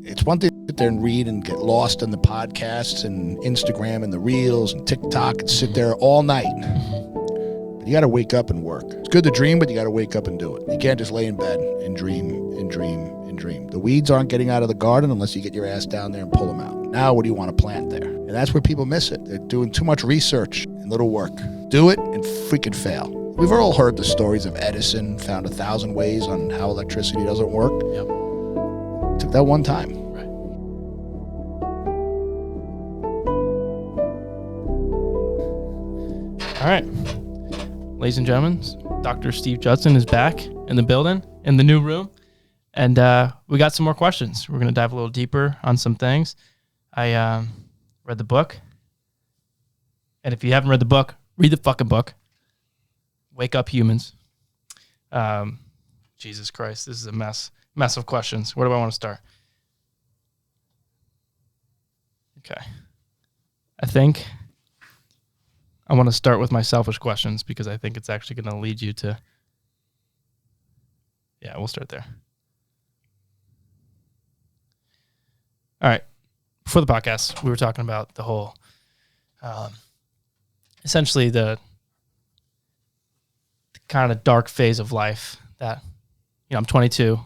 It's one thing to sit there and read and get lost in the podcasts and Instagram and the reels and TikTok and sit there all night. But you got to wake up and work. It's good to dream, but you got to wake up and do it. You can't just lay in bed and dream and dream and dream. The weeds aren't getting out of the garden unless you get your ass down there and pull them out. Now, what do you want to plant there? And that's where people miss it. They're doing too much research and little work. Do it and freaking fail. We've all heard the stories of Edison found 1,000 ways on how electricity doesn't work. Yep. Took that one time. Right. All right. Ladies and gentlemen, Dr. Steve Judson is back in the building, in the new room. And we got some more questions. We're going to dive a little deeper on some things. I read the book. And if you haven't read the book, read the fucking book. Wake Up Humans. Jesus Christ, this is a mess of questions. Where do I want to start? Okay. I think I want to start with my selfish questions because I think it's actually going to lead you to... Yeah, we'll start there. All right. Before the podcast, we were talking about the whole... essentially the kind of dark phase of life that, I'm 22,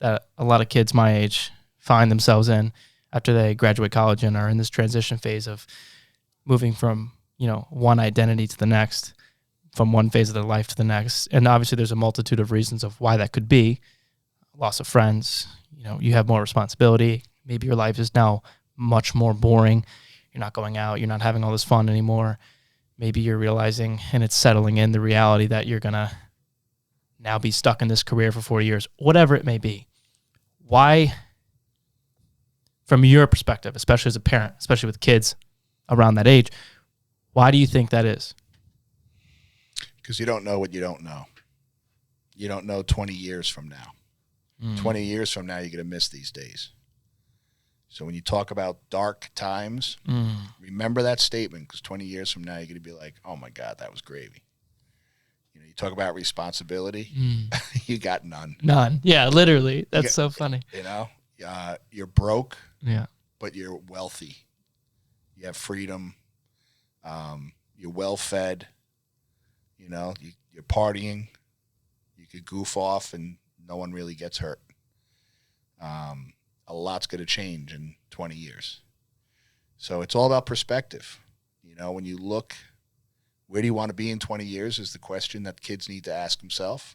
that a lot of kids my age find themselves in after they graduate college and are in this transition phase of moving from, one identity to the next, from one phase of their life to the next. And obviously there's a multitude of reasons of why that could be. Loss of friends, you have more responsibility. Maybe your life is now much more boring. You're not going out. You're not having all this fun anymore. Maybe you're realizing and it's settling in the reality that you're going to now be stuck in this career for 4 years, whatever it may be. Why, from your perspective, especially as a parent, especially with kids around that age, why do you think that is? Because you don't know what you don't know. You don't know 20 years from now. 20 years from now, you're going to miss these days. So when you talk about dark times, remember that statement, because 20 years from now, you're going to be like, oh, my God, that was gravy. You talk about responsibility, you got none. None. Yeah, literally. That's so funny. You're broke, yeah, but you're wealthy. You have freedom. You're well-fed. You're partying. You could goof off and no one really gets hurt. A lot's going to change in 20 years. So it's all about perspective. When you look, where do you want to be in 20 years is the question that kids need to ask themselves.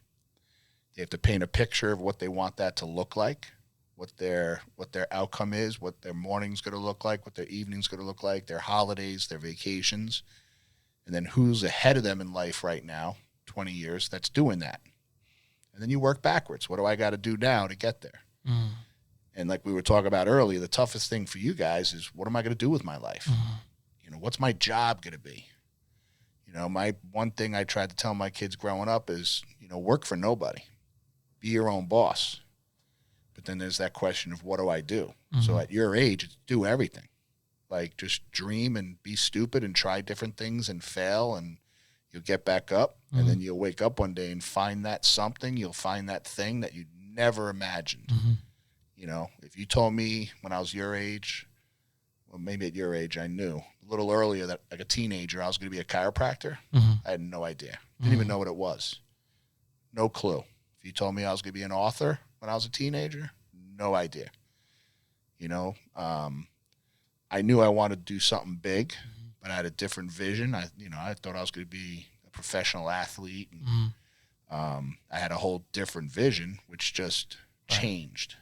They have to paint a picture of what they want that to look like, what their outcome is, what their morning's going to look like, what their evening's going to look like, their holidays, their vacations, and then who's ahead of them in life right now, 20 years, that's doing that. And then you work backwards. What do I got to do now to get there? And like we were talking about earlier, the toughest thing for you guys is, what am I going to do with my life? What's my job going to be? My one thing I tried to tell my kids growing up is, work for nobody. Be your own boss. But then there's that question of, what do I do? So at your age, it's do everything. Like, just dream and be stupid and try different things and fail, and you'll get back up. And then you'll wake up one day and find that something. You'll find that thing that you never imagined. If you told me when I was your age, well, maybe at your age, I knew a little earlier that, like a teenager, I was going to be a chiropractor. I had no idea. Didn't even know what it was. No clue. If you told me I was going to be an author when I was a teenager, no idea. I knew I wanted to do something big, but I had a different vision. I thought I was going to be a professional athlete. And, I had a whole different vision, which just changed.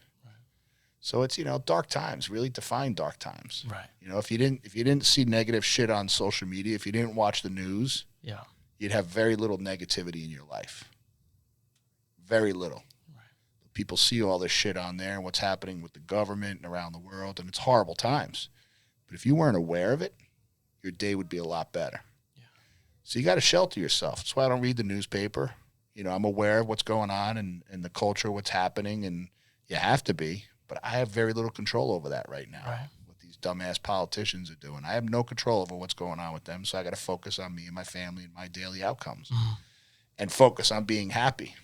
So it's, dark times. Really define dark times. Right. If you didn't see negative shit on social media, if you didn't watch the news, you'd have very little negativity in your life. Very little. Right. People see all this shit on there and what's happening with the government and around the world, and it's horrible times. But if you weren't aware of it, your day would be a lot better. Yeah. So you got to shelter yourself. That's why I don't read the newspaper. I'm aware of what's going on and the culture, what's happening, and you have to be. But I have very little control over that right now. Right. What these dumbass politicians are doing. I have no control over what's going on with them, so I got to focus on me and my family and my daily outcomes. And focus on being happy.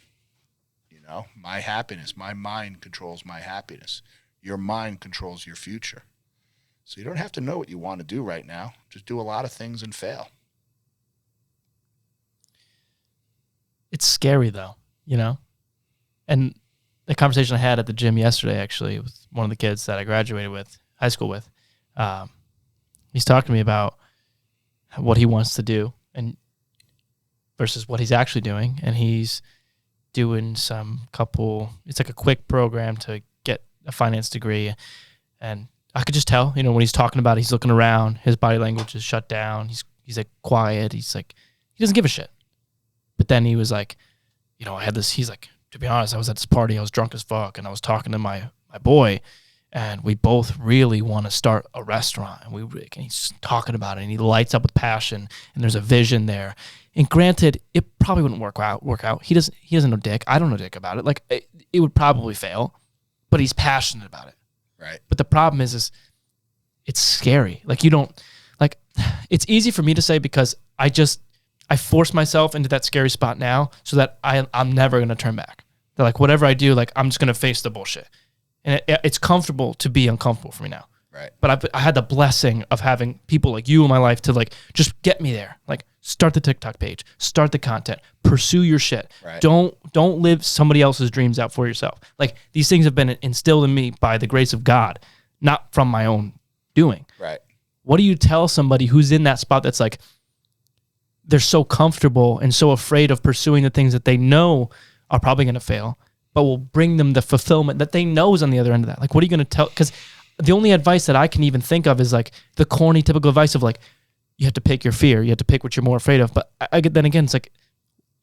My happiness. My mind controls my happiness. Your mind controls your future. So you don't have to know what you want to do right now. Just do a lot of things and fail. It's scary though, you know? And the conversation I had at the gym yesterday, actually, with one of the kids that I graduated with, high school with, he's talking to me about what he wants to do and versus what he's actually doing. And he's doing it's like a quick program to get a finance degree. And I could just tell, you know, when he's talking about it, he's looking around, his body language is shut down. He's like quiet. He's like, he doesn't give a shit. But then he was like, you know, he's like, to be honest, I was at this party, I was drunk as fuck, and I was talking to my boy, and we both really want to start a restaurant. And he's talking about it, and he lights up with passion, and there's a vision there. And granted, it probably wouldn't work out. He doesn't know dick. I don't know dick about it. Like, it would probably fail, but he's passionate about it. Right. But the problem is it's scary. Like, you don't, like, it's easy for me to say because I force myself into that scary spot now so that I'm never going to turn back. They're like, whatever I do, like, I'm just going to face the bullshit. And it's comfortable to be uncomfortable for me now. Right. But I had the blessing of having people like you in my life to, like, just get me there. Like, start the TikTok page, start the content, pursue your shit. Right. Don't live somebody else's dreams out for yourself. Like, these things have been instilled in me by the grace of God, not from my own doing. Right. What do you tell somebody who's in that spot that's like, they're so comfortable and so afraid of pursuing the things that they know are probably going to fail, but will bring them the fulfillment that they know is on the other end of that? Like, what are you going to tell? Because the only advice that I can even think of is like the corny, typical advice of like, you have to pick your fear. You have to pick what you're more afraid of. But then again, it's like,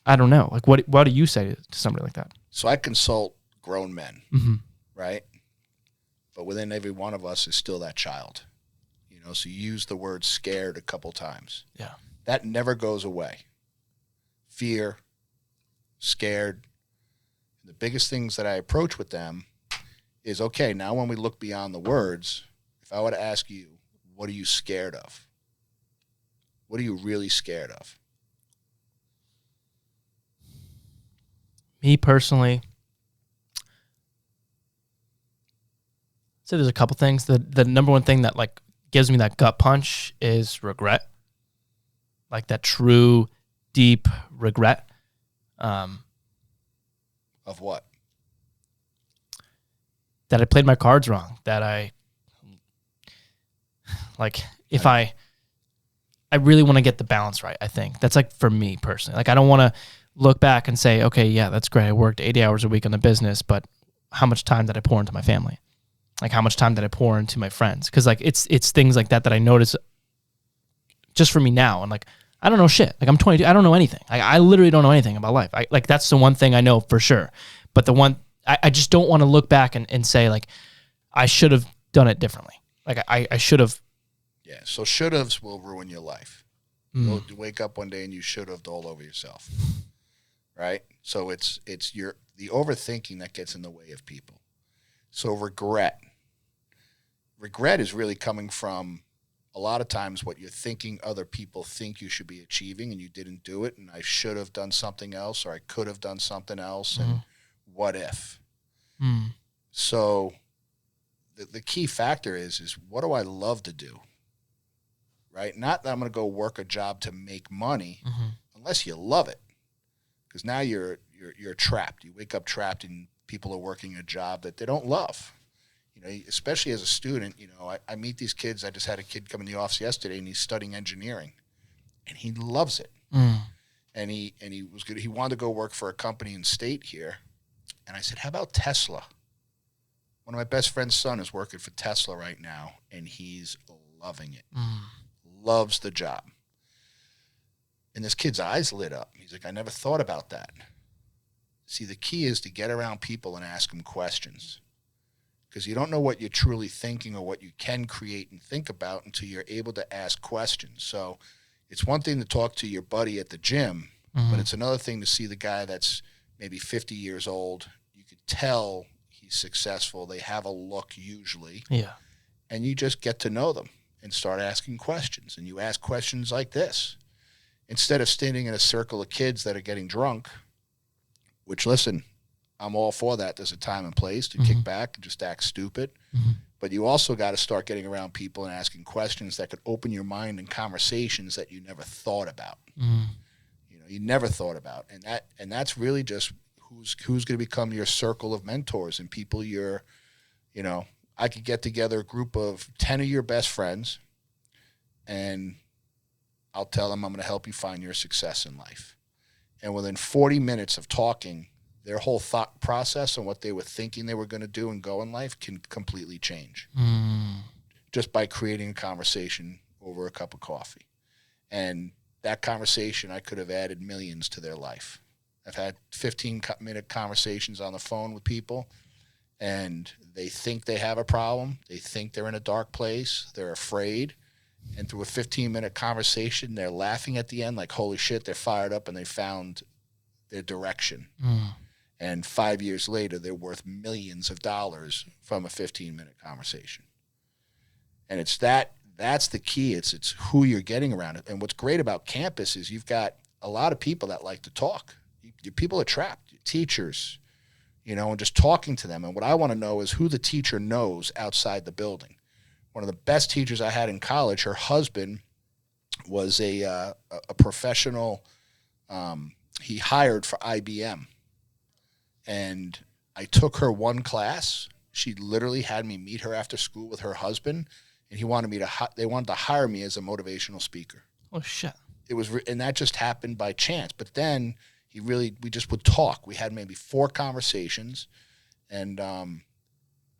I don't know. Like, what do you say to somebody like that? So I consult grown men, Mm-hmm. right? But within every one of us is still that child. You know, so you use the word scared a couple times. Yeah. That never goes away. Fear, scared. The biggest things that I approach with them is, okay, now when we look beyond the words, if I were to ask you, what are you scared of? What are you really scared of? Me personally, so there's a couple things. The number one thing that, like, gives me that gut punch is regret. Like, that true, deep regret. Of what? That I played my cards wrong. That I really want to get the balance right, I think. That's, like, for me personally. Like, I don't want to look back and say, okay, yeah, that's great. I worked 80 hours a week on the business, but how much time did I pour into my family? Like, how much time did I pour into my friends? Because, like, it's things like that I notice just for me now. And, like, I don't know shit. Like, I'm 22. I don't know anything. I literally don't know anything about life. Like, that's the one thing I know for sure. But I just don't want to look back and say, like, I should have done it differently. Like, I should have. Yeah, so should-haves will ruin your life. You'll wake up one day and you should-have all over yourself, right? So it's the overthinking that gets in the way of people. So regret is really coming from a lot of times what you're thinking other people think you should be achieving and you didn't do it, and I should have done something else, or I could have done something else, and what if? So the key factor is what do I love to do? Right? Not that I'm going to go work a job to make money unless you love it. Because now you're trapped. You wake up trapped and people are working a job that they don't love. You know, especially as a student, you know, I meet these kids. I just had a kid come in the office yesterday and he's studying engineering and he loves it. And he was good. He wanted to go work for a company in state here. And I said, how about Tesla? One of my best friend's son is working for Tesla right now and he's loving it. Loves the job. And this kid's eyes lit up. He's like, I never thought about that. See, the key is to get around people and ask them questions. Because you don't know what you're truly thinking or what you can create and think about until you're able to ask questions. So it's one thing to talk to your buddy at the gym, but it's another thing to see the guy that's maybe 50 years old. You could tell he's successful. They have a look usually. Yeah. And you just get to know them and start asking questions. And you ask questions like this. Instead of standing in a circle of kids that are getting drunk, which, listen, I'm all for that. There's a time and place to kick back and just act stupid. But you also got to start getting around people and asking questions that could open your mind in conversations that you never thought about. You never thought about. And that's really just who's going to become your circle of mentors and people I could get together a group of 10 of your best friends, and I'll tell them I'm going to help you find your success in life. And within 40 minutes of talking, their whole thought process and what they were thinking they were going to do and go in life can completely change just by creating a conversation over a cup of coffee. And that conversation, I could have added millions to their life. I've had 15-minute conversations on the phone with people, and they think they have a problem. They think they're in a dark place. They're afraid. And through a 15-minute conversation, they're laughing at the end like, holy shit, they're fired up and they found their direction. And 5 years later, they're worth millions of dollars from a 15-minute conversation. And that's the key. It's who you're getting around. And what's great about campus is you've got a lot of people that like to talk. Your people are trapped, your teachers, and just talking to them. And what I want to know is who the teacher knows outside the building. One of the best teachers I had in college, her husband was a professional. He hired for IBM. And I took her one class. She literally had me meet her after school with her husband, and they wanted to hire me as a motivational speaker. Oh shit! And that just happened by chance. But then we just would talk. We had maybe 4 conversations, and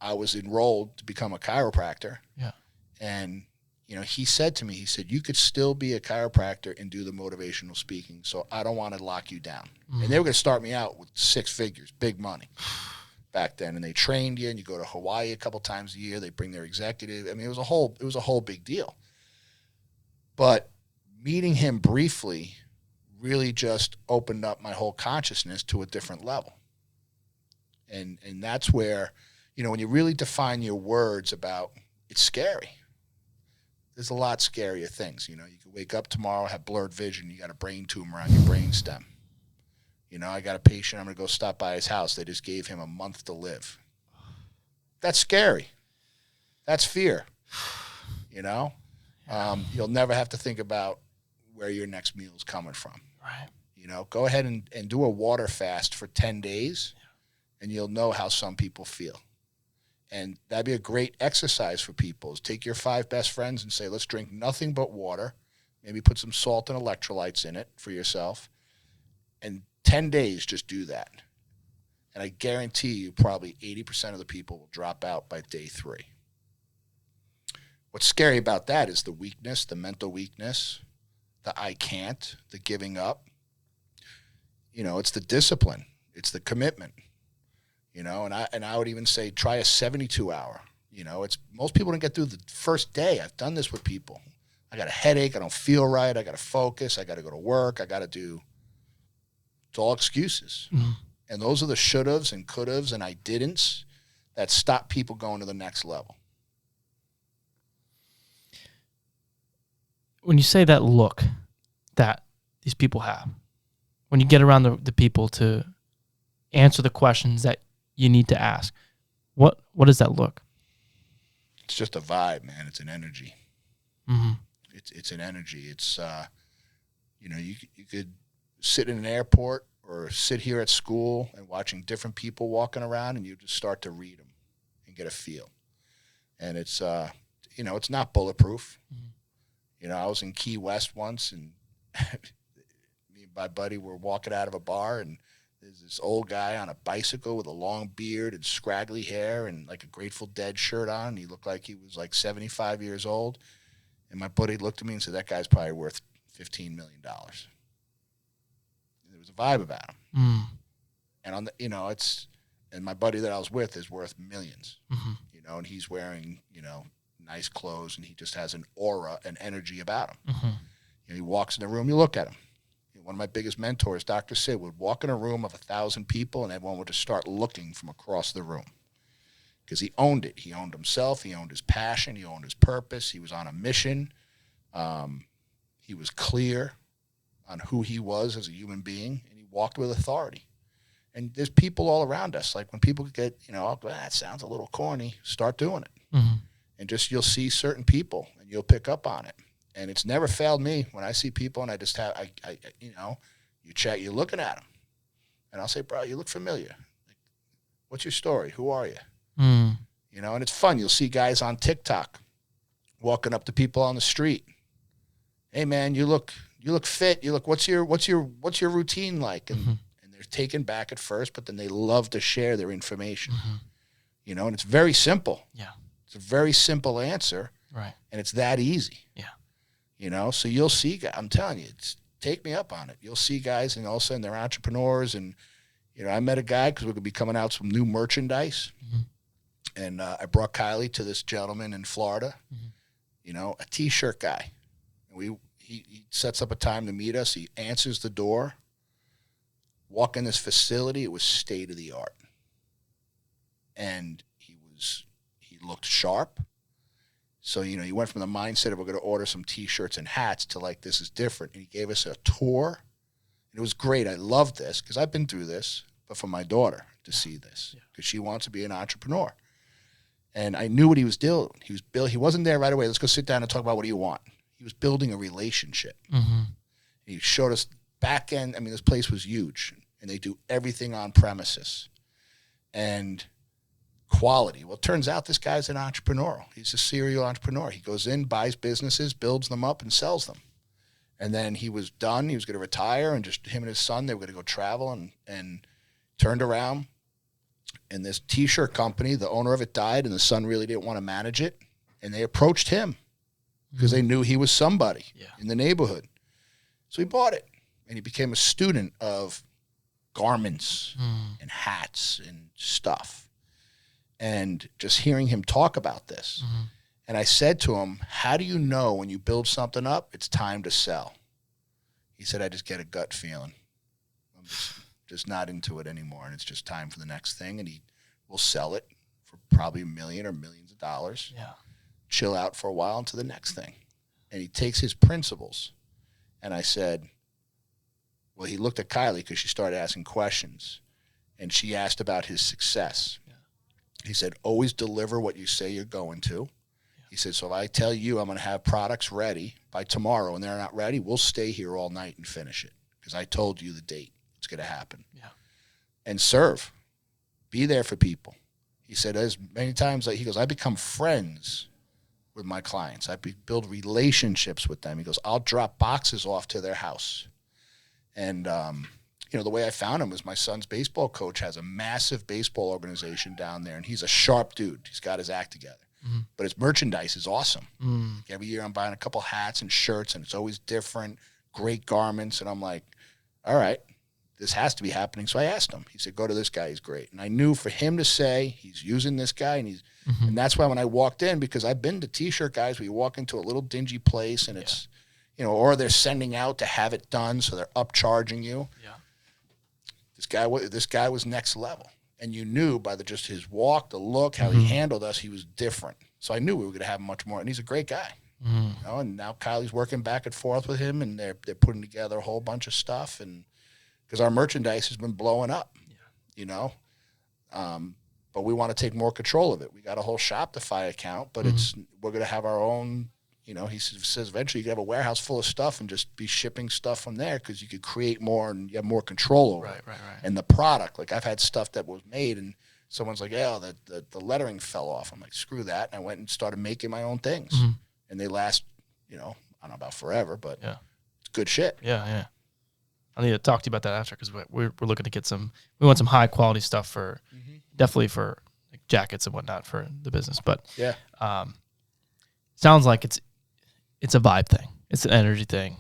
I was enrolled to become a chiropractor. Yeah. And he said to me, you could still be a chiropractor and do the motivational speaking, so I don't want to lock you down. And they were going to start me out with 6 figures, big money back then. And they trained you, and you go to Hawaii a couple times a year. They bring their executive. I mean, it was a whole big deal. But meeting him briefly really just opened up my whole consciousness to a different level. And that's where, when you really define your words about, it's scary. There's a lot scarier things. You could wake up tomorrow, have blurred vision. You got a brain tumor on your brain stem. I got a patient. I'm going to go stop by his house. They just gave him a month to live. That's scary. That's fear. You'll never have to think about where your next meal is coming from. Right. Go ahead and do a water fast for 10 days, and you'll know how some people feel. And that'd be a great exercise for people is take your 5 best friends and say, let's drink nothing but water. Maybe put some salt and electrolytes in it for yourself. And 10 days, just do that. And I guarantee you probably 80% of the people will drop out by day 3. What's scary about that is the weakness, the mental weakness, the I can't, the giving up. It's the discipline. It's the commitment. And I would even say try a 72-hour. Most people don't get through the first day. I've done this with people. I got a headache. I don't feel right. I got to focus. I got to go to work. It's all excuses. And those are the should-haves and could-haves and I didn'ts that stop people going to the next level. When you say that look that these people have, when you get around the people to answer the questions that you need to ask, what does that look? It's just a vibe, man. It's an energy. It's an energy. It's you could sit in an airport or sit here at school and watching different people walking around, and you just start to read them and get a feel. And it's it's not bulletproof. I was in Key West once, and me and my buddy were walking out of a bar, and there's this old guy on a bicycle with a long beard and scraggly hair and like a Grateful Dead shirt on. And he looked like he was like 75 years old. And my buddy looked at me and said, that guy's probably worth $15 million. There was a vibe about him. And on and my buddy that I was with is worth millions, and he's wearing, nice clothes, and he just has an aura and energy about him. He walks in the room, you look at him. One of my biggest mentors, Dr. Sid, would walk in a room of 1,000 people, and everyone would just start looking from across the room because he owned it. He owned himself. He owned his passion. He owned his purpose. He was on a mission. He was clear on who he was as a human being, and he walked with authority. And there's people all around us. Like when people get, oh, that sounds a little corny, start doing it. Mm-hmm. And just you'll see certain people and you'll pick up on it. And it's never failed me when I see people and I just have, you chat, you're looking at them. And I'll say, bro, you look familiar. Like, what's your story? Who are you? Mm. And it's fun. You'll see guys on TikTok walking up to people on the street. Hey man, you look fit. You look, what's your routine like? And, mm-hmm. and they're taken back at first, but then they love to share their information. Mm-hmm. And it's very simple. Yeah. It's a very simple answer. Right. And it's that easy. Yeah. So you'll see, I'm telling you, take me up on it. You'll see guys and all of a sudden they're entrepreneurs. And, I met a guy because we're going to be coming out some new merchandise. Mm-hmm. And I brought Kylie to this gentleman in Florida, a T-shirt guy. And he sets up a time to meet us. He answers the door. Walk in this facility. It was state of the art. And he looked sharp. So, he went from the mindset of we're going to order some T-shirts and hats to like, this is different. And he gave us a tour. And it was great. I loved this because I've been through this, but for my daughter to see this because she wants to be an entrepreneur. And I knew what he was doing. He wasn't there right away. Let's go sit down and talk about what do you want. He was building a relationship. Mm-hmm. He showed us back end. I mean, this place was huge and they do everything on premises and quality. Well, it turns out this guy's an entrepreneur. He's a serial entrepreneur. He goes in, buys businesses, builds them up and sells them. And then he was done. He was going to retire and just him and his son, they were going to go travel and turned around. And this T-shirt company, the owner of it died and the son really didn't want to manage it. And they approached him because they knew he was somebody in the neighborhood. So he bought it and he became a student of garments and hats and stuff. And just hearing him talk about this. And I said to him, how do you know when you build something up, it's time to sell? He said, I just get a gut feeling. I'm just not into it anymore. And it's just time for the next thing. And he will sell it for probably $1 million or millions of dollars. Yeah. Chill out for a while into the next thing. And he takes his principles. And I said, well, he looked at Kylie because she started asking questions. And she asked about his success. Yeah. He said, always deliver what you say you're going to. He said, so if I tell you I'm going to have products ready by tomorrow and they're not ready, we'll stay here all night and finish it because I told you the date. It's going to happen. Yeah. And serve. Be there for people. He said, as many times, he goes, I become friends with my clients. I build relationships with them. He goes, I'll drop boxes off to their house. And, the way I found him was my son's baseball coach has a massive baseball organization down there, and he's a sharp dude. He's got his act together. But his merchandise is awesome. Every year I'm buying a couple hats and shirts, and it's always different, great garments. And I'm like, all right, this has to be happening. So I asked him. He said, go to this guy. He's great. And I knew for him to say he's using this guy, and and that's why when I walked in, because I've been to T-shirt guys where you walk into a little dingy place, and it's, or they're sending out to have it done, so they're upcharging you. Yeah. This guy was next level. And you knew by just his walk, the look, how he handled us, he was different. So I knew we were going to have much more. And he's a great guy. And now Kylie's working back and forth with him, and they're putting together a whole bunch of stuff. And because our merchandise has been blowing up, but we want to take more control of it. We got a whole Shopify account, but we're going to have our own. He says eventually you can have a warehouse full of stuff and just be shipping stuff from there because you could create more and you have more control over it. Right. And the product, like I've had stuff that was made and someone's like, yeah, the lettering fell off. I'm like, screw that. And I went and started making my own things. And they last, I don't know about forever, but it's good shit. Yeah. I need to talk to you about that after because we're looking to get we want some high quality stuff for, definitely for like jackets and whatnot for the business. But sounds like it's a vibe thing. It's an energy thing.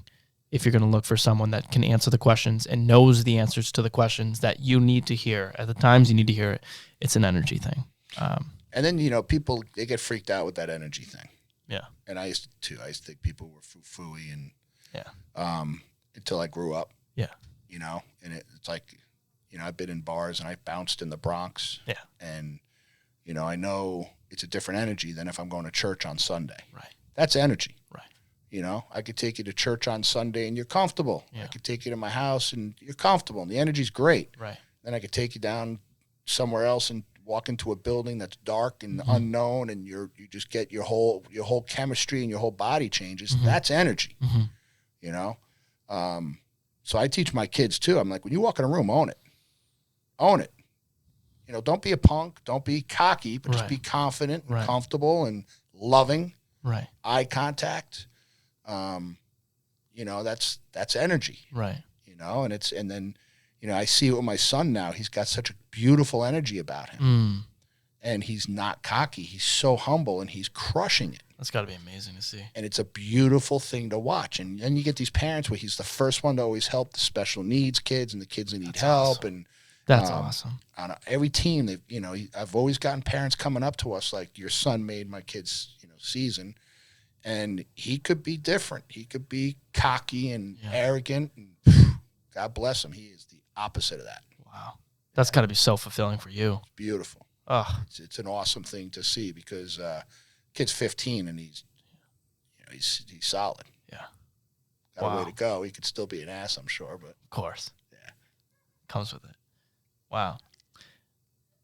If you're going to look for someone that can answer the questions and knows the answers to the questions that you need to hear at the times you need to hear it, it's an energy thing. And then, people, they get freaked out with that energy thing. Yeah. And I used to too. I used to think people were foo-fooey and until I grew up. Yeah. And it's like, I've been in bars and I bounced in the Bronx. Yeah. And, I know it's a different energy than if I'm going to church on Sunday. Right. That's energy. Right. I could take you to church on Sunday and you're comfortable. Yeah. I could take you to my house and you're comfortable and the energy's great. Right. Then I could take you down somewhere else and walk into a building that's dark and unknown, and you just get your whole chemistry and your whole body changes. That's energy, you know? So I teach my kids too. I'm like, when you walk in a room, own it. Own it. You know, don't be a punk. Don't be cocky, but just be confident and comfortable and loving. Right. Eye contact. You know, that's energy. Right. You know, and then, you know, I see it with my son now. He's got such a beautiful energy about him. And he's not cocky. He's so humble, and he's crushing it. That's got to be amazing to see. And it's a beautiful thing to watch. And then you get these parents where he's the first one to always help the special needs kids and the kids that need help. Awesome. And that's awesome. On every team, you know, I've always gotten parents coming up to us like, your son made my kid's, you know, season. And he could be different. He could be cocky and arrogant. And God bless him. He is the opposite of that. Wow. That's got to be so fulfilling for you. It's beautiful. Oh. It's an awesome thing to see because kid's 15 and he's solid. Yeah. Got a way to go. He could still be an ass, I'm sure, but of course. Yeah. Comes with it. Wow.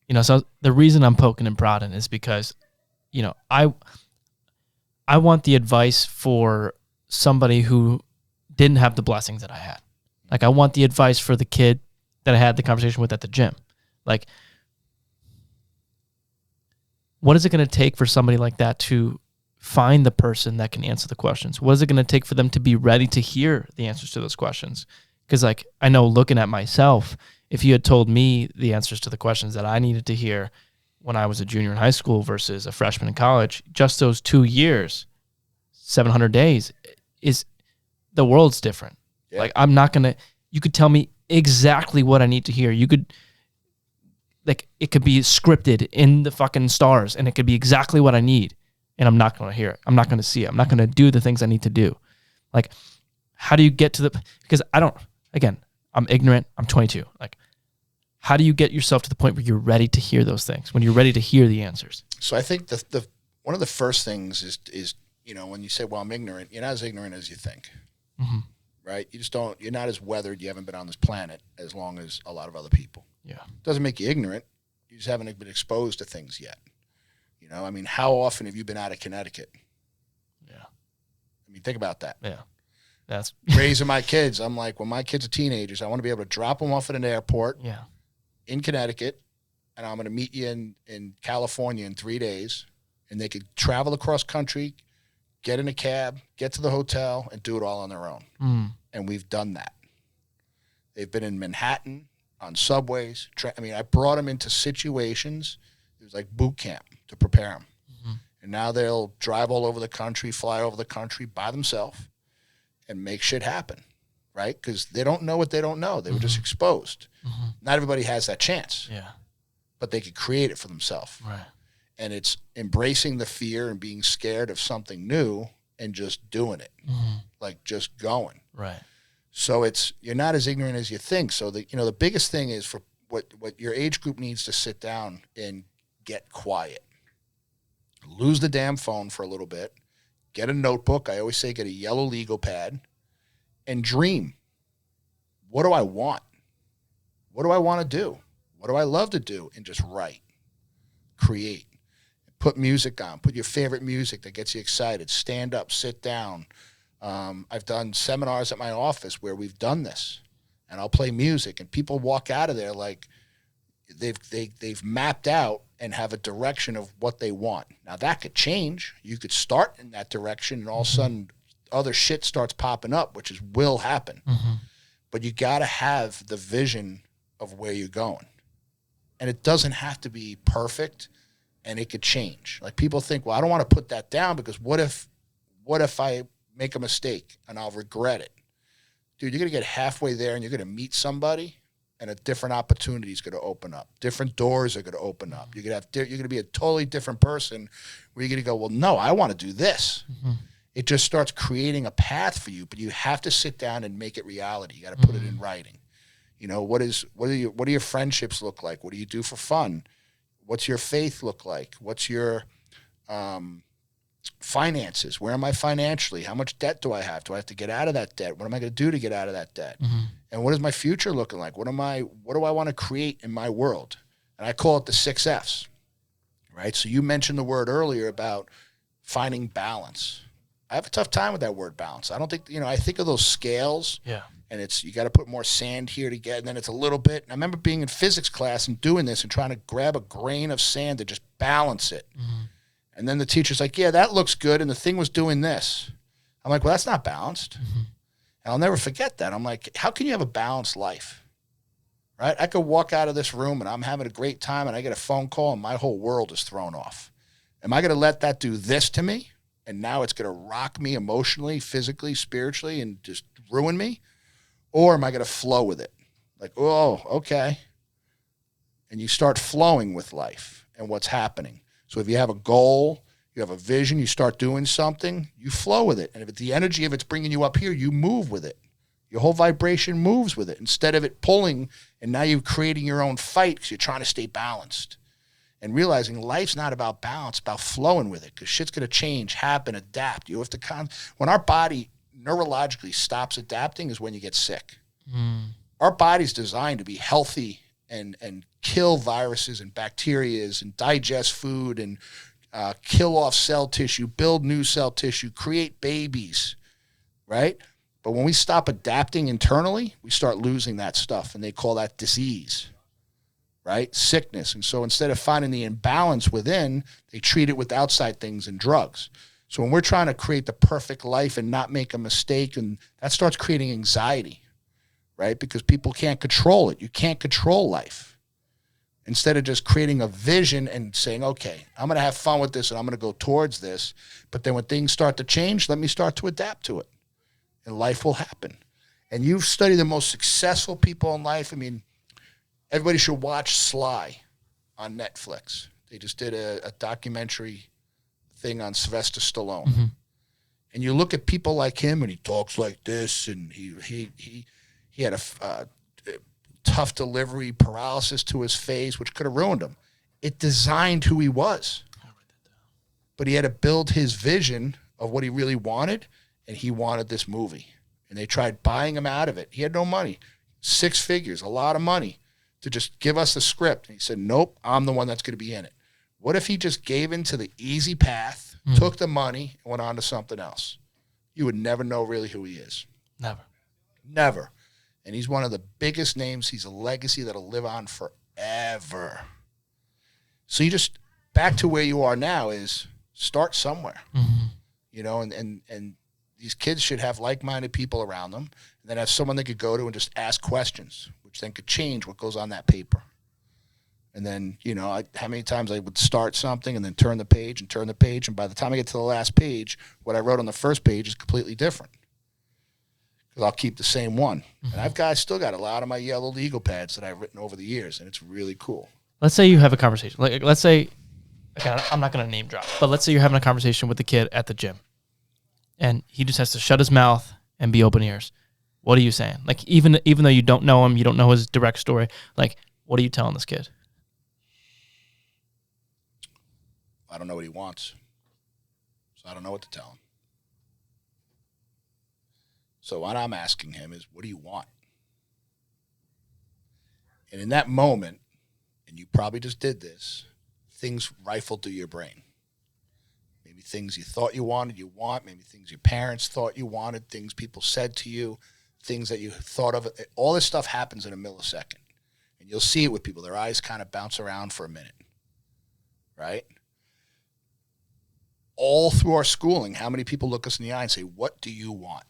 You know, so the reason I'm poking and prodding is because, you know, I want the advice for somebody who didn't have the blessings that I had. Like, I want the advice for the kid that I had the conversation with at the gym. Like, what is it going to take for somebody like that to find the person that can answer the questions? What is it going to take for them to be ready to hear the answers to those questions? Because, like, I know looking at myself, if you had told me the answers to the questions that I needed to hear when I was a junior in high school versus a freshman in college, just those 2 years, 700 days, is the world's different. Yeah. Like, I'm not going to, you could tell me exactly what I need to hear. You could, like, it could be scripted in the fucking stars, and it could be exactly what I need, and I'm not going to hear it. I'm not going to see it. I'm not going to do the things I need to do. Like, how do you get to the, because again, I'm ignorant. I'm 22. Like, how do you get yourself to the point where you're ready to hear those things, when you're ready to hear the answers? So I think the one of the first things is, you know, when you say, well, I'm ignorant, you're not as ignorant as you think, right? You're not as weathered. You haven't been on this planet as long as a lot of other people. Yeah. Doesn't make you ignorant. You just haven't been exposed to things yet. You know, I mean, how often have you been out of Connecticut? Yeah. I mean, think about that. Yeah. That's raising my kids. I'm like, when my kids are teenagers, I want to be able to drop them off at an airport in Connecticut, and I'm going to meet you in California in 3 days, and they could travel across country, get in a cab, get to the hotel, and do it all on their own. And we've done that. They've been in Manhattan, on subways. I brought them into situations. It was like boot camp to prepare them. And now they'll drive all over the country, fly over the country by themselves, and make shit happen, right? Because they don't know what they don't know. They were just exposed. Not everybody has that chance. Yeah. But they could create it for themselves. Right. And it's embracing the fear and being scared of something new and just doing it. Like, just going. Right. So you're not as ignorant as you think. So the biggest thing is for what your age group needs to sit down and get quiet. Lose the damn phone for a little bit. Get a notebook. I always say get a yellow legal pad and dream. What do I want? What do I want to do? What do I love to do? And just write, create, put music on, put your favorite music that gets you excited. Stand up, sit down. I've done seminars at my office where we've done this, and I'll play music, and people walk out of there like they've mapped out and have a direction of what they want. Now, that could change. You could start in that direction, and all of a sudden other shit starts popping up, which will happen. But you got to have the vision of where you're going. And it doesn't have to be perfect, and it could change. Like, people think, well, I don't want to put that down because what if I make a mistake and I'll regret it? Dude, you're going to get halfway there and you're going to meet somebody, and a different opportunity is going to open up. Different doors are going to open up. You're going to be a totally different person where you're going to go, well, no, I want to do this. It just starts creating a path for you, but you have to sit down and make it reality. You got to put it in writing. You know, what do your friendships look like? What do you do for fun? What's your faith look like? What's your finances? Where am I financially? How much debt do I have? Do I have to get out of that debt? What am I going to do to get out of that debt? And what is my future looking like? What do I want to create in my world? And I call it the 6 F's, right? So you mentioned the word earlier about finding balance. I have a tough time with that word balance. I don't think, I think of those scales. Yeah. And it's, you got to put more sand here to get, and then it's a little bit. And I remember being in physics class and doing this and trying to grab a grain of sand to just balance it. Mm-hmm. And then the teacher's like, yeah, that looks good. And the thing was doing this. I'm like, well, that's not balanced. Mm-hmm. And I'll never forget that. I'm like, how can you have a balanced life? Right? I could walk out of this room and I'm having a great time and I get a phone call and my whole world is thrown off. Am I going to let that do this to me? And now it's going to rock me emotionally, physically, spiritually, and just ruin me? Or am I going to flow with it? Like, oh, okay. And you start flowing with life and what's happening. So if you have a goal, you have a vision, you start doing something, you flow with it. And if it's the energy of it's bringing you up here, you move with it. Your whole vibration moves with it instead of it pulling, and now you're creating your own fight because you're trying to stay balanced. And realizing life's not about balance, about flowing with it because shit's going to change, happen, adapt. You have to when our body neurologically stops adapting is when you get sick. Our body's designed to be healthy and kill viruses and bacterias and digest food and kill off cell tissue, build new cell tissue, create babies, right? But when we stop adapting internally, we start losing that stuff, and they call that disease, right? Sickness. And so instead of finding the imbalance within, they treat it with outside things and drugs. So when we're trying to create the perfect life and not make a mistake, and that starts creating anxiety, right? Because people can't control it. You can't control life. Instead of just creating a vision and saying, okay, I'm going to have fun with this and I'm going to go towards this. But then when things start to change, let me start to adapt to it. And life will happen. And you've studied the most successful people in life. I mean, everybody should watch Sly on Netflix. They just did a documentary thing on Sylvester Stallone. Mm-hmm. And you look at people like him, and he talks like this, and he had a tough delivery, paralysis to his face, which could have ruined him. It designed who he was. But he had to build his vision of what he really wanted, and he wanted this movie. And they tried buying him out of it. He had no money. 6 figures, a lot of money, to just give us the script. And he said, nope, I'm the one that's going to be in it. What if he just gave into the easy path, took the money, and went on to something else? You would never know really who he is. Never. And he's one of the biggest names. He's a legacy that'll live on forever. So you just, back to where you are now is start somewhere. Mm-hmm. You know, and these kids should have like-minded people around them, and then have someone they could go to and just ask questions, which then could change what goes on that paper. And then, you know, how many times I would start something and then turn the page, and by the time I get to the last page, what I wrote on the first page is completely different. Because I'll keep the same one. Mm-hmm. And I still got a lot of my yellow legal pads that I've written over the years, and it's really cool. Let's say you have a conversation. Like, let's say, okay, I'm not going to name drop, but let's say you're having a conversation with the kid at the gym, and he just has to shut his mouth and be open ears. What are you saying? Like, even though you don't know him, you don't know his direct story, like, what are you telling this kid? I don't know what he wants, so I don't know what to tell him. So what I'm asking him is, what do you want? And in that moment, and you probably just did this, things rifle through your brain. Maybe things you thought you wanted, you want. Maybe things your parents thought you wanted, things people said to you, things that you thought of. All this stuff happens in a millisecond. And you'll see it with people. Their eyes kind of bounce around for a minute, right? All through our schooling, how many people look us in the eye and say, what do you want?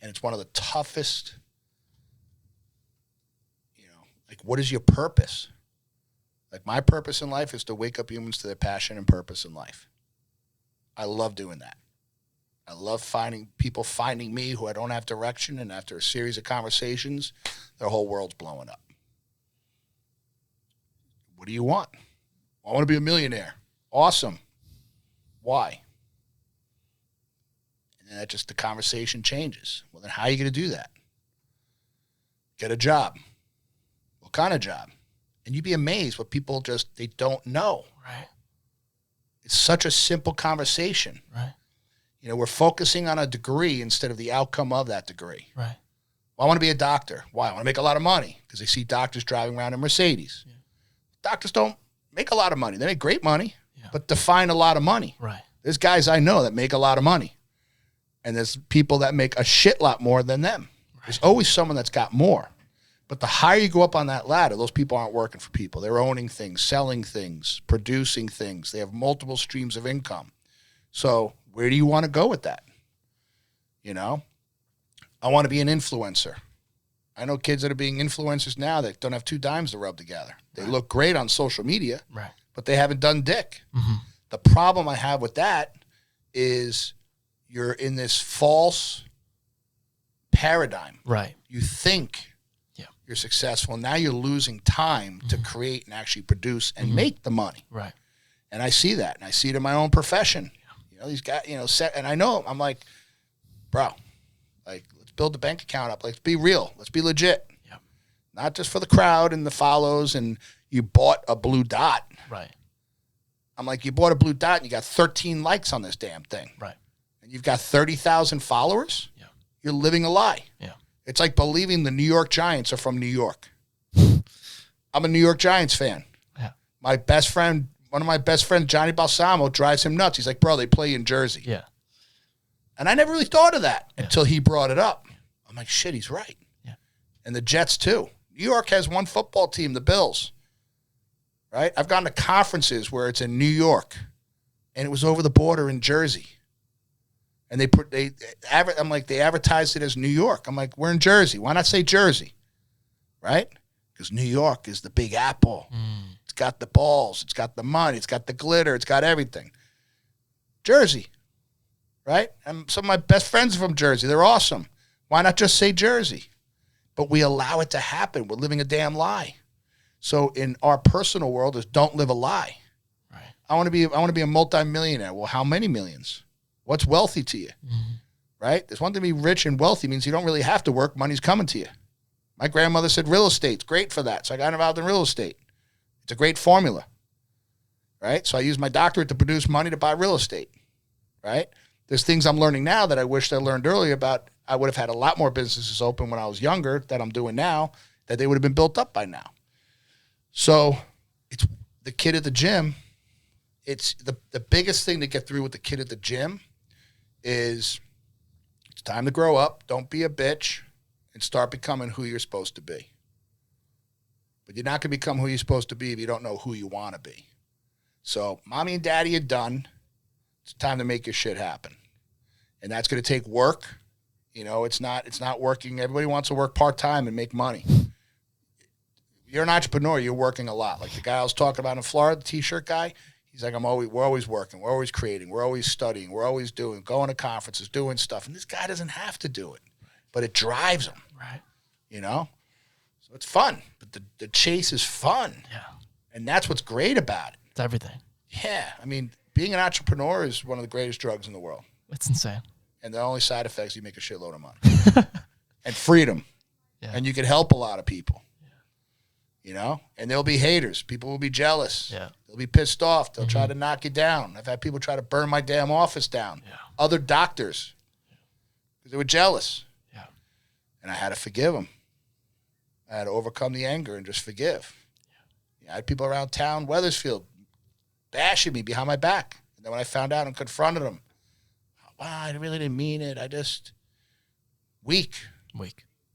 And it's one of the toughest, like, what is your purpose? Like, my purpose in life is to wake up humans to their passion and purpose in life. I love doing that. I love finding me who I don't have direction, and after a series of conversations, their whole world's blowing up. What do you want? I want to be a millionaire. Awesome. Why? And that just, the conversation changes. Well, then how are you going to do that? Get a job. What kind of job? And you'd be amazed what people they don't know. Right. It's such a simple conversation. Right. We're focusing on a degree instead of the outcome of that degree. Right. Well, I want to be a doctor. Why? I want to make a lot of money because they see doctors driving around in Mercedes. Yeah. Doctors don't make a lot of money. They make great money, but define a lot of money. Right. There's guys I know that make a lot of money, and there's people that make a shit lot more than them. Right. There's always someone that's got more. But the higher you go up on that ladder, those people aren't working for people. They're owning things, selling things, producing things. They have multiple streams of income. So where do you want to go with that? I want to be an influencer. I know kids that are being influencers now that don't have two dimes to rub together. They look great on social media, but they haven't done dick. Mm-hmm. The problem I have with that is you're in this false paradigm. Right. You think you're successful. Now you're losing time to create and actually produce and make the money. Right. And I see that. And I see it in my own profession. These guys, and I know, I'm like, bro, let's build the bank account up. Let's be real. Let's be legit. Yeah. Not just for the crowd and the follows and you bought a blue dot. Right. I'm like, you bought a blue dot and you got 13 likes on this damn thing. Right. And you've got 30,000 followers. Yeah. You're living a lie. Yeah. It's like believing the New York Giants are from New York. I'm a New York Giants fan. Yeah. My best friend, one of my best friends, Johnny Balsamo, drives him nuts. He's like, bro, they play in Jersey. Yeah. And I never really thought of that until he brought it up. I'm like, shit, he's right. Yeah. And the Jets, too. New York has one football team, the Bills. Right? I've gone to conferences where it's in New York, and it was over the border in Jersey. And they advertised it as New York. I'm like, we're in Jersey. Why not say Jersey? Right? Because New York is the Big Apple. It's got the balls. It's got the money. It's got the glitter. It's got everything. Jersey. Right? And some of my best friends are from Jersey. They're awesome. Why not just say Jersey? But we allow it to happen. We're living a damn lie. So in our personal world is don't live a lie. Right. I want to be a multimillionaire. Well, how many millions? What's wealthy to you? Mm-hmm. Right? There's one thing to be rich and wealthy means you don't really have to work. Money's coming to you. My grandmother said real estate's great for that. So I got involved in real estate. It's a great formula. Right? So I use my doctorate to produce money to buy real estate. Right? There's things I'm learning now that I wished I learned earlier about. I would have had a lot more businesses open when I was younger that I'm doing now that they would have been built up by now. So it's the kid at the gym. It's the biggest thing to get through with the kid at the gym is it's time to grow up. Don't be a bitch and start becoming who you're supposed to be. But you're not going to become who you're supposed to be if you don't know who you want to be. So mommy and daddy are done. It's time to make your shit happen. And that's going to take work. It's not working. Everybody wants to work part-time and make money. You're an entrepreneur. You're working a lot. Like the guy I was talking about in Florida, the T-shirt guy, he's like, we're always working. We're always creating. We're always studying. We're always going to conferences, doing stuff. And this guy doesn't have to do it, but it drives him. Right. So it's fun. But the chase is fun. Yeah. And that's what's great about it. It's everything. Yeah. I mean, being an entrepreneur is one of the greatest drugs in the world. It's insane. And the only side effects, you make a shitload of money. And freedom. Yeah. And you can help a lot of people. And there'll be haters. People will be jealous. Yeah. They'll be pissed off. They'll try to knock you down. I've had people try to burn my damn office down. Yeah. Other doctors. Because they were jealous. Yeah. And I had to forgive them. I had to overcome the anger and just forgive. Yeah. I had people around town, Weathersfield, bashing me behind my back. And then when I found out and confronted them, wow, I really didn't mean it. I just, weak.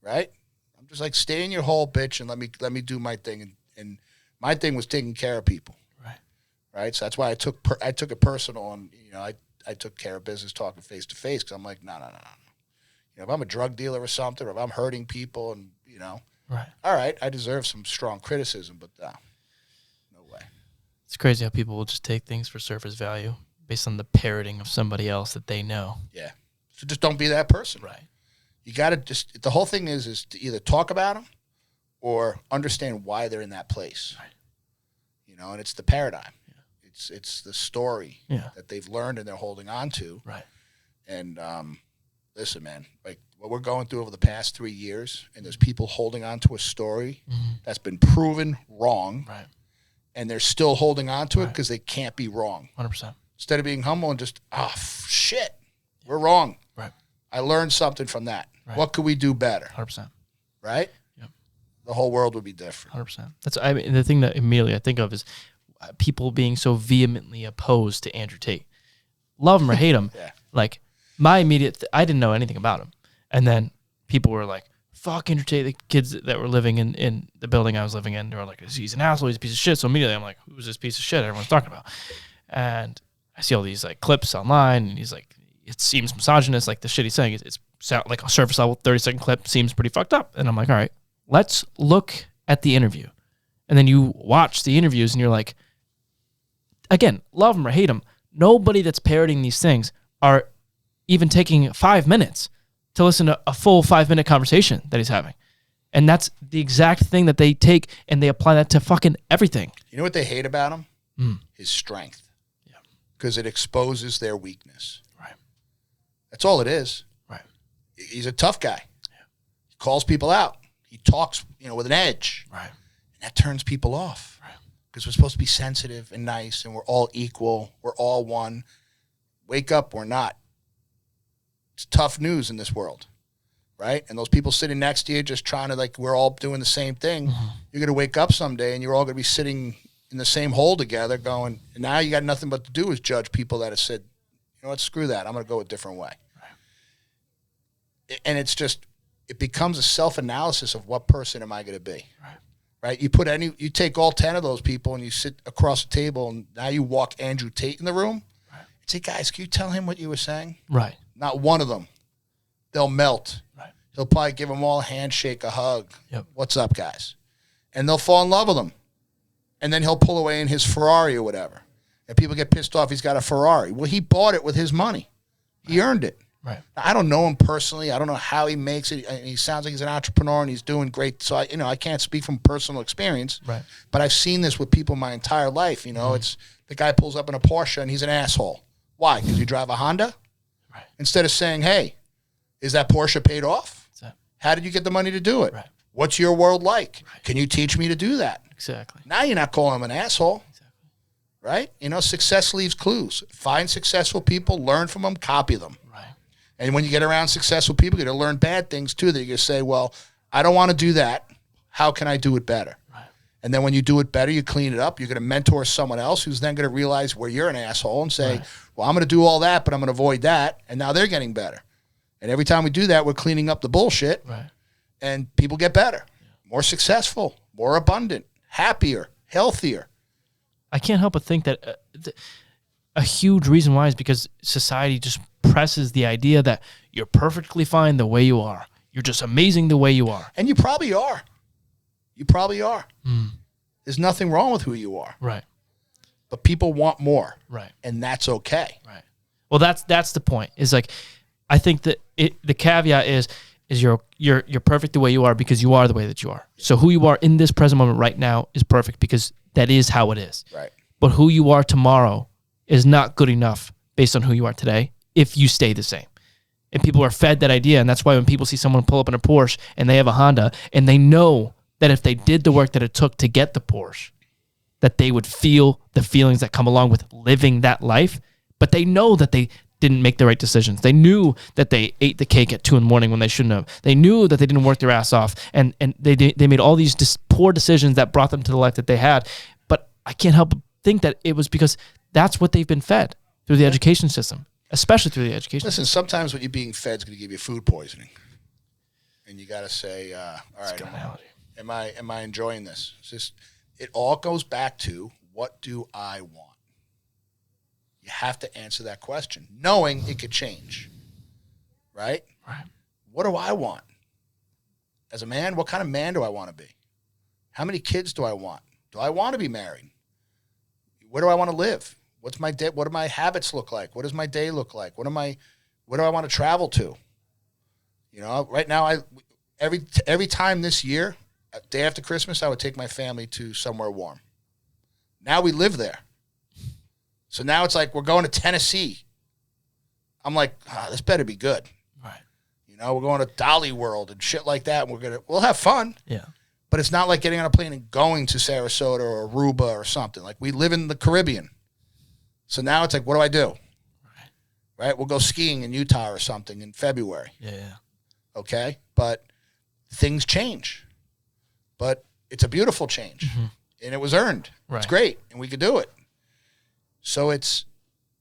Right? I'm just like, stay in your hole, bitch, and let me do my thing. And my thing was taking care of people. Right? So that's why I took it personal, and I took care of business, talking face to face, because I'm like, no. If I'm a drug dealer or something, or if I'm hurting people, and right, all right, I deserve some strong criticism, but no way. It's crazy how people will just take things for surface value based on the parroting of somebody else that they know. Yeah. So just don't be that person. Right. You got to the whole thing is to either talk about them or understand why they're in that place. Right. And it's the paradigm. Yeah. It's the story that they've learned and they're holding on to. Right. And listen, man, like what we're going through over the past 3 years, and there's people holding on to a story that's been proven wrong. Right. And they're still holding on to it because they can't be wrong. 100%. Instead of being humble and just, shit. We're wrong. Right. I learned something from that. Right. What could we do better? 100%. Right? Yep. The whole world would be different. 100%. That's the thing that immediately I think of is people being so vehemently opposed to Andrew Tate. Love him or hate him. Yeah. Like, my immediate, I didn't know anything about him. And then people were like, fuck Andrew Tate. The kids that were living in the building I was living in, they were like, he's an asshole, he's a piece of shit. So immediately I'm like, who's this piece of shit everyone's talking about? And I see all these like clips online, and he's like, it seems misogynist, like the shit he's saying. It's sound like a surface level 30-second clip seems pretty fucked up. And I'm like, all right, let's look at the interview. And then you watch the interviews and you're like, again, love him or hate him, nobody that's parroting these things are even taking 5 minutes to listen to a full 5-minute conversation that he's having. And that's the exact thing that they take and they apply that to fucking everything. You know what they hate about him? His strength. Yeah. Because it exposes their weakness. Right. That's all it is. Right. He's a tough guy. Yeah. He calls people out. He talks, with an edge. Right. And that turns people off. Right. Because we're supposed to be sensitive and nice, and we're all equal. We're all one. Wake up, we're not. It's tough news in this world, right? And those people sitting next to you just trying to, like, we're all doing the same thing. Mm-hmm. You're going to wake up someday, and you're all going to be sitting in the same hole together going, and now you got nothing but to do is judge people that have said, you know what, screw that. I'm going to go a different way. Right. And it's just, it becomes a self-analysis of what person am I going to be. Right? You take all 10 of those people and you sit across the table, and now you walk Andrew Tate in the room. Right. And say, guys, can you tell him what you were saying? Right. Not one of them. They'll melt. Right. He'll probably give them all a handshake, a hug. Yep. What's up, guys? And they'll fall in love with him. And then he'll pull away in his Ferrari or whatever. And people get pissed off he's got a Ferrari. Well, he bought it with his money. He earned it. Right. I don't know him personally. I don't know how he makes it. He sounds like he's an entrepreneur and he's doing great. So I can't speak from personal experience. Right. But I've seen this with people my entire life. It's the guy pulls up in a Porsche and he's an asshole. Why? Because you drive a Honda? Right. Instead of saying, hey, is that Porsche paid off? How did you get the money to do it? Right. What's your world like? Right. Can you teach me to do that? Exactly. Now you're not calling him an asshole. Exactly. Right? Success leaves clues. Find successful people, learn from them, copy them. Right. And when you get around successful people, you're going to learn bad things too. That you're going to say, well, I don't want to do that. How can I do it better? Right. And then when you do it better, you clean it up. You're going to mentor someone else who's then going to realize where you're an asshole and say, well, I'm going to do all that, but I'm going to avoid that. And now they're getting better. And every time we do that, we're cleaning up the bullshit. Right. And people get better, more successful, more abundant, happier, healthier. I can't help but think that a huge reason why is because society just presses the idea that you're perfectly fine the way you are. You're just amazing the way you are. And you probably are. You probably are. There's nothing wrong with who you are. Right. But people want more. Right. And that's okay. Right. Well, that's the point. Is like, I think that the caveat is you're perfect the way you are because you are the way that you are. So who you are in this present moment right now is perfect because that is how it is. Right. But who you are tomorrow is not good enough based on who you are today if you stay the same. And people are fed that idea, and that's why when people see someone pull up in a Porsche and they have a Honda, and they know that if they did the work that it took to get the Porsche, that they would feel the feelings that come along with living that life, but they know that they didn't make the right decisions. They knew that they ate the cake at 2 a.m. when they shouldn't have. They knew that they didn't work their ass off, and they made all these poor decisions that brought them to the life that they had. But I can't help but think that it was because that's what they've been fed through the education system, especially through the education system. Listen, sometimes what you're being fed is going to give you food poisoning. And you got to say, all right, am I enjoying this? It all goes back to, what do I want? You have to answer that question, knowing it could change, right? Right. What do I want? As a man, what kind of man do I want to be? How many kids do I want? Do I want to be married? Where do I want to live? What's my day? What do my habits look like? What does my day look like? Where do I want to travel to? Right now, every time this year, day after Christmas, I would take my family to somewhere warm. Now we live there. So now it's like we're going to Tennessee. I'm like, this better be good. Right. We're going to Dolly World and shit like that. And we'll have fun. Yeah. But it's not like getting on a plane and going to Sarasota or Aruba or something. Like, we live in the Caribbean. So now it's like, what do I do? Right. right? We'll go skiing in Utah or something in February. Yeah. Okay? But things change. But it's a beautiful change. Mm-hmm. And it was earned. Right. It's great. And we could do it. So it's,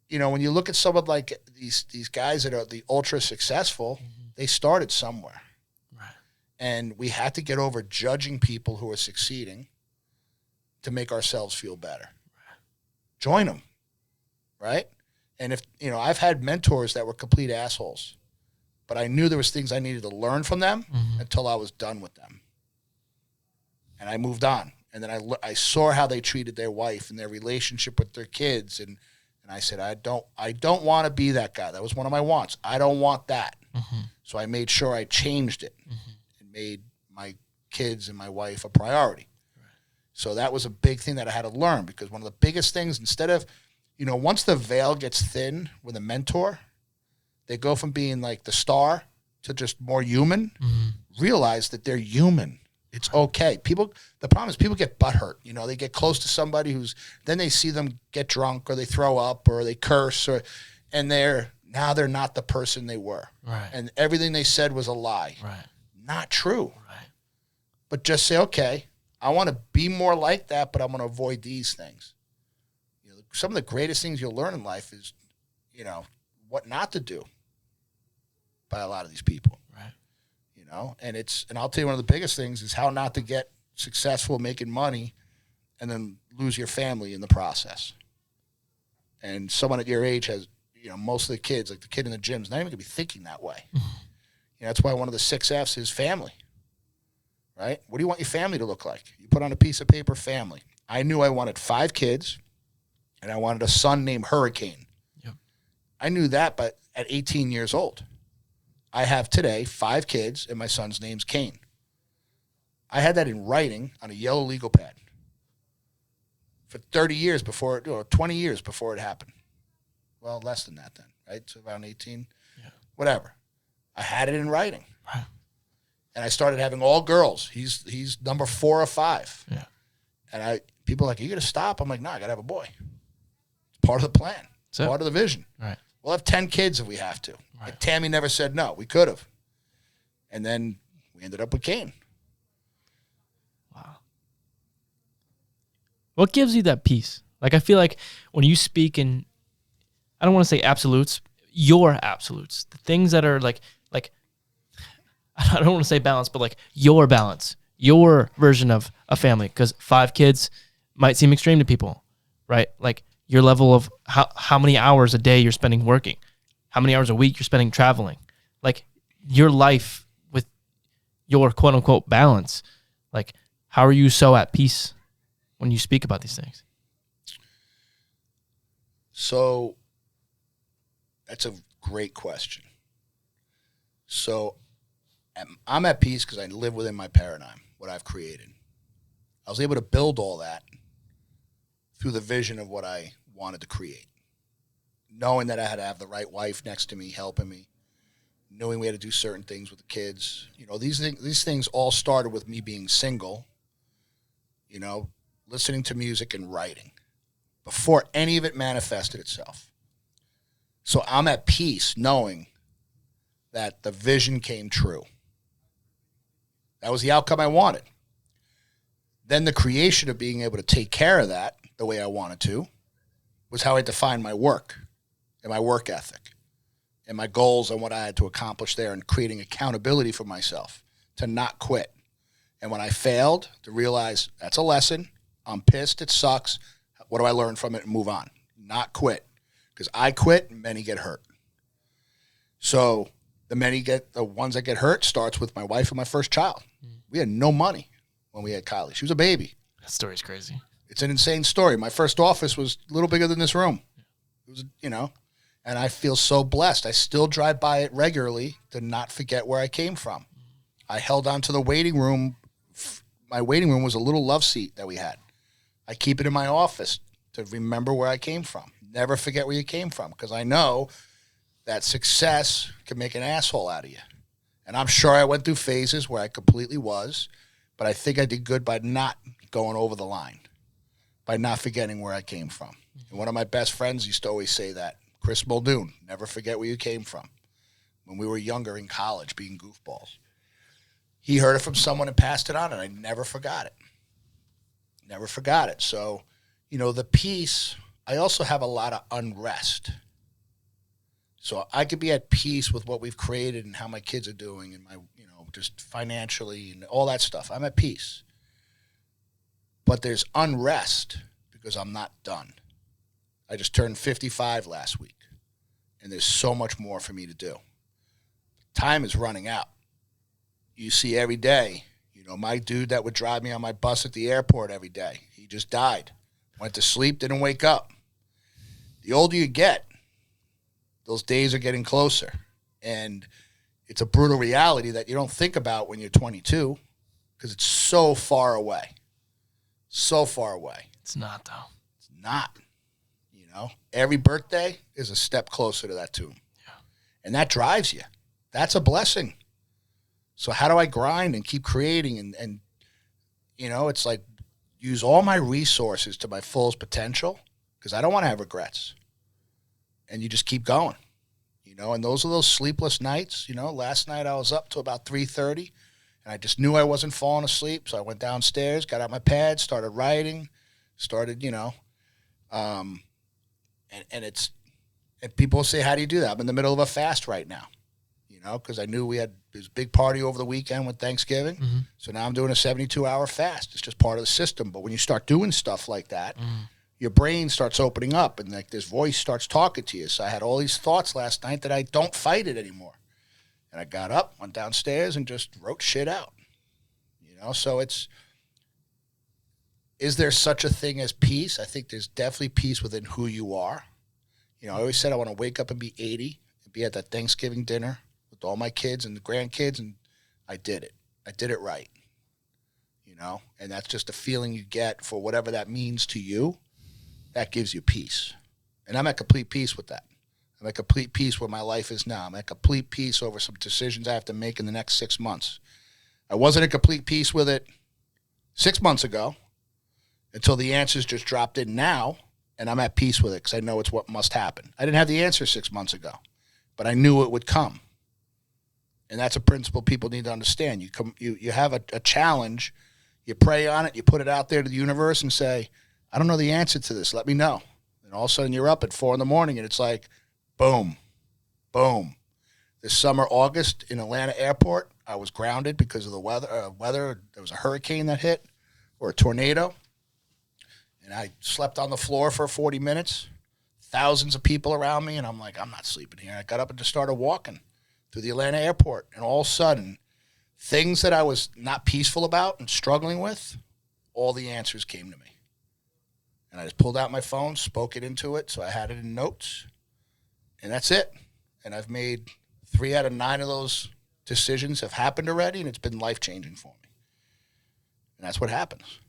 when you look at someone like these guys that are the ultra successful, they started somewhere. Right. And we had to get over judging people who are succeeding to make ourselves feel better. Right. Join them. Right? And if, I've had mentors that were complete assholes, but I knew there was things I needed to learn from them until I was done with them. And I moved on. And then I saw how they treated their wife and their relationship with their kids. And I said, I don't want to be that guy. That was one of my wants. I don't want that. Mm-hmm. So I made sure I changed it and made my kids and my wife a priority. Right. So that was a big thing that I had to learn, because one of the biggest things, instead of, once the veil gets thin with a mentor, they go from being like the star to just more human, realize that they're human. It's okay. The problem is people get butthurt. They get close to somebody then they see them get drunk or they throw up or they curse and they're not the person they were. Right. And everything they said was a lie. Right. Not true. Right. But just say, okay, I want to be more like that, but I'm going to avoid these things. Some of the greatest things you'll learn in life is, what not to do by a lot of these people. Right. And I'll tell you, one of the biggest things is how not to get successful making money and then lose your family in the process. And someone at your age has, most of the kids, like the kid in the gym, is not even going to be thinking that way. That's why one of the 6 F's is family, right? What do you want your family to look like? You put on a piece of paper, family. I knew I wanted 5 kids, and I wanted a son named Hurricane. Yep. I knew that, but at 18 years old. I have today 5 kids, and my son's name's Kane. I had that in writing on a yellow legal pad for 30 years before, 20 years before it happened. Well, less than that then, right? So around 18, whatever. I had it in writing. Right. And I started having all girls. He's number 4 or 5. Yeah. And people are like, are you going to stop? I'm like, no, I got to have a boy. It's part of the plan. It's part of the vision. Right. We'll have 10 kids if we have to. Right. And Tammy never said no. We could have. And then we ended up with Kane. Wow. What gives you that peace? Like, I feel like when you speak in, I don't want to say absolutes, your absolutes, the things that are like, I don't want to say balance, but like your balance, your version of a family, because 5 kids might seem extreme to people, right? Like your level of how many hours a day you're spending working, how many hours a week you're spending traveling, like your life with your quote unquote balance. Like, how are you so at peace when you speak about these things? So that's a great question. So I'm at peace because I live within my paradigm, what I've created. I was able to build all that through the vision of what I wanted to create. Knowing that I had to have the right wife next to me, helping me, knowing we had to do certain things with the kids. These things all started with me being single, listening to music and writing before any of it manifested itself. So I'm at peace knowing that the vision came true. That was the outcome I wanted. Then the creation of being able to take care of that the way I wanted to was how I defined my work and my work ethic and my goals and what I had to accomplish there, and creating accountability for myself to not quit. And when I failed, to realize that's a lesson. I'm pissed. It sucks. What do I learn from it and move on? Not quit. Because I quit, many get hurt. So the ones that get hurt starts with my wife and my first child. We had no money when we had Kylie. She was a baby. That story's crazy. It's an insane story. My first office was a little bigger than this room. It was, and I feel so blessed. I still drive by it regularly to not forget where I came from. I held on to the waiting room. My waiting room was a little love seat that we had. I keep it in my office to remember where I came from. Never forget where you came from, because I know that success can make an asshole out of you. And I'm sure I went through phases where I completely was, but I think I did good by not going over the line, by not forgetting where I came from. And one of my best friends used to always say that Chris Muldoon, never forget where you came from. When we were younger in college, being goofballs. He heard it from someone and passed it on, and I never forgot it. Never forgot it. So, the peace, I also have a lot of unrest. So I could be at peace with what we've created and how my kids are doing and my, just financially and all that stuff. I'm at peace. But there's unrest because I'm not done. I just turned 55 last week, and there's so much more for me to do. Time is running out. You see every day, my dude that would drive me on my bus at the airport every day, he just died. Went to sleep, didn't wake up. The older you get, those days are getting closer. And it's a brutal reality that you don't think about when you're 22 because it's so far away. So far away. It's not, though. It's not. Every birthday is a step closer to that tomb. Yeah. And that drives you. That's a blessing. So how do I grind and keep creating and it's like use all my resources to my fullest potential because I don't want to have regrets. And you just keep going, and those are those sleepless nights. Last night I was up to about 3:30 and I just knew I wasn't falling asleep. So I went downstairs, got out my pad, started writing, and people say, how do you do that? I'm in the middle of a fast right now. Because I knew we had this big party over the weekend with Thanksgiving. Mm-hmm. So now I'm doing a 72-hour fast. It's just part of the system. But when you start doing stuff like that, your brain starts opening up and like this voice starts talking to you. So I had all these thoughts last night that I don't fight it anymore. And I got up, went downstairs, and just wrote shit out. So is there such a thing as peace? I think there's definitely peace within who you are. I always said I want to wake up and be 80 and be at that Thanksgiving dinner with all my kids and the grandkids, and I did it. I did it right, and that's just a feeling you get for whatever that means to you. That gives you peace, and I'm at complete peace with that. I'm at complete peace where my life is now. I'm at complete peace over some decisions I have to make in the next 6 months. I wasn't at complete peace with it 6 months ago until the answers just dropped in now, and I'm at peace with it because I know it's what must happen. I didn't have the answer 6 months ago, but I knew it would come. And that's a principle people need to understand. You have a challenge, you pray on it, you put it out there to the universe and say, I don't know the answer to this, let me know. And all of a sudden you're up at 4 a.m. and it's like, boom, boom. This summer, August, in Atlanta airport, I was grounded because of the weather. There was a hurricane that hit or a tornado. And I slept on the floor for 40 minutes, thousands of people around me, and I'm like, I'm not sleeping here. I got up and just started walking through the Atlanta airport, and all of a sudden, things that I was not peaceful about and struggling with, all the answers came to me. And I just pulled out my phone, spoke it into it, so I had it in notes, and that's it. And I've made 3 out of 9 of those decisions have happened already, and it's been life-changing for me. And that's what happens.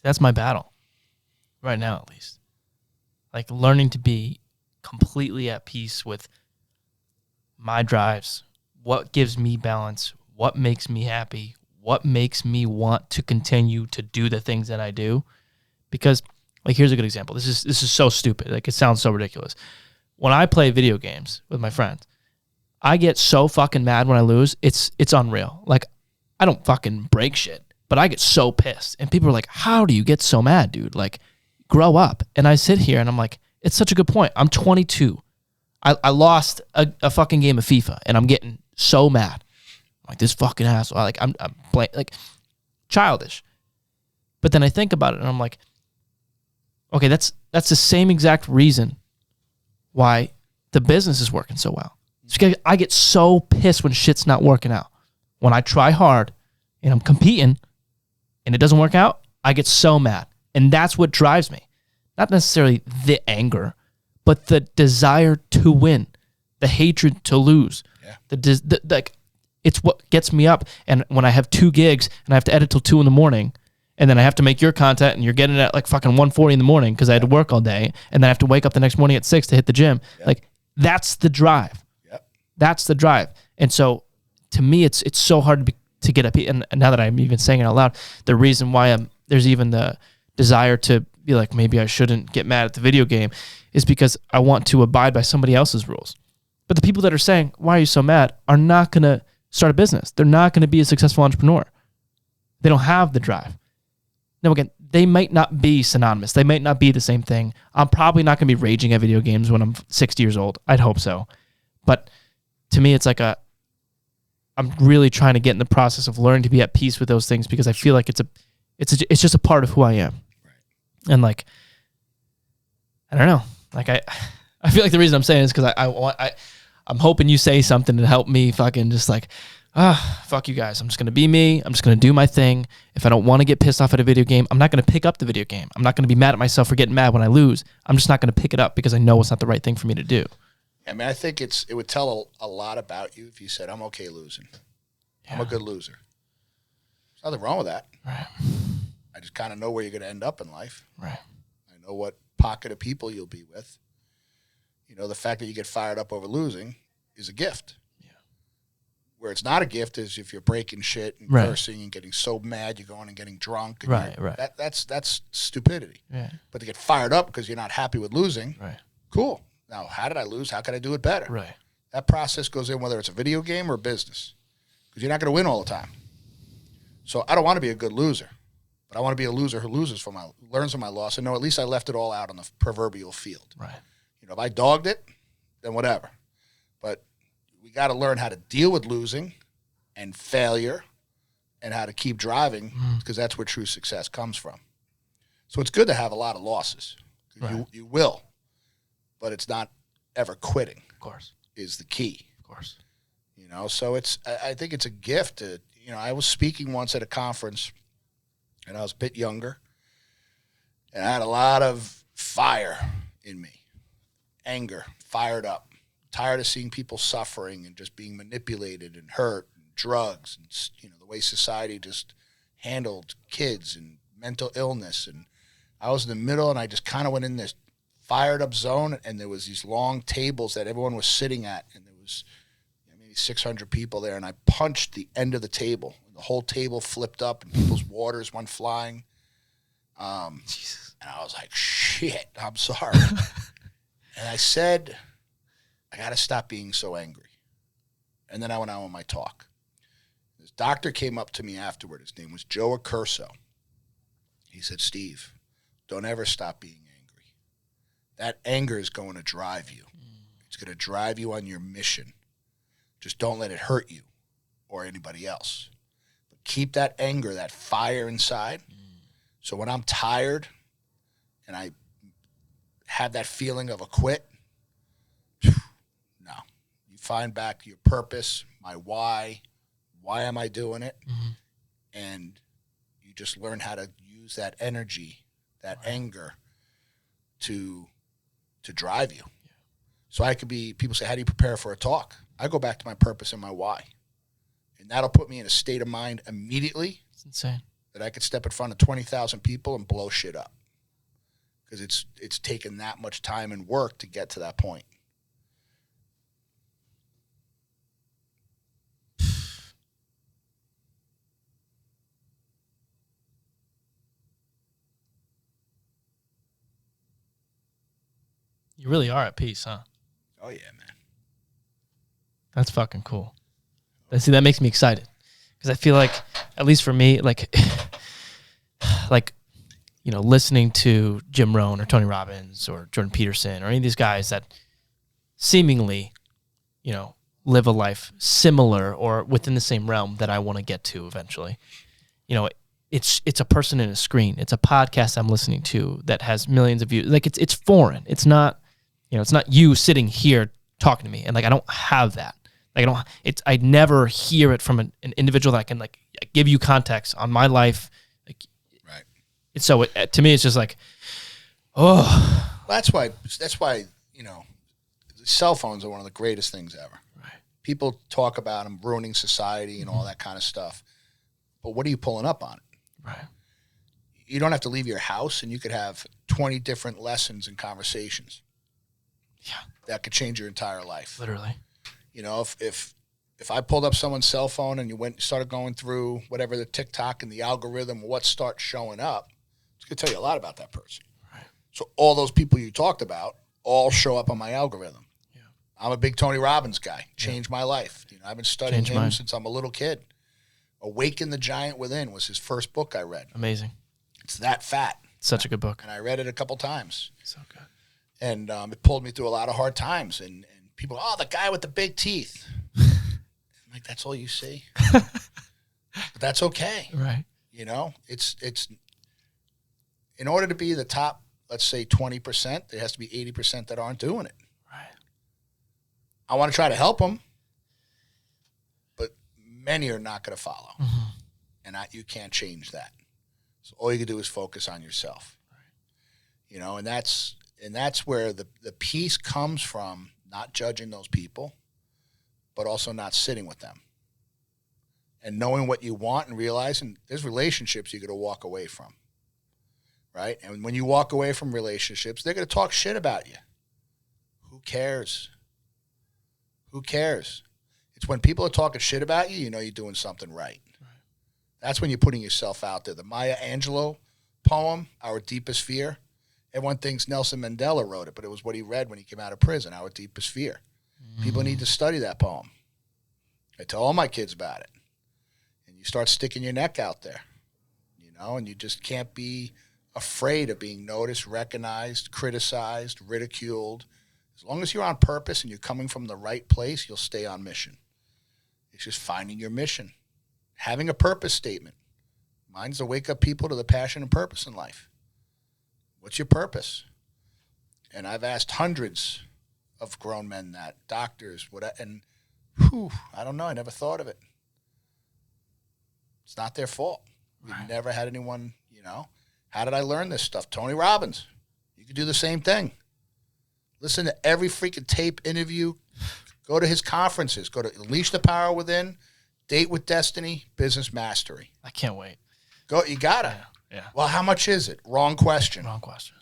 That's my battle right now, at least. Like learning to be completely at peace with my drives, what gives me balance, what makes me happy, what makes me want to continue to do the things that I do. Because, like, here's a good example. This is so stupid. Like, it sounds so ridiculous. When I play video games with my friends, I get so fucking mad when I lose. It's unreal. Like, I don't fucking break shit. But I get so pissed. And people are like, how do you get so mad, dude? Like, grow up. And I sit here and I'm like, it's such a good point. I'm 22. I lost a fucking game of FIFA and I'm getting so mad. I'm like, this fucking asshole. Like, I'm like childish. But then I think about it and I'm like, okay, that's the same exact reason why the business is working so well. It's because I get so pissed when shit's not working out. When I try hard and I'm competing and it doesn't work out, I get so mad. And that's what drives me. Not necessarily the anger, but the desire to win, the hatred to lose. Yeah. Like, it's what gets me up. And when I have 2 gigs and I have to edit till 2 a.m, and then I have to make your content and you're getting it at like fucking 1:40 in the morning because I had to work all day, and then I have to wake up the next morning at 6 to hit the gym. Yep. Like, that's the drive. Yep. That's the drive. And so to me, it's so hard to get up. And now that I'm even saying it out loud, the reason why there's even the desire to be like, maybe I shouldn't get mad at the video game, is because I want to abide by somebody else's rules. But the people that are saying, why are you so mad, are not going to start a business. They're not going to be a successful entrepreneur. They don't have the drive. Now, again, they might not be synonymous. They might not be the same thing. I'm probably not going to be raging at video games when I'm 60 years old. I'd hope so. But to me, it's like I'm really trying to get in the process of learning to be at peace with those things, because I feel like it's just a part of who I am. Right. And like, I don't know. Like I feel like the reason I'm saying it is because I'm hoping you say something to help me fucking just like, fuck you guys. I'm just going to be me. I'm just going to do my thing. If I don't want to get pissed off at a video game, I'm not going to pick up the video game. I'm not going to be mad at myself for getting mad when I lose. I'm just not going to pick it up because I know it's not the right thing for me to do. I mean, I think it would tell a lot about you if you said, I'm okay losing. Yeah. I'm a good loser. There's nothing wrong with that. Right. I just kind of know where you're going to end up in life. Right. I know what pocket of people you'll be with. You know, the fact that you get fired up over losing is a gift. Yeah. Where it's not a gift is if you're breaking shit and cursing and getting so mad you're going and getting drunk. And right. That's stupidity. Yeah. But to get fired up because you're not happy with losing, cool. Now, how did I lose? How can I do it better? Right. That process goes in whether it's a video game or a business, because you're not going to win all the time. So I don't want to be a good loser, but I want to be a loser who learns from my loss and know at least I left it all out on the proverbial field. Right. You know, if I dogged it, then whatever. But we got to learn how to deal with losing and failure and how to keep driving, because that's where true success comes from. So it's good to have a lot of losses. Right. You will. But it's not ever quitting. Of course. Is the key. Of course. You know, so I think it's a gift to, you know, I was speaking once at a conference and I was a bit younger and I had a lot of fire in me, anger, fired up, tired of seeing people suffering and just being manipulated and hurt and drugs and, you know, the way society just handled kids and mental illness. And I was in the middle and I just kind of went in this fired up zone, and there was these long tables that everyone was sitting at, and there was maybe 600 people there, and I punched the end of the table. The whole table flipped up, and people's waters went flying. Jesus. And I was like, shit, I'm sorry. And I said, I got to stop being so angry. And then I went on with my talk. This doctor came up to me afterward. His name was Joe Accurso. He said, Steve, don't ever stop being angry. That anger is going to drive you. It's going to drive you on your mission. Just don't let it hurt you or anybody else. But keep that anger, that fire inside. So when I'm tired and I have that feeling of a quit, no. You find back your purpose, my why. Why am I doing it? Mm-hmm. And you just learn how to use that energy, that anger to drive you. Yeah. So I could be, people say, how do you prepare for a talk? I go back to my purpose and my why. And that'll put me in a state of mind immediately. It's insane. That I could step in front of 20,000 people and blow shit up. Because it's taken that much time and work to get to that point. You really are at peace, huh? Oh, yeah, man. That's fucking cool. See, that makes me excited. Because I feel like, at least for me, like, you know, listening to Jim Rohn or Tony Robbins or Jordan Peterson or any of these guys that seemingly, you know, live a life similar or within the same realm that I want to get to eventually. You know, it's a person in a screen. It's a podcast I'm listening to that has millions of views. Like, it's foreign. It's not, you know, it's not you sitting here talking to me. And like, I don't have that. Like, I never hear it from an individual that can like give you context on my life. Like, right. It's so to me, it's just like, oh. Well, that's why, you know, cell phones are one of the greatest things ever. Right. People talk about them ruining society and all that kind of stuff. But what are you pulling up on it? Right. You don't have to leave your house, and you could have 20 different lessons and conversations. Yeah. That could change your entire life. Literally. You know, if if I pulled up someone's cell phone and you started going through whatever the TikTok and the algorithm, what starts showing up, it's going to tell you a lot about that person. Right. So all those people you talked about all show up on my algorithm. Yeah. I'm a big Tony Robbins guy. Changed my life. You know, I've been studying him since I'm a little kid. Awaken the Giant Within was his first book I read. Amazing. It's that fat. Such a good book. And I read it a couple times. So good. And it pulled me through a lot of hard times. And people, oh, the guy with the big teeth. I'm like, that's all you see? But that's okay. Right. You know, it's in order to be the top, let's say 20%, there has to be 80% that aren't doing it. Right. I want to try to help them, but many are not going to follow. Mm-hmm. And you can't change that. So all you can do is focus on yourself. Right. You know, and that's where the peace comes from, not judging those people, but also not sitting with them. And knowing what you want and realizing there's relationships you're going to walk away from. Right? And when you walk away from relationships, they're going to talk shit about you. Who cares? Who cares? It's when people are talking shit about you, you know you're doing something right. That's when you're putting yourself out there. The Maya Angelou poem, Our Deepest Fear, everyone thinks Nelson Mandela wrote it, but it was what he read when he came out of prison, Our Deepest Fear. People need to study that poem. I tell all my kids about it. And you start sticking your neck out there, you know, and you just can't be afraid of being noticed, recognized, criticized, ridiculed. As long as you're on purpose and you're coming from the right place, you'll stay on mission. It's just finding your mission. Having a purpose statement. Mine's to wake up people to the passion and purpose in life. What's your purpose? And I've asked hundreds of grown men that, doctors, and I don't know, I never thought of it. It's not their fault. We've never had anyone, you know. How did I learn this stuff? Tony Robbins. You could do the same thing. Listen to every freaking tape interview. Go to his conferences. Go to Unleash the Power Within, Date with Destiny, Business Mastery. I can't wait. Go. You gotta. Yeah. Well, how much is it? Wrong question. Wrong question.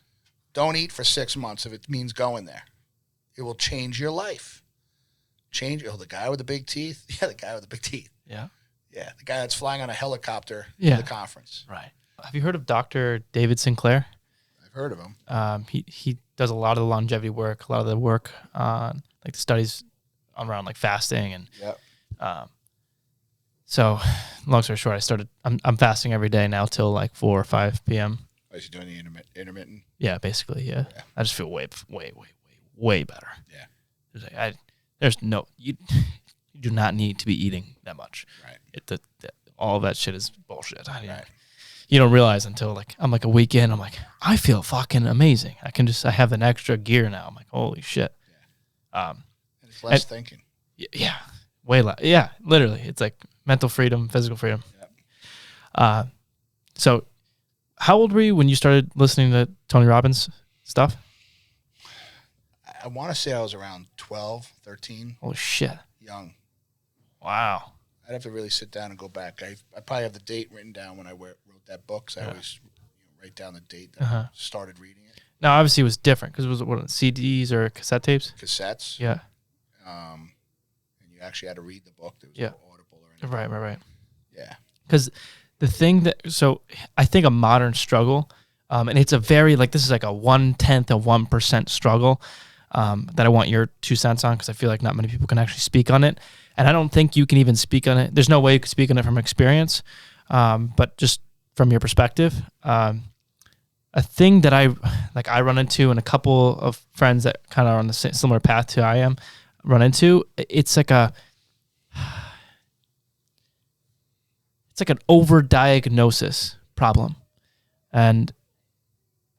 Don't eat for 6 months if it means going there. It will change your life. The guy with the big teeth? Yeah, the guy with the big teeth. Yeah. Yeah, the guy that's flying on a helicopter to the conference. Right. Have you heard of Dr. David Sinclair? I've heard of him. He does a lot of the longevity work, a lot of the work on like the studies around like fasting and so long story short, I'm fasting every day now till like 4 or 5 p.m. Oh, is he doing the intermittent? Yeah, basically, yeah. I just feel way better. Yeah. You do not need to be eating that much. Right. All of that shit is bullshit. You don't realize until like I'm like a week in, I'm like, I feel fucking amazing. I have an extra gear now. I'm like, holy shit. Yeah. And it's less thinking. Yeah. Way less. Yeah, literally. It's like mental freedom, physical freedom. Yep. So how old were you when you started listening to Tony Robbins stuff? I want to say I was around 12, 13. Holy shit. Young. Wow. I'd have to really sit down and go back. I probably have the date written down when I wrote that book, so I always write down the date that I started reading it. Now, obviously, it was different because it was what, CDs or cassette tapes? Cassettes. Yeah. And you actually had to read the book. There was no Audible or anything. Right. Yeah. Because the thing so I think a modern struggle, and it's a very, like, this is like a 1/10 of 1% struggle that I want your 2 cents on because I feel like not many people can actually speak on it. And I don't think you can even speak on it. There's no way you can speak on it from experience, but just from your perspective. A thing that I run into and a couple of friends that kind of are on the similar path to I am run into, it's like an overdiagnosis problem. And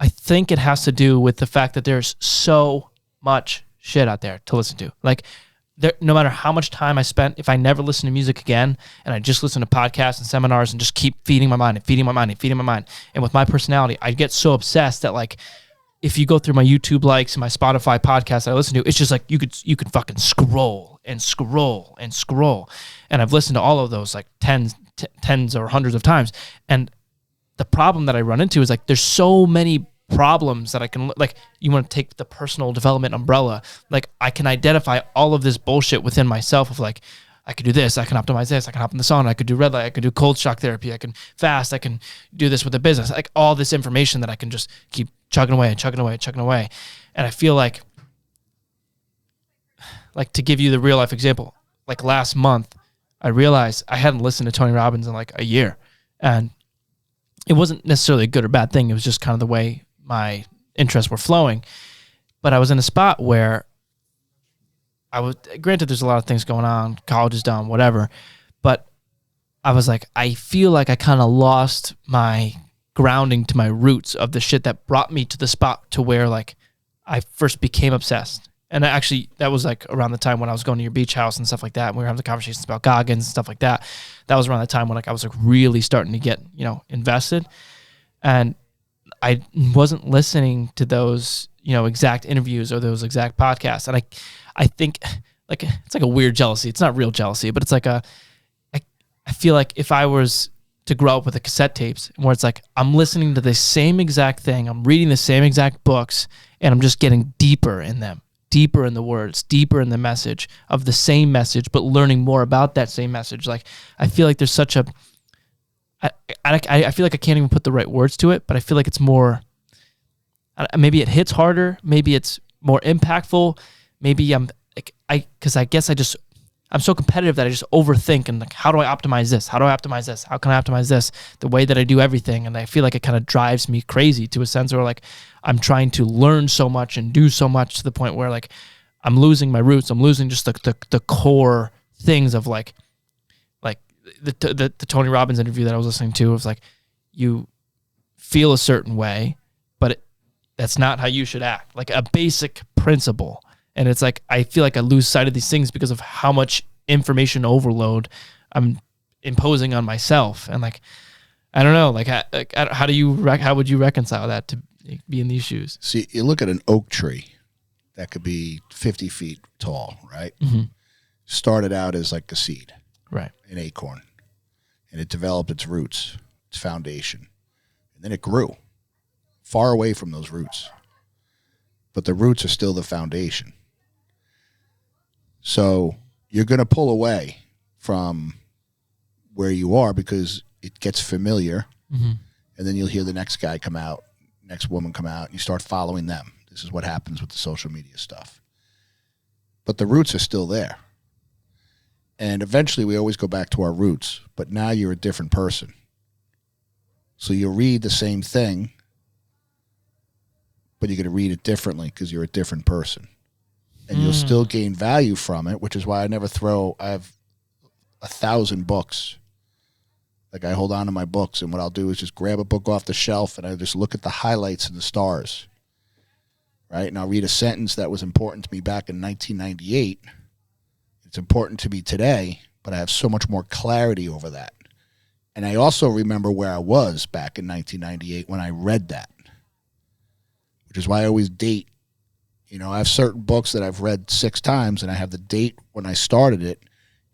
I think it has to do with the fact that there's so much shit out there to listen to. Like, no matter how much time I spent, if I never listen to music again and I just listen to podcasts and seminars and just keep feeding my mind, and with my personality, I get so obsessed that, like, if you go through my YouTube likes and my Spotify podcasts I listen to, it's just like you could fucking scroll and scroll and scroll. And I've listened to all of those like tens or hundreds of times. And the problem that I run into is, like, there's so many problems that I can, like, you want to take the personal development umbrella, like, I can identify all of this bullshit within myself of, like, I could do this, I can optimize this, I can hop in the sauna, I could do red light, I could do cold shock therapy, I can fast, I can do this with a business. Like all this information that I can just keep chugging away. And I feel like to give you the real life example, like last month, I realized I hadn't listened to Tony Robbins in like a year. And it wasn't necessarily a good or bad thing. It was just kind of the way my interests were flowing. But I was in a spot where granted, there's a lot of things going on, college is done, whatever. But I was like, I feel like I kind of lost my grounding to my roots of the shit that brought me to the spot to where like I first became obsessed. And actually, that was like around the time when I was going to your beach house and stuff like that. And we were having the conversations about Goggins and stuff like that. That was around the time when like I was like really starting to get, invested. And I wasn't listening to those, exact interviews or those exact podcasts. And I think like it's like a weird jealousy. It's not real jealousy, but it's like I feel like if I was to grow up with the cassette tapes where it's like I'm listening to the same exact thing, I'm reading the same exact books, and I'm just getting deeper in them, deeper in the words, deeper in the message of the same message, but learning more about that same message. Like I feel like there's such a I feel like I can't even put the right words to it, but I feel like it's more, maybe it hits harder, maybe it's more impactful, maybe because I guess I'm so competitive that I just overthink and like, how do I optimize this? How do I optimize this? How can I optimize this? The way that I do everything. And I feel like it kind of drives me crazy to a sense where like I'm trying to learn so much and do so much to the point where like I'm losing my roots. I'm losing just the core things of like the Tony Robbins interview that I was listening to was like, you feel a certain way, but that's not how you should act. Like a basic principle. And it's like, I feel like I lose sight of these things because of how much information overload I'm imposing on myself. And like, I don't know, how would you reconcile that to be in these shoes? See, you look at an oak tree that could be 50 feet tall, right? Mm-hmm. Started out as like a seed, right? An acorn. And it developed its roots, its foundation. And then it grew far away from those roots. But the roots are still the foundation. So you're going to pull away from where you are because it gets familiar. Mm-hmm. And then you'll hear the next guy come out, next woman come out, and you start following them. This is what happens with the social media stuff. But the roots are still there. And eventually we always go back to our roots, but now you're a different person. So you read the same thing, but you're going to read it differently because you're a different person. And you'll still gain value from it, which is why I have 1,000 books. Like I hold on to my books, and what I'll do is just grab a book off the shelf and I just look at the highlights and the stars. Right? And I'll read a sentence that was important to me back in 1998. It's important to me today, but I have so much more clarity over that. And I also remember where I was back in 1998 when I read that, which is why I always date. I have certain books that I've read 6 times, and I have the date when I started it,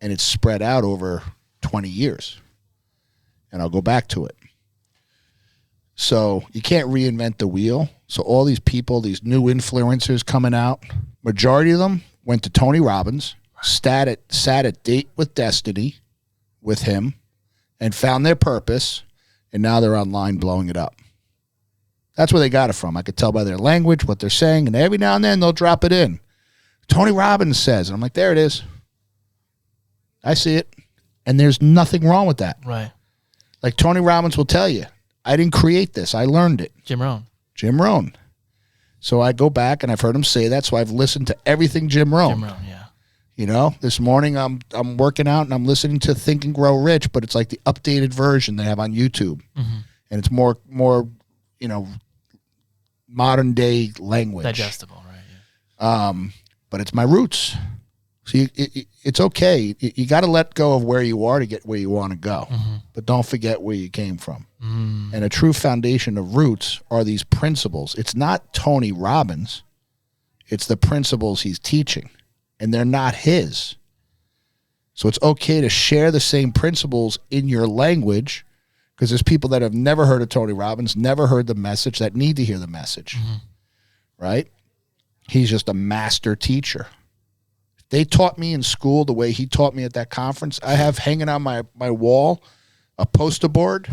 and it's spread out over 20 years. And I'll go back to it. So you can't reinvent the wheel. So all these people, these new influencers coming out, majority of them went to Tony Robbins, sat at Date with Destiny with him, and found their purpose, and now they're online blowing it up. That's where they got it from. I could tell by their language, what they're saying, and every now and then they'll drop it in. Tony Robbins says, and I'm like, there it is. I see it. And there's nothing wrong with that. Right. Like Tony Robbins will tell you, I didn't create this. I learned it. Jim Rohn. So I go back, and I've heard him say that, so I've listened to everything Jim Rohn. Yeah. This morning I'm working out, and I'm listening to Think and Grow Rich, but it's like the updated version they have on YouTube. Mm-hmm. And it's more modern day language. Digestible, right? Yeah. But it's my roots. So it's okay. You got to let go of where you are to get where you want to go. Mm-hmm. But don't forget where you came from. And a true foundation of roots are these principles. It's not Tony Robbins. It's the principles he's teaching. And they're not his. So it's okay to share the same principles in your language, because there's people that have never heard of Tony Robbins, never heard the message, that need to hear the message. Mm-hmm. Right? He's just a master teacher. they taught me in school the way he taught me at that conference. I have hanging on my wall a poster board,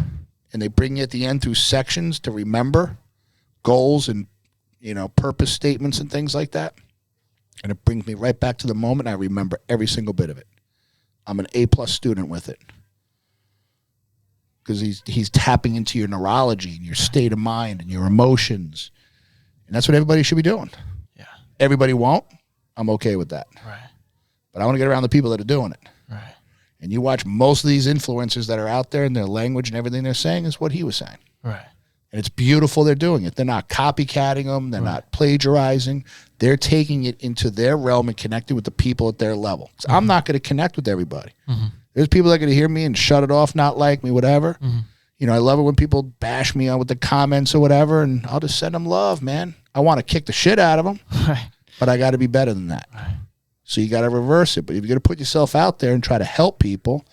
and they bring you at the end through sections to remember goals and, purpose statements and things like that. And it brings me right back to the moment. I remember every single bit of it. I'm an A+ student with it. Because he's tapping into your neurology and your state of mind and your emotions. And that's what everybody should be doing. Yeah. Everybody won't. I'm okay with that. Right. But I want to get around the people that are doing it. Right. And you watch most of these influencers that are out there, and their language and everything they're saying is what he was saying. Right. And it's beautiful they're doing it. They're not copycatting them. They're not plagiarizing. They're taking it into their realm and connecting with the people at their level. Mm-hmm. I'm not going to connect with everybody. Mm-hmm. There's people that are going to hear me and shut it off, not like me, whatever. Mm-hmm. I love it when people bash me on with the comments or whatever, and I'll just send them love, man. I want to kick the shit out of them, right. But I got to be better than that. Right. So you got to reverse it. But if you're going to put yourself out there and try to help people,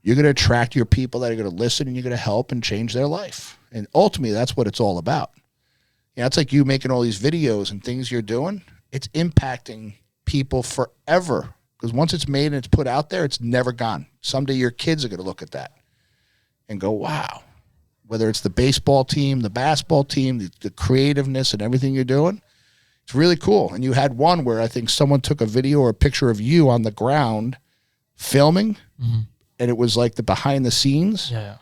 you're going to attract your people that are going to listen, and you're going to help and change their life. And ultimately, that's what it's all about. It's like you making all these videos and things you're doing. It's impacting people forever. Because once it's made and it's put out there, it's never gone. Someday your kids are going to look at that and go, wow. Whether it's the baseball team, the basketball team, the creativeness and everything you're doing, it's really cool. And you had one where I think someone took a video or a picture of you on the ground filming, and it was like the behind the scenes. Yeah.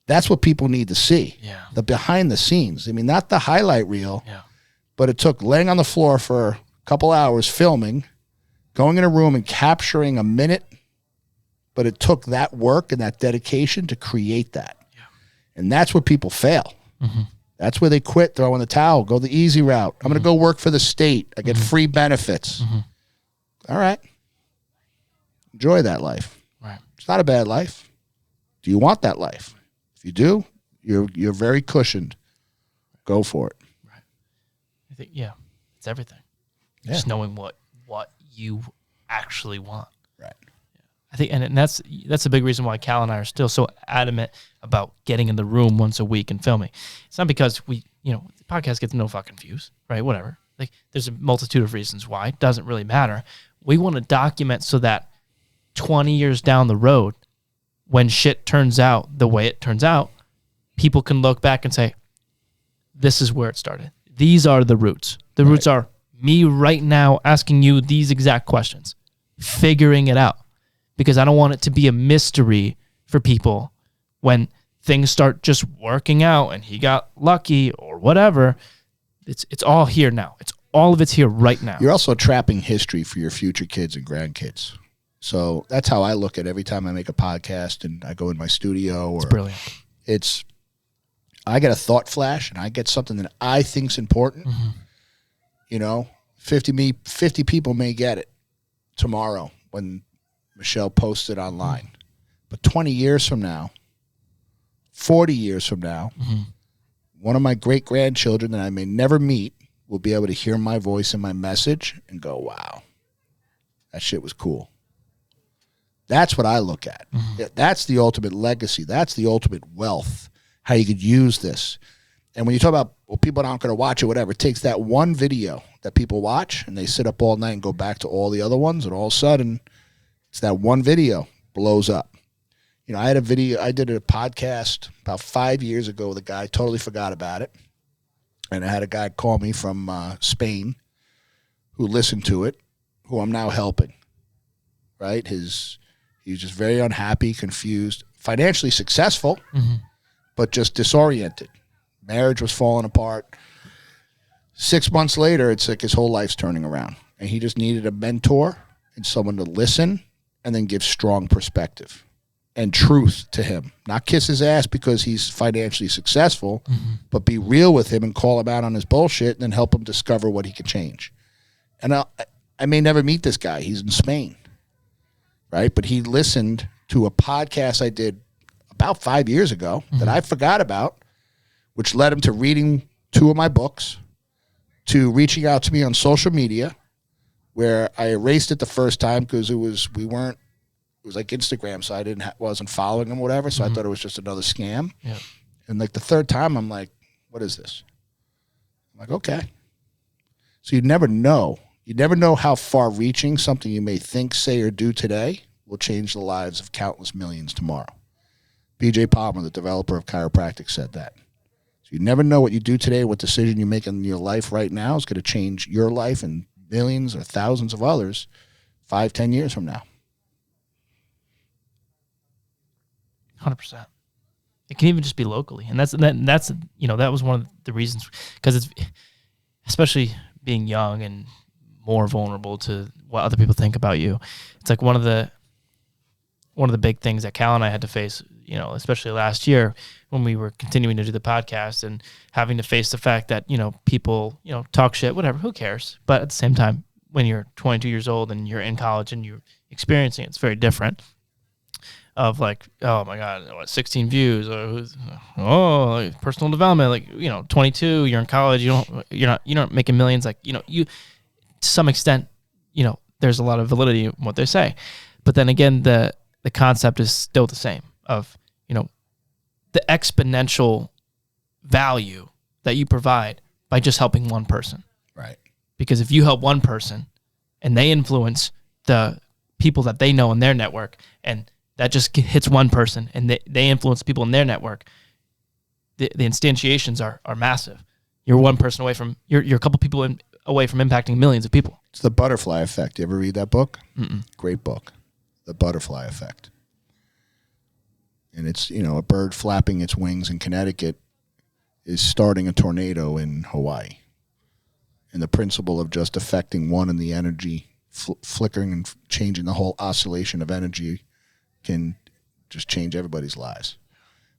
That's what people need to see. Yeah. The behind the scenes. I mean, not the highlight reel, but it took laying on the floor for a couple hours filming, going in a room and capturing a minute, but it took that work and that dedication to create that. Yeah. And that's where people fail. Mm-hmm. That's where they quit, throw in the towel, go the easy route. I'm going to go work for the state. I get free benefits. Mm-hmm. All right. Enjoy that life. Right. It's not a bad life. Do you want that life? If you do, you're very cushioned. Go for it. Right. I think, it's everything. Just knowing what you actually want. Right. I think, and that's a big reason why Cal and I are still so adamant about getting in the room once a week and filming. It's not because the podcast gets no fucking views, right? Whatever. Like, there's a multitude of reasons why. It doesn't really matter. We want to document so that 20 years down the road, when shit turns out the way it turns out, people can look back and say, this is where it started. These are the roots. The roots are me right now asking you these exact questions, figuring it out, because I don't want it to be a mystery for people when things start just working out and he got lucky or whatever. It's all here now. All of it's here right now. You're also trapping history for your future kids and grandkids. So that's how I look at every time I make a podcast and I go in my studio. It's brilliant. I get a thought flash and I get something that I think's important. Mm-hmm. 50 people may get it tomorrow when Michelle posts it online. But 20 years from now, 40 years from now, one of my great-grandchildren that I may never meet will be able to hear my voice and my message and go, wow, that shit was cool. That's what I look at. Mm-hmm. That's the ultimate legacy. That's the ultimate wealth, how you could use this. And when you talk about, people aren't going to watch it, whatever, it takes that one video that people watch and they sit up all night and go back to all the other ones, and all of a sudden, it's that one video blows up. I had a video, I did a podcast about 5 years ago with a guy, totally forgot about it. And I had a guy call me from Spain who listened to it, who I'm now helping, right? He was just very unhappy, confused, financially successful, but just disoriented. Marriage was falling apart. 6 months later, it's like his whole life's turning around. And he just needed a mentor and someone to listen and then give strong perspective and truth to him. Not kiss his ass because he's financially successful, but be real with him and call him out on his bullshit and then help him discover what he can change. And I may never meet this guy. He's in Spain, right? But he listened to a podcast I did about 5 years ago that I forgot about, which led him to reading 2 of my books, to reaching out to me on social media, where I erased it the first time because it was like Instagram, so I wasn't following him or whatever, so I thought it was just another scam. Yeah. And like the third time, I'm like, what is this? I'm like, okay. So you never know You never know how far-reaching something you may think, say, or do today will change the lives of countless millions tomorrow. B.J. Palmer, the developer of chiropractic, said that. So you never know what you do today, what decision you make in your life right now is going to change your life and millions or thousands of others 5-10 years from now. 100%. It can even just be locally, and that's that was one of the reasons, because it's especially being young and more vulnerable to what other people think about you. It's like one of the big things that Cal and I had to face, especially last year when we were continuing to do the podcast and having to face the fact that, people, talk shit, whatever, who cares? But at the same time, when you're 22 years old and you're in college and you're experiencing it, it's very different. Of like, oh my God, 16 views, or personal development, 22, you're in college, you're not making millions, you to some extent, there's a lot of validity in what they say. But then again, the concept is still the same of, the exponential value that you provide by just helping one person. Right. Because if you help one person and they influence the people that they know in their network, and that just hits one person and they influence people in their network, the instantiations are massive. You're one person away from, you're a couple people away from impacting millions of people. It's the butterfly effect. You ever read that book? Mm-mm. Great book. The butterfly effect. And it's, a bird flapping its wings in Connecticut is starting a tornado in Hawaii. And the principle of just affecting one and the energy flickering and changing the whole oscillation of energy can just change everybody's lives.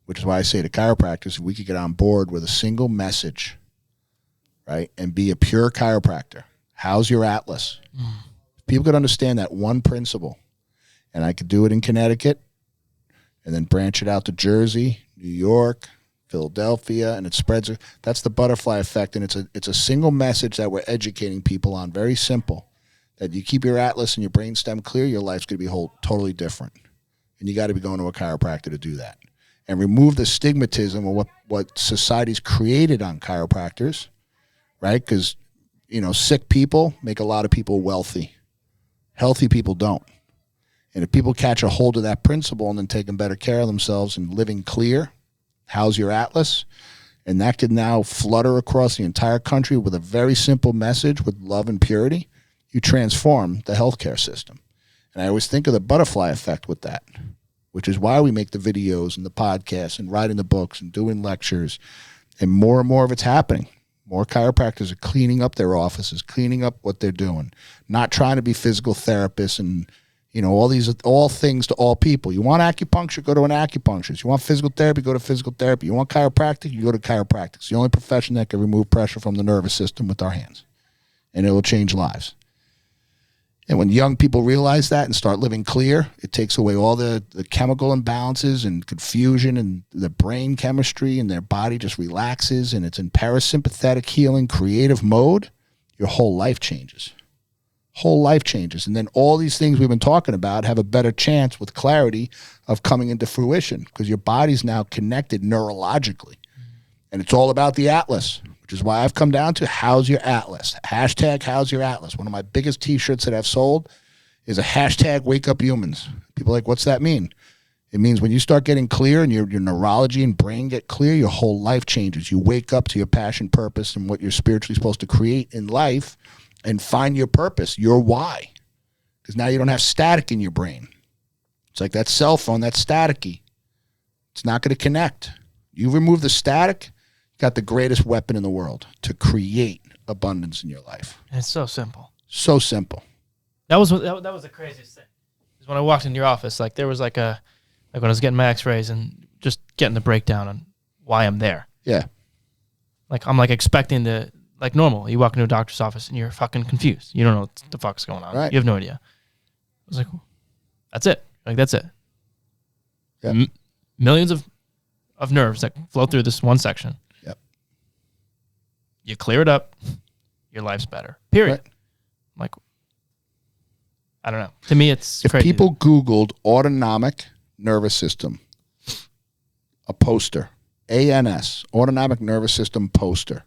Which is why I say to chiropractors, if we could get on board with a single message, right, and be a pure chiropractor. How's your atlas? If people could understand that one principle, and I could do it in Connecticut, and then branch it out to Jersey, New York, Philadelphia, and it spreads. That's the butterfly effect, and it's a single message that we're educating people on. Very simple. That you keep your atlas and your brainstem clear, your life's going to be totally different. And you got to be going to a chiropractor to do that. And remove the stigmatism of what society's created on chiropractors, right? Because, sick people make a lot of people wealthy. Healthy people don't. And if people catch a hold of that principle and then taking better care of themselves and living clear, how's your atlas? And that could now flutter across the entire country with a very simple message with love and purity. You transform the healthcare system. And I always think of the butterfly effect with that, which is why we make the videos and the podcasts and writing the books and doing lectures. And more of it's happening. More chiropractors are cleaning up their offices, cleaning up what they're doing, not trying to be physical therapists and, all things to all people. You want acupuncture, go to an acupuncturist. You want physical therapy, go to physical therapy. You want chiropractic, you go to chiropractic. It's the only profession that can remove pressure from the nervous system with our hands. And it will change lives. And when young people realize that and start living clear, it takes away all the chemical imbalances and confusion, and the brain chemistry, and their body just relaxes, and it's in parasympathetic healing creative mode. Your whole life changes. Whole life changes. And then all these things we've been talking about have a better chance with clarity of coming into fruition, because your body's now connected neurologically. And it's all about the atlas, which is why I've come down to how's your atlas. Hashtag how's your atlas. One of my biggest t-shirts that I've sold is a hashtag wake up humans. People are like, what's that mean? It means when you start getting clear and your neurology and brain get clear, your whole life changes. You wake up to your passion, purpose, and what you're spiritually supposed to create in life and find your purpose, your why. Because now you don't have static in your brain. It's like that cell phone, that's staticky. It's not going to connect. You remove the static, you got the greatest weapon in the world to create abundance in your life. And it's so simple. So simple. That was the craziest thing. Is when I walked into your office, there was when I was getting my x-rays and just getting the breakdown on why I'm there. Yeah. I'm expecting to, normal. You walk into a doctor's office and you're fucking confused. You don't know what the fuck's going on. Right. You have no idea. I was like, that's it. That's it. Yeah. Millions of nerves that flow through this one section. Yep. You clear it up, your life's better. Period. Right. I don't know. To me, it's if crazy. people Googled autonomic nervous system, a poster, ANS, autonomic nervous system poster,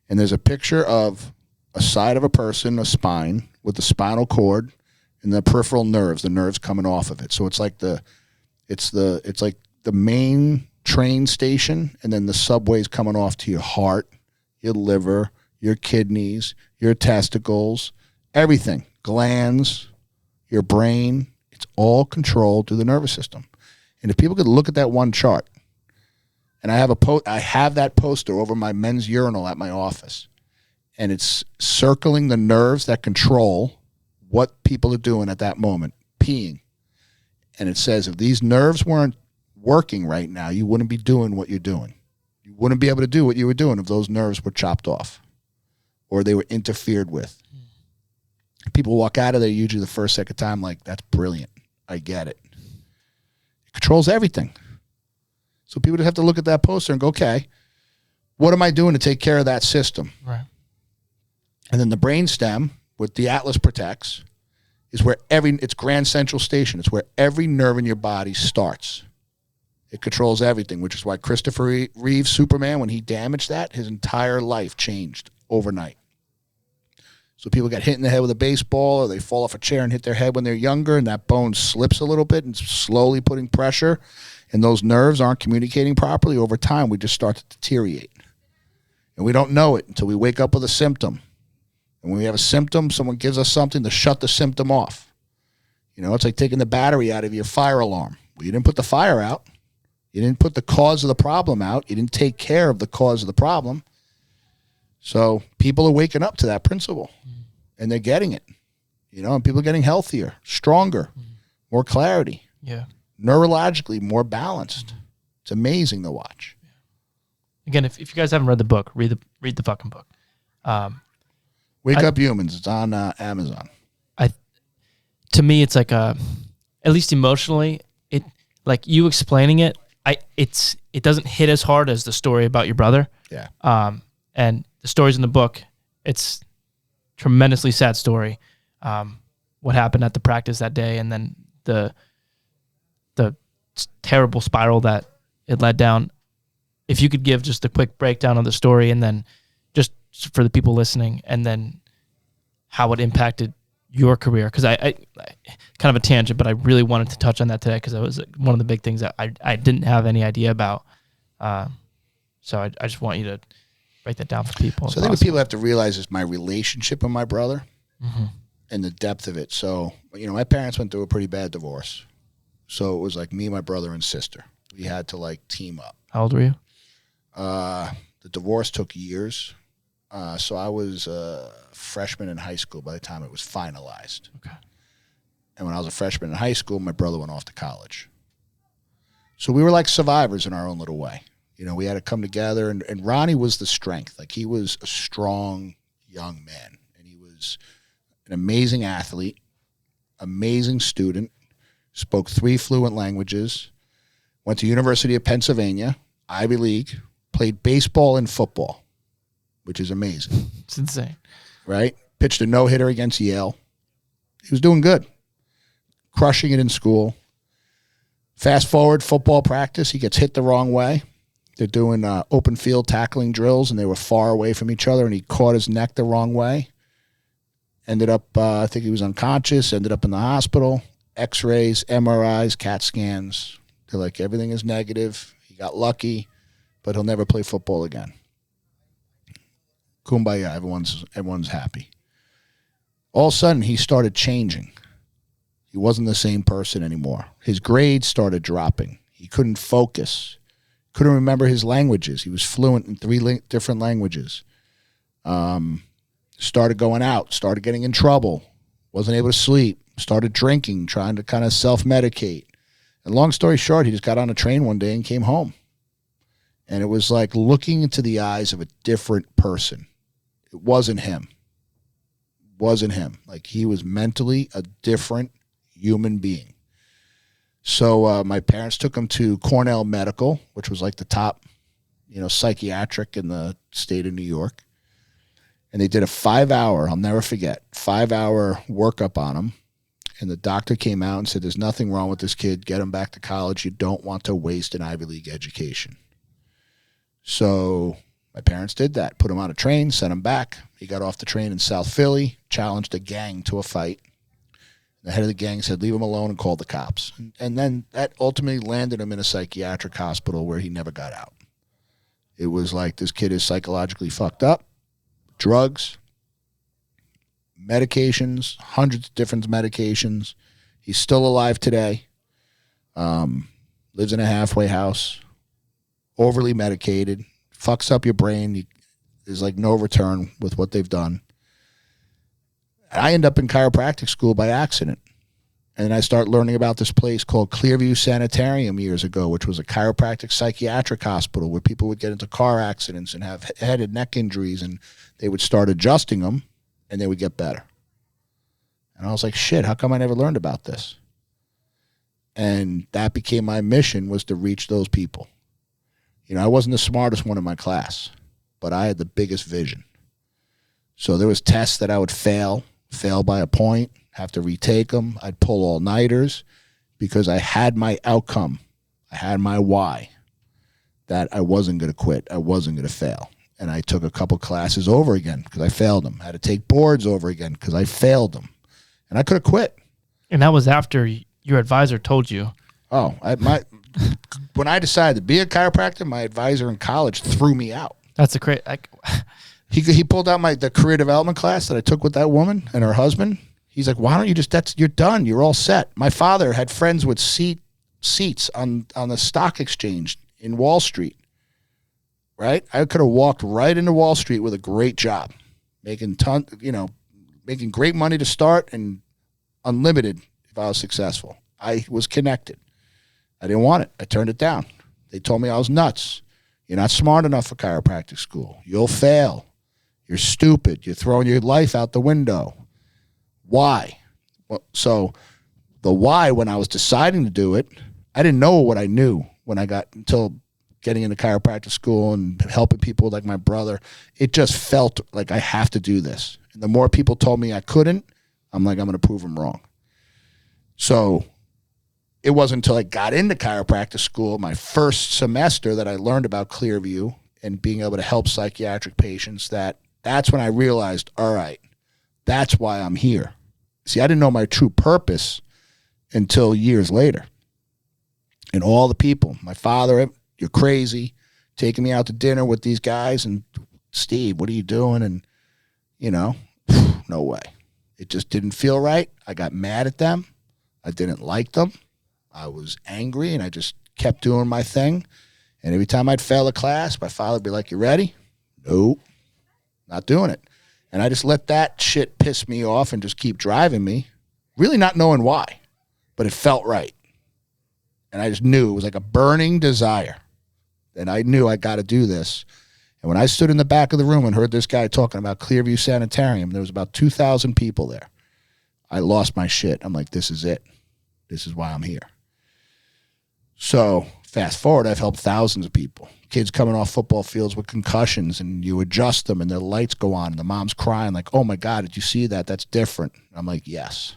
and there's a picture of a side of a person, a spine, with the spinal cord and the peripheral nerves, the nerves coming off of it. So it's like it's like the main train station, and then the subway's coming off to your heart, your liver, your kidneys, your testicles, everything, glands, your brain. It's all controlled through the nervous system. And if people could look at that one chart, and I have that poster over my men's urinal at my office, and it's circling the nerves that control what people are doing at that moment, peeing. And it says if these nerves weren't working right now, you wouldn't be doing what you're doing. You wouldn't be able to do what you were doing if those nerves were chopped off or they were interfered with. People walk out of there usually the first, second time like, that's brilliant. I get it. It controls everything. So people just have to look at that poster and go, okay, what am I doing to take care of that system? Right. And then the brainstem, what the Atlas protects, is where it's Grand Central Station. It's where every nerve in your body starts. It controls everything, which is why Christopher Reeve, Superman, when he damaged that, his entire life changed overnight. So people get hit in the head with a baseball, or they fall off a chair and hit their head when they're younger, and that bone slips a little bit and slowly putting pressure, and those nerves aren't communicating properly. Over time, we just start to deteriorate. And we don't know it until we wake up with a symptom. And when we have a symptom, someone gives us something to shut the symptom off. You know, it's like taking the battery out of your fire alarm. Well, you didn't put the fire out. You didn't put the cause of the problem out. You didn't take care of the cause of the problem. So people are waking up to that principle, and they're getting it. You know, and people are getting healthier, stronger, more clarity. Yeah. Neurologically more balanced. It's amazing to watch. Again, if you guys haven't read the book, read the fucking book. Wake Up Humans. It's on Amazon. To me, it's like at least emotionally, it like you explaining it. It doesn't hit as hard as the story about your brother. Yeah. And the stories in the book, it's tremendously sad story. What happened at the practice that day, and then the terrible spiral that it led down. If you could give just a quick breakdown of the story, and then just for the people listening, and then how it impacted your career, because I kind of a tangent, but I really wanted to touch on that today because it was one of the big things that I didn't have any idea about. So I just want you to break that down for people. So I think what people have to realize is my relationship with my brother and the depth of it. So, you know, my parents went through a pretty bad divorce. So it was like me, my brother, and sister. We had to like team up. How old were you? The divorce took years. So I was a freshman in high school by the time it was finalized. Okay. And when I was a freshman in high school, my brother went off to college. So we were like survivors in our own little way. You know, we had to come together, and Ronnie was the strength. Like, he was a strong young man, and he was an amazing athlete, amazing student, spoke 3 fluent languages, went to University of Pennsylvania, Ivy League, played baseball and football, which is amazing. It's insane. Right? Pitched a no-hitter against Yale. He was doing good, crushing it in school. Fast forward, football practice, he gets hit the wrong way. They're doing open field tackling drills, and they were far away from each other, and he caught his neck the wrong way. Ended up, I think he was unconscious, ended up in the hospital. X-rays, MRIs, CAT scans. They're like, everything is negative. He got lucky, but he'll never play football again. Kumbaya, everyone's happy. All of a sudden, he started changing. He wasn't the same person anymore. His grades started dropping. He couldn't focus. Couldn't remember his languages. He was fluent in 3 different languages. Started going out. Started getting in trouble. Wasn't able to sleep. Started drinking, trying to kind of self-medicate. And long story short, he just got on a train one day and came home. And it was like looking into the eyes of a different person. It wasn't him. Wasn't him. Like, he was mentally a different human being. So my parents took him to Cornell Medical, which was like the top, psychiatric in the state of New York. And they did a 5-hour, I'll never forget, 5-hour workup on him. And the doctor came out and said, there's nothing wrong with this kid. Get him back to college. You don't want to waste an Ivy League education. So My parents did that. Put him on a train, sent him back. He got off the train in South Philly, challenged a gang to a fight. The head of the gang said, leave him alone, and called the cops. And then that ultimately landed him in a psychiatric hospital where he never got out. It was like, this kid is psychologically fucked up. Drugs, medications, hundreds of different medications. He's still alive today. Lives in a halfway house. Overly medicated. Fucks up your brain. There's like no return with what they've done. I end up in chiropractic school by accident. And I start learning about this place called Clearview Sanitarium years ago, which was a chiropractic psychiatric hospital where people would get into car accidents and have head and neck injuries, and they would start adjusting them, and they would get better. And I was like, shit, how come I never learned about this? And that became my mission, was to reach those people. You know, I wasn't the smartest one in my class, but I had the biggest vision. So there was tests that I would fail by a point, have to retake them. I'd pull all-nighters because I had my outcome. I had my why, that I wasn't going to quit. I wasn't going to fail. And I took a couple classes over again because I failed them. I had to take boards over again because I failed them. And I could have quit. And that was after your advisor told you. Oh, when I decided to be a chiropractor, my advisor in college threw me out. That's a great... He pulled out the career development class that I took with that woman and her husband. He's like, why don't you you're done. You're all set. My father had friends with seats on the stock exchange in Wall Street, right? I could have walked right into Wall Street with a great job, making great money to start and unlimited if I was successful. I was connected. I didn't want it. I turned it down. They told me I was nuts. You're not smart enough for chiropractic school. You'll fail. You're stupid. You're throwing your life out the window. Why? Well, so the why, when I was deciding to do it, I didn't know what I knew until getting into chiropractic school and helping people like my brother. It just felt like I have to do this. And the more people told me I couldn't, I'm like, I'm going to prove them wrong. So it wasn't until I got into chiropractic school, my first semester, that I learned about Clearview and being able to help psychiatric patients. That's when I realized, all right, that's why I'm here. See, I didn't know my true purpose until years later. And all the people, my father, you're crazy, taking me out to dinner with these guys, and Steve, what are you doing? And, no way. It just didn't feel right. I got mad at them. I didn't like them. I was angry, and I just kept doing my thing. And every time I'd fail a class, my father would be like, you ready? Nope, not doing it. And I just let that shit piss me off and just keep driving me, really not knowing why, but it felt right. And I just knew it was like a burning desire. And I knew I got to do this. And when I stood in the back of the room and heard this guy talking about Clearview Sanitarium, there was about 2,000 people there. I lost my shit. I'm like, this is it. This is why I'm here. So fast forward, I've helped thousands of people. Kids coming off football fields with concussions, and you adjust them and their lights go on and the mom's crying like, oh my God, did you see that? That's different. And I'm like, yes.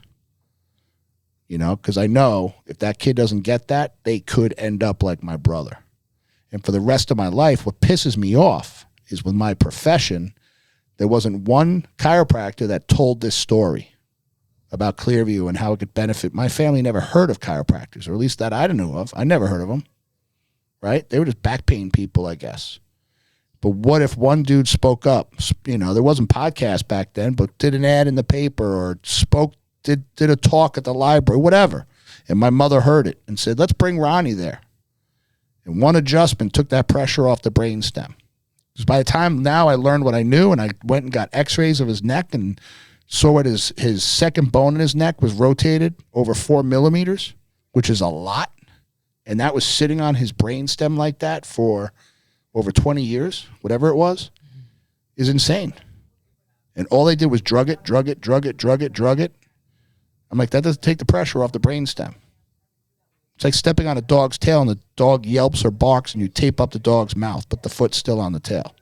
Because I know if that kid doesn't get that, they could end up like my brother. And for the rest of my life, what pisses me off is with my profession, there wasn't one chiropractor that told this story about Clearview and how it could benefit. My family never heard of chiropractors, or at least that I didn't know of. I never heard of them, right? They were just back pain people, I guess. But what if one dude spoke up? There wasn't podcasts back then, but did an ad in the paper or did a talk at the library, whatever. And my mother heard it and said, let's bring Ronnie there. And one adjustment took that pressure off the brainstem. Because by the time now I learned what I knew, and I went and got x-rays of his neck and saw what his second bone in his neck was rotated over 4 millimeters, which is a lot. And that was sitting on his brainstem like that for over 20 years, whatever it was, is insane. And all they did was drug it. I'm like, that doesn't take the pressure off the brainstem. It's like stepping on a dog's tail and the dog yelps or barks and you tape up the dog's mouth, but the foot's still on the tail.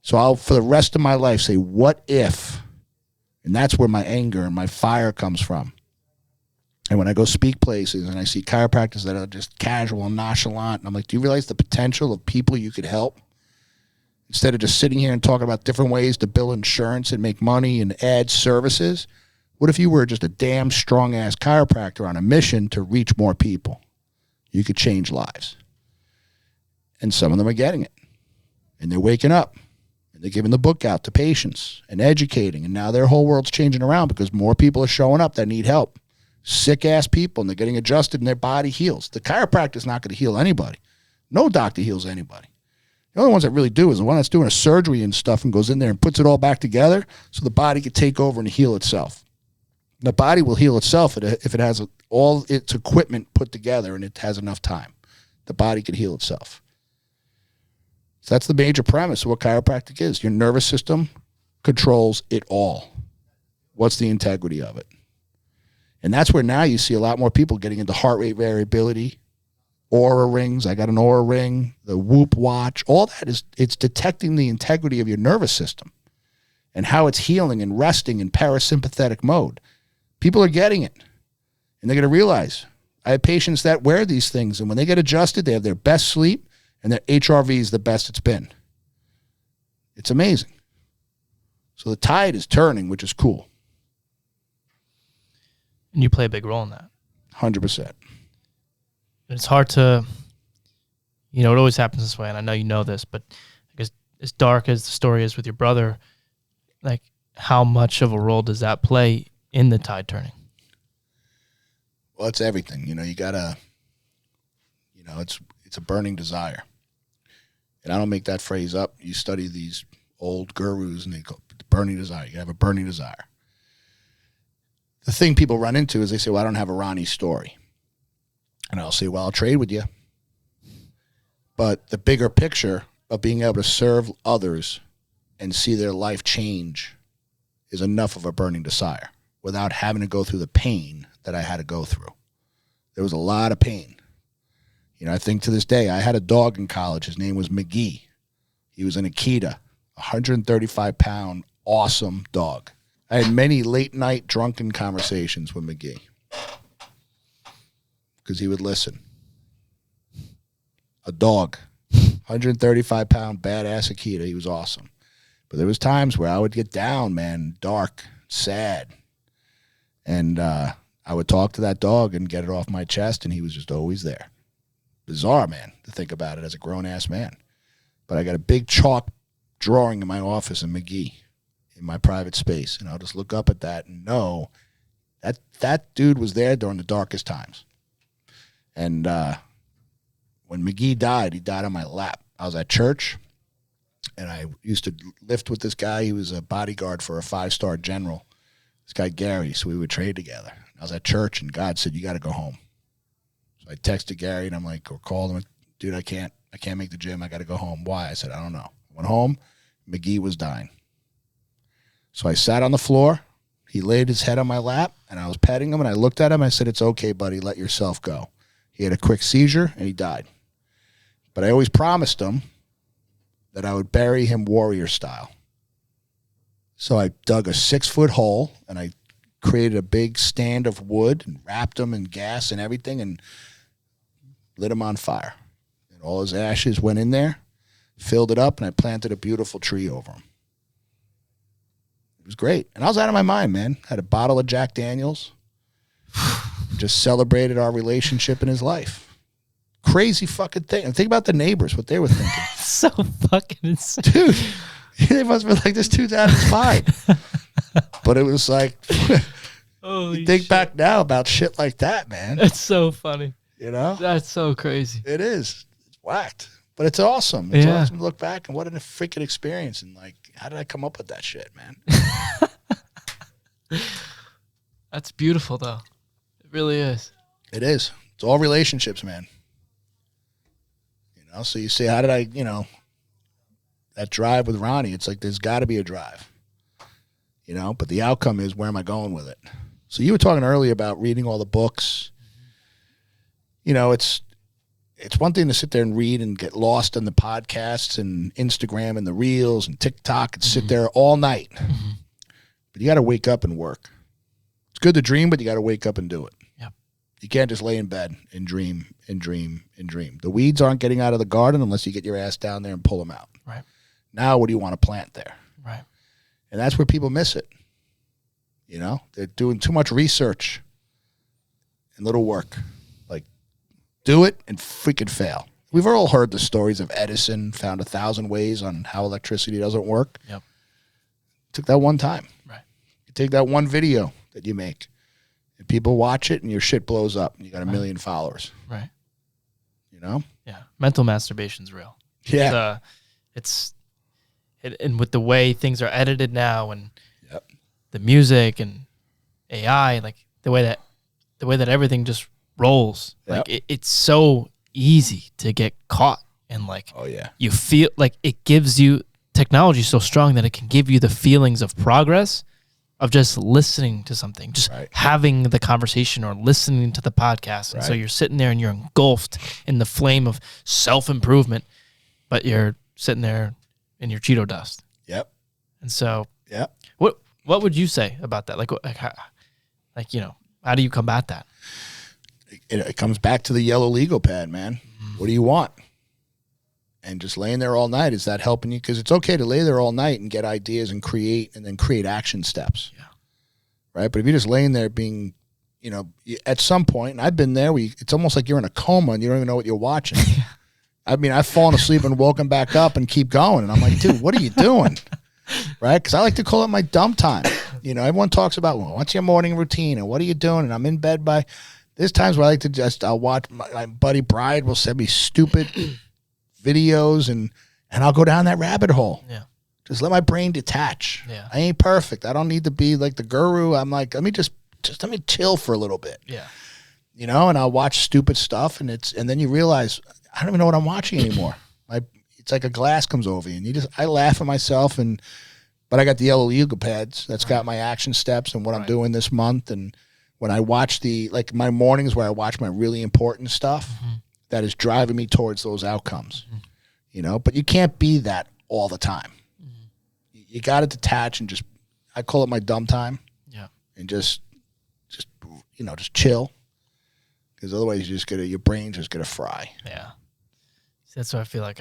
So I'll, for the rest of my life, say, what if? And that's where my anger and my fire comes from. And when I go speak places and I see chiropractors that are just casual and nonchalant, and I'm like, do you realize the potential of people you could help? Instead of just sitting here and talking about different ways to bill insurance and make money and add services, what if you were just a damn strong-ass chiropractor on a mission to reach more people? You could change lives. And some of them are getting it. And they're waking up. And they're giving the book out to patients and educating. And now their whole world's changing around because more people are showing up that need help. Sick-ass people, and they're getting adjusted and their body heals. The chiropractor is not going to heal anybody. No doctor heals anybody. The only ones that really do is the one that's doing a surgery and stuff and goes in there and puts it all back together so the body can take over and heal itself. The body will heal itself if it has all its equipment put together and it has enough time. The body can heal itself. So that's the major premise of what chiropractic is. Your nervous system controls it all. What's the integrity of it? And that's where now you see a lot more people getting into heart rate variability, Aura rings. I got an Aura ring, the Whoop watch. All that it's detecting the integrity of your nervous system and how it's healing and resting in parasympathetic mode. People are getting it, and they're going to realize. I have patients that wear these things, and when they get adjusted, they have their best sleep, and their HRV is the best it's been. It's amazing. So the tide is turning, which is cool. And you play a big role in that. 100%. It's hard to, it always happens this way, and I know you know this, but I guess as dark as the story is with your brother, like how much of a role does that play in the tide turning? Well, it's everything. You gotta, it's a burning desire. And I don't make that phrase up. You study these old gurus and they go, burning desire. You have a burning desire. The thing people run into is they say, well, I don't have a Ronnie story. And I'll say, well, I'll trade with you. But the bigger picture of being able to serve others and see their life change is enough of a burning desire without having to go through the pain that I had to go through. There was a lot of pain. I think to this day, I had a dog in college. His name was McGee. He was an Akita, 135-pound, awesome dog. I had many late-night drunken conversations with McGee because he would listen. A dog, 135-pound, badass Akita. He was awesome. But there was times where I would get down, man, dark, sad. And I would talk to that dog and get it off my chest, and he was just always there. Bizarre, man, to think about it as a grown-ass man. But I got a big chalk drawing in my office in McGee in my private space, and I'll just look up at that and know that dude was there during the darkest times. And when McGee died, he died on my lap. I was at church, and I used to lift with this guy. He was a bodyguard for a 5-star general, this guy Gary, so we would trade together. I was at church, and God said, you got to go home. So I texted Gary, and I'm like, or called him, dude, I can't make the gym. I got to go home. Why? I said, I don't know. Went home. McGee was dying. So I sat on the floor. He laid his head on my lap, and I was petting him, and I looked at him. I said, it's okay, buddy. Let yourself go. He had a quick seizure, and he died. But I always promised him that I would bury him warrior style. So I dug a 6-foot hole, and I created a big stand of wood and wrapped him in gas and everything and lit him on fire. And all his ashes went in there, filled it up, and I planted a beautiful tree over him. It was great. And I was out of my mind, man. Had a bottle of Jack Daniels. Just celebrated our relationship in his life. Crazy fucking thing. And think about the neighbors, what they were thinking. So fucking insane. Dude, they must be like, this dude's out of his mind. But it was like, think back now about shit like that, man. That's so funny. That's so crazy. It is. It's whacked. But it's awesome. It's awesome to look back and what a freaking experience. And like, how did I come up with that shit, man? That's beautiful, though. It really is. It is. It's all relationships, man. So you say, how did I, that drive with Ronnie, it's like there's got to be a drive. But the outcome is, where am I going with it? So you were talking earlier about reading all the books. It's one thing to sit there and read and get lost in the podcasts and Instagram and the reels and TikTok and sit there all night. Mm-hmm. But you got to wake up and work. It's good to dream, but you got to wake up and do it. Yep. You can't just lay in bed and dream and dream and dream. The weeds aren't getting out of the garden unless you get your ass down there and pull them out. Right. Now, what do you want to plant there? Right. And that's where people miss it. You know, they're doing too much research and little work. Like, do it and freaking fail. We've all heard the stories of Edison found 1,000 ways on how electricity doesn't work. Yep. Took that one time. Right. You take that one video that you make, and people watch it, and your shit blows up, and you got a million followers. Right. You know? Yeah. Mental masturbation's real. Yeah. And with the way things are edited now, and Yep. the music and AI, like the way that everything just rolls, Yep. like it's so easy to get caught, and like, Oh, yeah. you feel like it gives you, technology is so strong that it can give you the feelings of progress of just listening to something, just Right. having the conversation or listening to the podcast. And so Right. you're sitting there and you're engulfed in the flame of self-improvement, but you're sitting there in your Cheeto dust. Yep. And so Yep. what would you say about that? Like, you know, how do you combat that? It comes back to the yellow legal pad, man. What do you want? And just laying there all night, is that helping you? Because it's okay to lay there all night and get ideas and then create action steps. Yeah. Right? But if you're just laying there being, you know, at some point, and I've been there, it's almost like you're in a coma and you don't even know what you're watching. I mean, I've fallen asleep and woken back up and keep going. And I'm like, dude, what are you doing? Right? Because I like to call it my dumb time. You know, everyone talks about, well, what's your morning routine and what are you doing? And I'm in bed there's times where I like to I'll watch, my buddy Bride will send me stupid videos and I'll go down that rabbit hole. Yeah. Just let my brain detach. Yeah. I ain't perfect. I don't need to be like the guru. I'm like, let me just let me chill for a little bit. Yeah. You know, and I'll watch stupid stuff and then you realize I don't even know what I'm watching anymore. It's like a glass comes over you and I laugh at myself but I got the yellow legal pads that's got my action steps and what I'm doing this month. And when I watch my mornings where I watch my really important stuff, that is driving me towards those outcomes, you know, but you can't be that all the time. You got to detach and I call it my dumb time. Yeah. And just chill. Because otherwise your brain's just going to fry. Yeah. That's what I feel like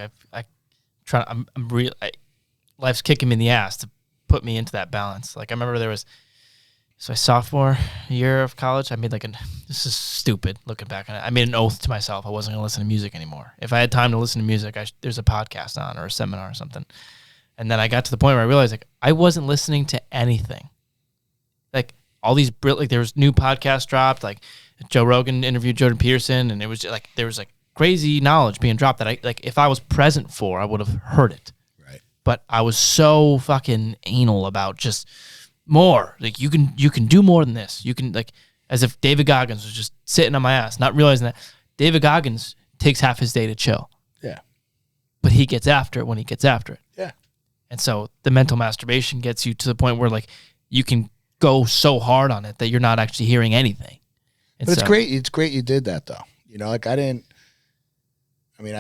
life's kicking me in the ass to put me into that balance. Like I remember my sophomore year of college, I made this is stupid looking back on it. I made an oath to myself I wasn't going to listen to music anymore. If I had time to listen to music, there's a podcast on or a seminar or something. And then I got to the point where I realized I wasn't listening to anything. Like all these there was new podcasts dropped, like Joe Rogan interviewed Jordan Peterson, and it was just, there was crazy knowledge being dropped that if I was present for, I would have heard it. Right. But I was so fucking anal about just more. Like you can do more than this. You can as if David Goggins was just sitting on my ass, not realizing that David Goggins takes half his day to chill. Yeah. But he gets after it when he gets after it. Yeah. And so the mental masturbation gets you to the point where you can go so hard on it that you're not actually hearing anything. And but it's great. It's great you did that though. You know, I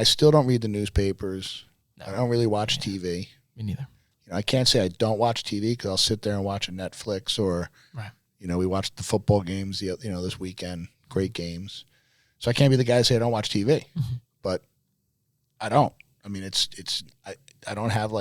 still don't read the newspapers. No. I don't really watch TV. Me neither. You know, I can't say I don't watch TV because I'll sit there and watch a Netflix or, you know, we watched the football games, this weekend, great games. So I can't be the guy to say I don't watch TV, but I don't. I mean, I don't have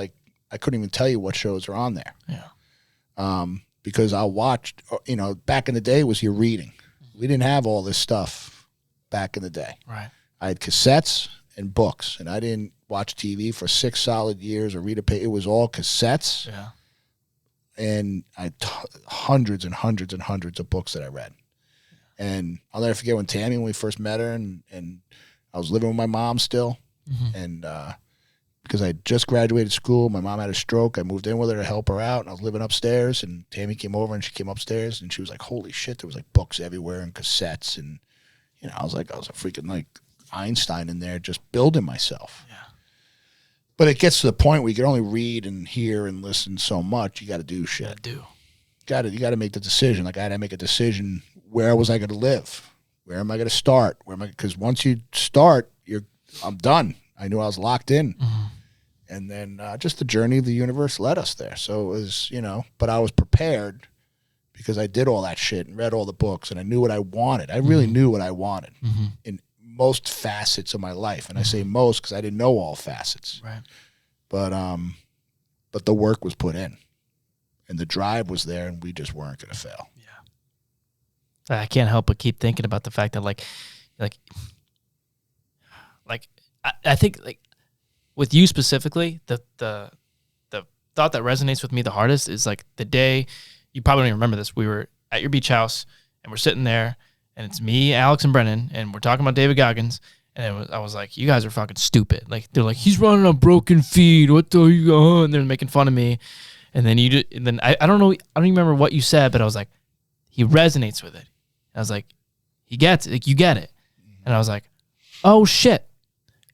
I couldn't even tell you what shows are on there. Yeah. Because I'll watch, you know, back in the day was your reading. We didn't have all this stuff back in the day. Right. I had cassettes and books, and I didn't watch TV for 6 solid years or read a paper. It was all cassettes. Yeah. And I had hundreds and hundreds and hundreds of books that I read. Yeah. And I'll never forget when we first met her, and I was living with my mom still. And because I had just graduated school, my mom had a stroke. I moved in with her to help her out, and I was living upstairs. And Tammy came over, and she came upstairs, and she was like, "Holy shit!" There was books everywhere and cassettes, and you know, I was a freaking Einstein in there, just building myself. Yeah. But it gets to the point where you can only read and hear and listen so much. You got to do shit. You got to make the decision. I had to make a decision. Where was I going to live? Where am I going to start? Because once you start, I'm done. I knew I was locked in. And then just the journey of the universe led us there. So it was, you know, but I was prepared because I did all that shit and read all the books and I knew what I wanted. I really knew what I wanted in most facets of my life. And I say most because I didn't know all facets. Right. But but the work was put in, and the drive was there, and we just weren't going to fail. Yeah. I can't help but keep thinking about the fact that like I think like with you specifically, the thought that resonates with me the hardest is like the day, you probably don't even remember this, we were at your beach house and we're sitting there and it's me, Alex, and Brennan, and we're talking about David Goggins, and I was like, you guys are fucking stupid. Like, they're like, he's running on broken feet. What the hell? And they're making fun of me. And then I don't know, I don't even remember what you said, but I was like, he resonates with it. I was like, he gets it. Like, you get it. And I was like, oh shit.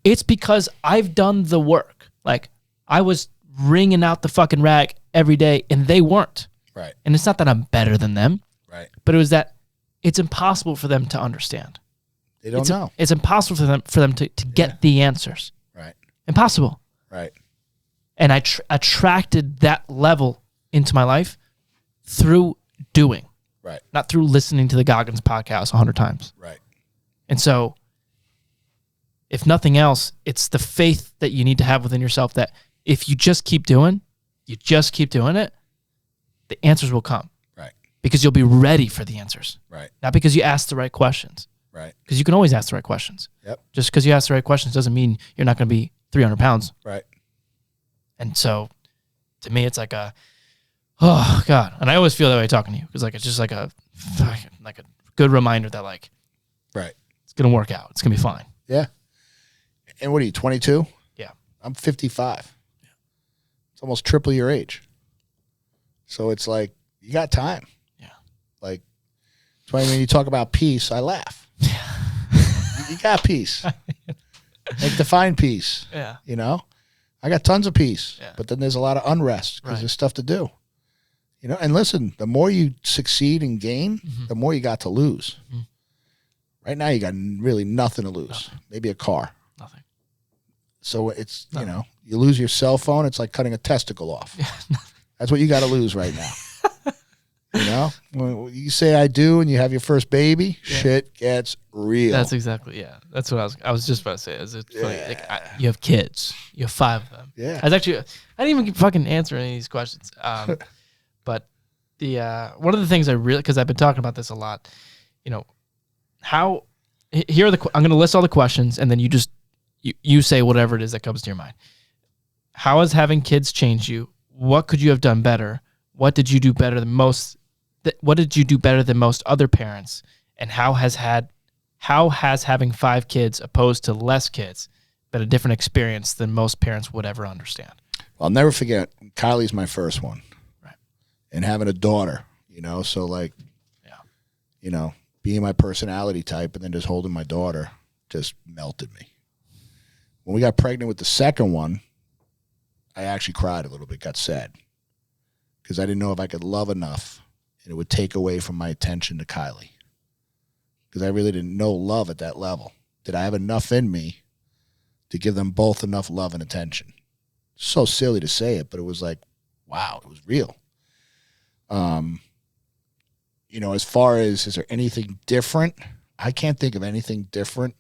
It's because I've done the work. Like, I was wringing out the fucking rag every day and they weren't. Right. And it's not that I'm better than them. Right. But it was that it's impossible for them to understand. They don't know. It's impossible for them to get the answers. Right. Impossible. Right. And I attracted that level into my life through doing. Right. Not through listening to the Goggins podcast 100 times. Right. And so, if nothing else, it's the faith that you need to have within yourself that if you just keep doing it, the answers will come. Right. Because you'll be ready for the answers. Right. Not because you ask the right questions. Right. Because you can always ask the right questions. Yep. Just because you ask the right questions doesn't mean you're not going to be 300 pounds. Right. And so, to me, it's like oh God. And I always feel that way talking to you because like it's just like a good reminder that like, right, it's gonna work out. It's gonna be fine. Yeah. And what are you, 22? Yeah. I'm 55. Yeah. It's almost triple your age. So it's like you got time. Yeah. Like, that's why when you talk about peace, I laugh. You got peace. Like, define peace. Yeah. You know, I got tons of peace, yeah. But then there's a lot of unrest because there's stuff to do. You know, and listen, the more you succeed and gain, the more you got to lose. Right now, you got really nothing to lose. Nothing. Maybe a car. Nothing. So it's, you know, you lose your cell phone, it's like cutting a testicle off. That's what you got to lose right now. You know, when you say I do and you have your first baby, shit gets real. That's exactly, that's what I was just about to say. Is it funny? Like, you have kids. You have 5 of them. Yeah. I didn't even fucking answer any of these questions. But one of the things because I've been talking about this a lot, you know, I'm going to list all the questions and then you say whatever it is that comes to your mind. How has having kids changed you? What could you have done better? What did you do better than most? What did you do better than most other parents? And how has having 5 kids opposed to less kids been a different experience than most parents would ever understand? I'll never forget, Kylie's my first one. Right. And having a daughter, you know, so like, you know, being my personality type and then just holding my daughter just melted me. When we got pregnant with the second one, I actually cried a little bit, got sad. Because I didn't know if I could love enough and it would take away from my attention to Kylie. Because I really didn't know love at that level. Did I have enough in me to give them both enough love and attention? So silly to say it, but it was like, wow, it was real. You know, as far as, is there anything different? I can't think of anything different.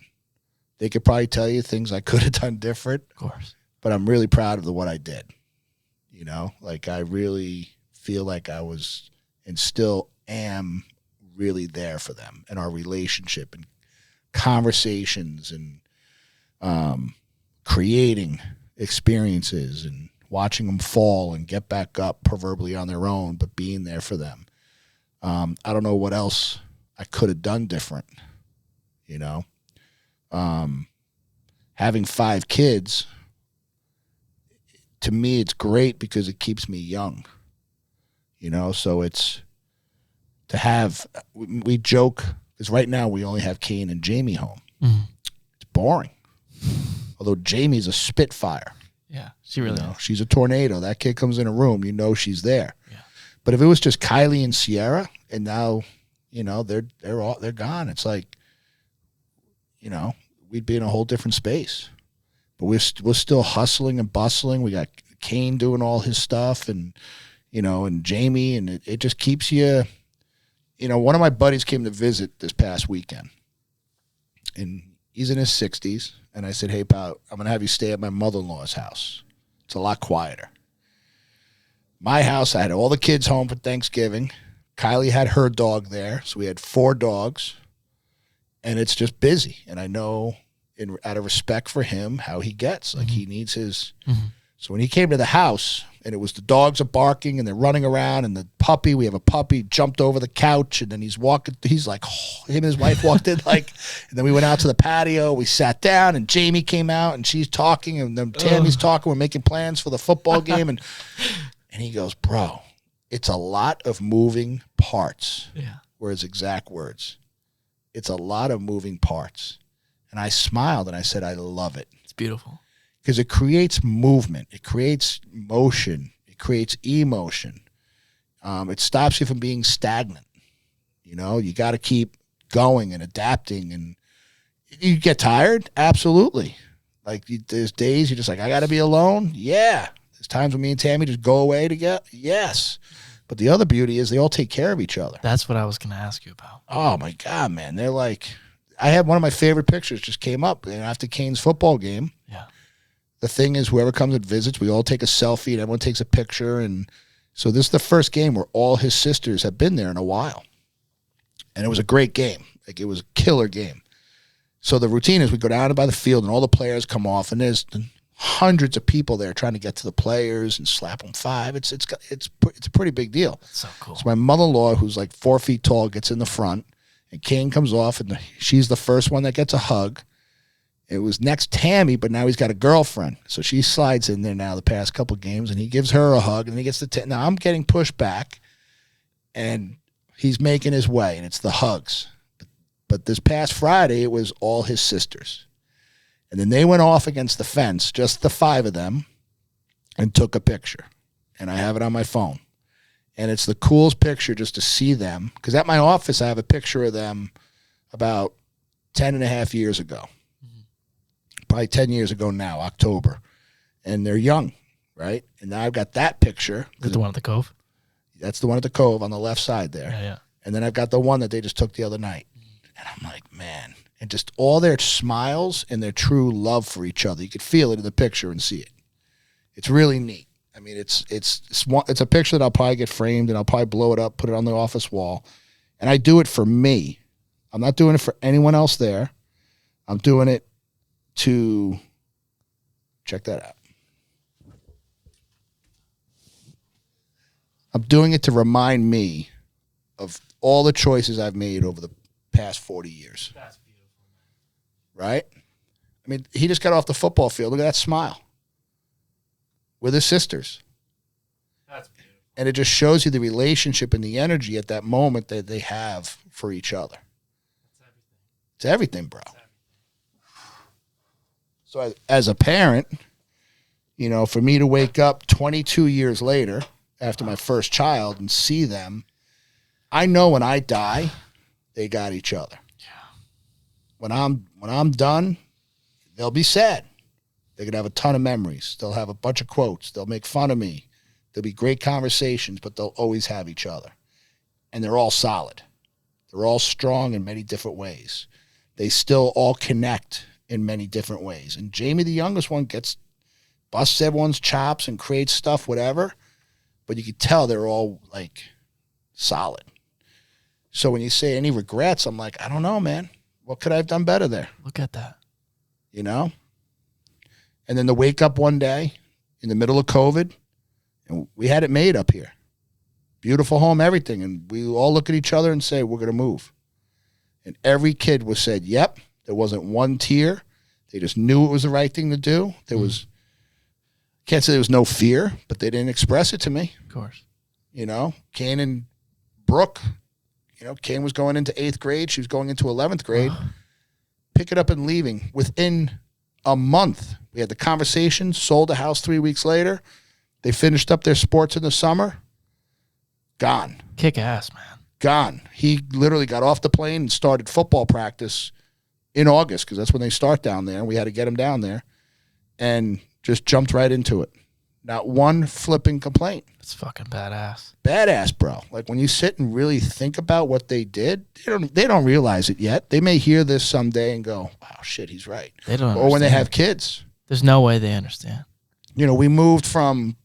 They could probably tell you things I could have done different. Of course. But I'm really proud of what I did. You know, like I really feel like I was and still am really there for them and our relationship and conversations and creating experiences and watching them fall and get back up proverbially on their own, but being there for them. I don't know what else I could have done different, you know. Having 5 kids, to me, it's great because it keeps me young, you know. So it's to have, we joke, because right now we only have Kane and Jamie home. Mm-hmm. It's boring. Although Jamie's a spitfire. Yeah, she really is. She's a tornado. That kid comes in a room, you know she's there. Yeah. But if it was just Kylie and Sierra, and now, you know, they're gone. It's like, you know, we'd be in a whole different space. But we're still hustling and bustling. We got Kane doing all his stuff, and you know, and Jamie, and it just keeps you. You know, one of my buddies came to visit this past weekend, and he's in his 60s. And I said, "Hey, pal, I'm gonna have you stay at my mother-in-law's house. It's a lot quieter." My house, I had all the kids home for Thanksgiving. Kylie had her dog there, so we had 4 dogs, and it's just busy. And I know, out of respect for him, how he gets. Like, he needs his. So when he came to the house, and it was the dogs are barking and they're running around, and the puppy, we have a puppy, jumped over the couch, and then he's walking. He's like, oh, him and his wife walked in, like, and then we went out to the patio. We sat down, and Jamie came out, and she's talking, and then Tammy's talking. We're making plans for the football game, and he goes, bro, it's a lot of moving parts. Yeah. Were his exact words. It's a lot of moving parts. And I smiled and I said, I love it. It's beautiful. Because it creates movement. It creates motion. It creates emotion. It stops you from being stagnant. You know, you got to keep going and adapting. And you get tired? Absolutely. Like, there's days you're just like, I got to be alone? Yeah. There's times when me and Tammy just go away together? Yes. But the other beauty is they all take care of each other. That's what I was going to ask you about. Oh, my God, man. They're like, I had one of my favorite pictures just came up after Kane's football game. Yeah. The thing is, whoever comes and visits, we all take a selfie and everyone takes a picture. And so this is the first game where all his sisters have been there in a while. And it was a great game. Like, it was a killer game. So the routine is we go down by the field and all the players come off, and there's hundreds of people there trying to get to the players and slap them 5. It's a pretty big deal. That's so cool. So my mother-in-law, who's like 4 feet tall, gets in the front, and Kane comes off, and she's the first one that gets a hug. It was next Tammy, but now he's got a girlfriend. So she slides in there now the past couple games, and he gives her a hug, and he gets the now I'm getting pushed back, and he's making his way, and it's the hugs. But this past Friday, it was all his sisters. And then they went off against the fence, just the 5 of them, and took a picture. And I have it on my phone. And it's the coolest picture just to see them. Because at my office, I have a picture of them about 10 and a half years ago. Probably 10 years ago now, October. And they're young, right? And now I've got that picture. Is it the one at the Cove? That's the one at the Cove on the left side there. Yeah. And then I've got the one that they just took the other night. And I'm like, man. And just all their smiles and their true love for each other. You could feel it in the picture and see it. It's really neat. I mean, it's a picture that I'll probably get framed, and I'll probably blow it up, put it on the office wall. And I do it for me. I'm not doing it for anyone else there. I'm doing it to check that out. I'm doing it to remind me of all the choices I've made over the past 40 years. That's beautiful. Right? I mean, he just got off the football field. Look at that smile. With his sisters. That's beautiful. And it just shows you the relationship and the energy at that moment that they have for each other. That's everything. It's everything, bro. So as a parent, you know, for me to wake up 22 years later after my first child and see them, I know when I die, they got each other. Yeah. When I'm done, they'll be sad. They're going to have a ton of memories. They'll have a bunch of quotes. They'll make fun of me. There'll be great conversations, but they'll always have each other. And they're all solid. They're all strong in many different ways. They still all connect in many different ways. And Jamie, the youngest one, busts everyone's chops and creates stuff, whatever. But you can tell they're all, like, solid. So when you say any regrets, I'm like, I don't know, man. What could I have done better there? Look at that. You know? And then to wake up one day in the middle of COVID, and we had it made up here. Beautiful home, everything. And we all look at each other and say, we're going to move. And every kid was said, yep. There wasn't one tear. They just knew it was the right thing to do. There was, can't say there was no fear, but they didn't express it to me. Of course. You know, Kane and Brooke, you know, Kane was going into 8th grade. She was going into 11th grade. Pick it up and leaving within a month. We had the conversation, sold the house 3 weeks later. They finished up their sports in the summer. Gone. Kick ass, man. Gone. He literally got off the plane and started football practice in August, because that's when they start down there. We had to get him down there, and just jumped right into it. Not one flipping complaint. That's fucking badass. Badass, bro. Like, when you sit and really think about what they did, they don't realize it yet. They may hear this someday and go, wow, shit, he's right. They don't Or when they understand. have kids. There's no way they understand. You know, we moved from,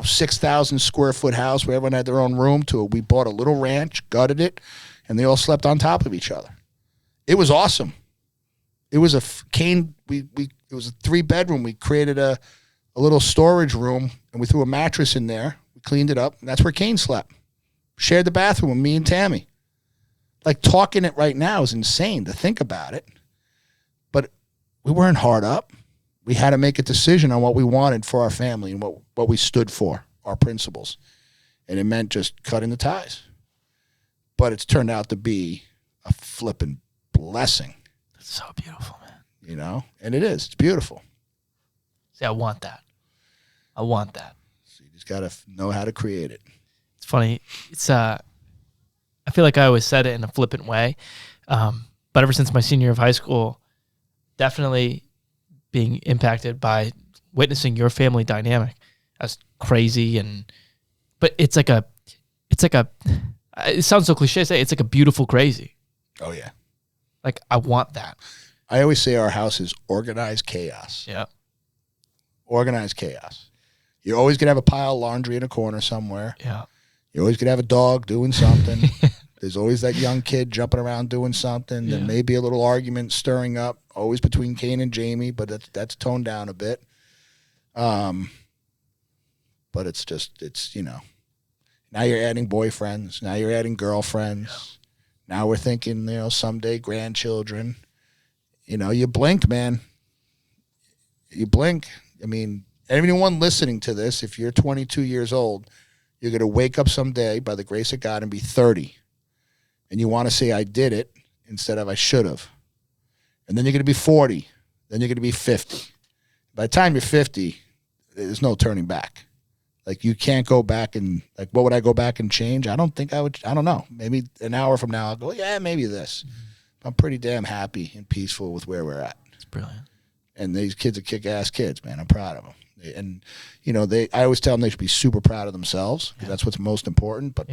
6,000 square foot house where everyone had their own room to we bought a little ranch, gutted it, and they all slept on top of each other. It was awesome. It was it was a 3-bedroom. We created a little storage room, and we threw a mattress in there. We cleaned it up, and that's where Kane slept. Shared the bathroom with me and Tammy. Like, talking it right now is insane to think about it. But we weren't hard up. We had to make a decision on what we wanted for our family and what we stood for, our principles. And it meant just cutting the ties. But it's turned out to be a flipping blessing. That's so beautiful, man. And it is. It's beautiful. See, I want that. So you just got to know how to create it. It's funny. I feel like I always said it in a flippant way. But ever since my senior year of high school, definitely being impacted by witnessing your family dynamic as crazy but it sounds so cliche to say, it's like a beautiful crazy. Oh yeah. Like, I want that. I always say our house is organized chaos. Yeah. Organized chaos. You're always going to have a pile of laundry in a corner somewhere. Yeah. You're always going to have a dog doing something. There's always that young kid jumping around doing something. Yeah. There may be a little argument stirring up, always between Kane and Jamie, but that's toned down a bit. But it's now you're adding boyfriends. Now you're adding girlfriends. Yeah. Now we're thinking, someday grandchildren. You blink, man. You blink. I mean, anyone listening to this, if you're 22 years old, you're going to wake up someday by the grace of God and be 30. And you want to say, I did it, instead of I should have. And then you're going to be 40. Then you're going to be 50. By the time you're 50, there's no turning back. Like, you can't go back and, like, what would I go back and change? I don't think I would. I don't know. Maybe an hour from now I'll go, yeah, maybe this. Mm-hmm. I'm pretty damn happy and peaceful with where we're at. It's brilliant. And these kids are kick-ass kids, man. I'm proud of them. And, I always tell them they should be super proud of themselves, because that's what's most important. But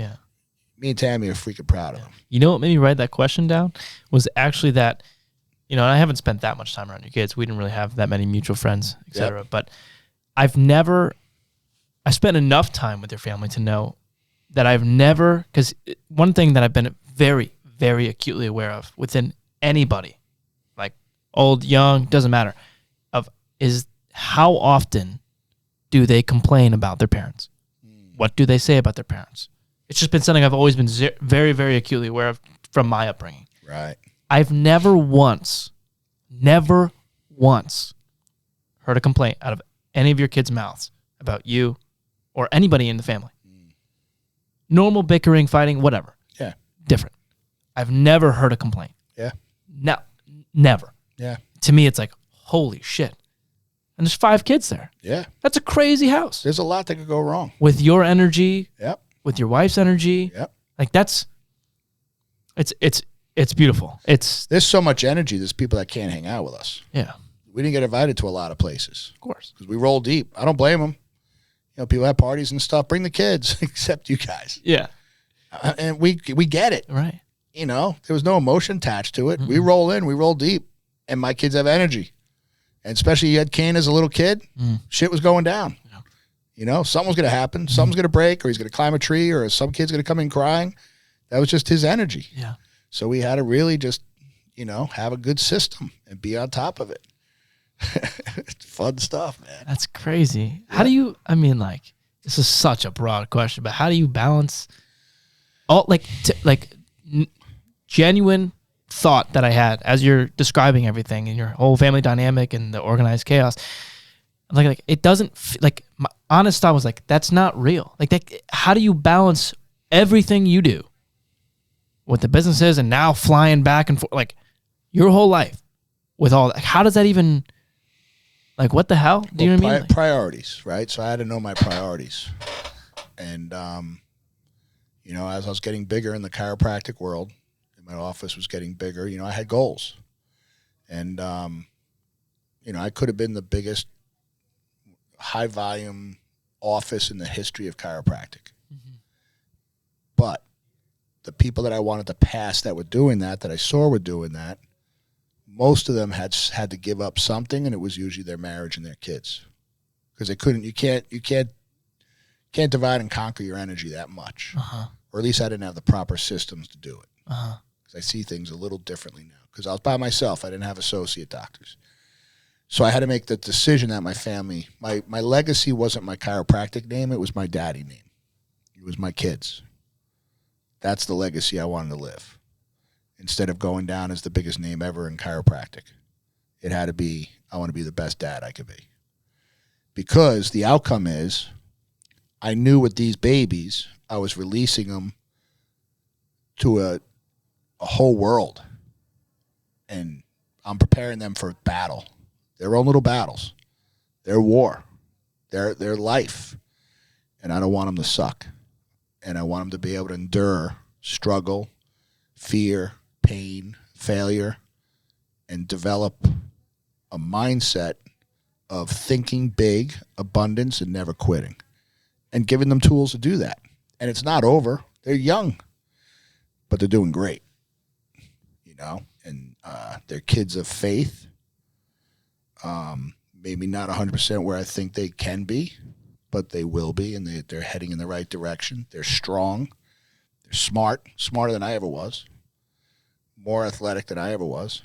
me and Tammy are freaking proud of them. You know what made me write that question down was actually that, and I haven't spent that much time around your kids. We didn't really have that many mutual friends, et cetera. Yep. But I spent enough time with your family to know that I've never, because one thing that I've been very, very acutely aware of within anybody, like old, young, doesn't matter, is how often do they complain about their parents? What do they say about their parents? It's just been something I've always been very, very acutely aware of from my upbringing. Right. I've never once heard a complaint out of any of your kids' mouths about you or anybody in the family. Normal bickering, fighting, whatever. Yeah. Different. I've never heard a complaint. Yeah. No, never. Yeah. To me, it's like, holy shit. And there's 5 kids there. Yeah. That's a crazy house. There's a lot that could go wrong. With your energy. Yep. With your wife's energy. Yep. Like, it's beautiful. There's so much energy. There's people that can't hang out with us. Yeah. We didn't get invited to a lot of places. Of course. Because we roll deep. I don't blame them. People have parties and stuff. Bring the kids, except you guys. Yeah. And we get it. Right. There was no emotion attached to it. Mm-hmm. We roll in, we roll deep, and my kids have energy. And especially you had Kane as a little kid, shit was going down. Yeah. Something was going to happen. Something's going to break, or he's going to climb a tree, or some kid's going to come in crying. That was just his energy. Yeah. So we had to really just, have a good system and be on top of it. It's fun stuff, man. That's crazy. Yeah. How do you, this is such a broad question, but how do you balance all, genuine thought that I had as you're describing everything and your whole family dynamic and the organized chaos? Like it doesn't, my honest thought was like, that's not real. How do you balance everything you do with the businesses and now flying back and forth, your whole life with all that? How does that even, what the hell? Do you know what I mean? Priorities, right? So I had to know my priorities. And, as I was getting bigger in the chiropractic world, and my office was getting bigger, I had goals. And, I could have been the biggest high volume office in the history of chiropractic. Mm-hmm. But the people that I wanted to pass that were doing that I saw were doing that, most of them had to give up something, and it was usually their marriage and their kids. Because they couldn't, you can't can't divide and conquer your energy that much. Or at least I didn't have the proper systems to do it. Because I see things a little differently now. Because I was by myself. I didn't have associate doctors. So I had to make the decision that my family, my legacy wasn't my chiropractic name. It was my daddy name. It was my kids. That's the legacy I wanted to live. Instead of going down as the biggest name ever in chiropractic, it had to be, I want to be the best dad I could be. Because the outcome is, I knew with these babies, I was releasing them to a whole world. And I'm preparing them for battle. Their own little battles. Their war. Their life. And I don't want them to suck. And I want them to be able to endure struggle, fear, pain, failure, and develop a mindset of thinking big, abundance, and never quitting. And giving them tools to do that. And it's not over. They're young, but they're doing great. You know? And they're kids of faith. Maybe not 100% where I think they can be, but they will be, and they're heading in the right direction. They're strong. They're smart, smarter than I ever was, more athletic than I ever was.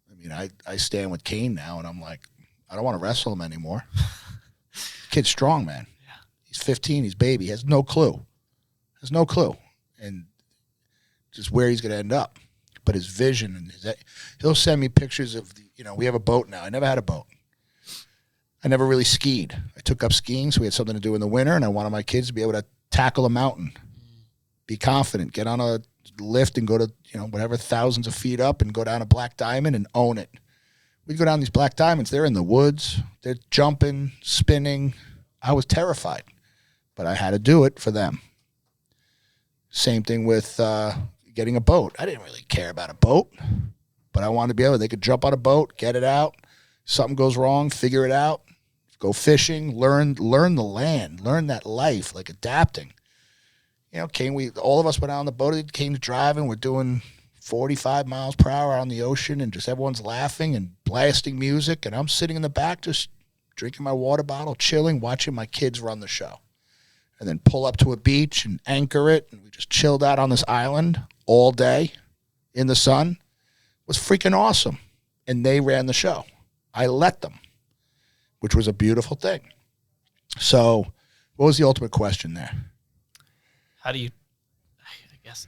I mean, I stand with Kane now, and I'm like, I don't want to wrestle him anymore. Kid's strong, man. Yeah. He's 15. He's baby. He has no clue. And just where he's going to end up. But his vision, and he'll send me pictures of, we have a boat now. I never had a boat. I never really skied. I took up skiing, so we had something to do in the winter, and I wanted my kids to be able to tackle a mountain, be confident, get on a lift and go to, whatever, thousands of feet up and go down a Black Diamond and own it. We'd go down these Black Diamonds. They're in the woods. They're jumping, spinning. I was terrified, but I had to do it for them. Same thing with getting a boat. I didn't really care about a boat, but I wanted to be able, they could jump on a boat, get it out. Something goes wrong, figure it out. Go fishing, learn the land, learn that life, like adapting. All of us went out on the boat, came to driving, we're doing 45 miles per hour on the ocean, and just everyone's laughing and blasting music, and I'm sitting in the back just drinking my water bottle, chilling, watching my kids run the show. And then pull up to a beach and anchor it, and we just chilled out on this island all day in the sun. It was freaking awesome. And they ran the show. I let them, which was a beautiful thing. So what was the ultimate question there? How do you, I guess,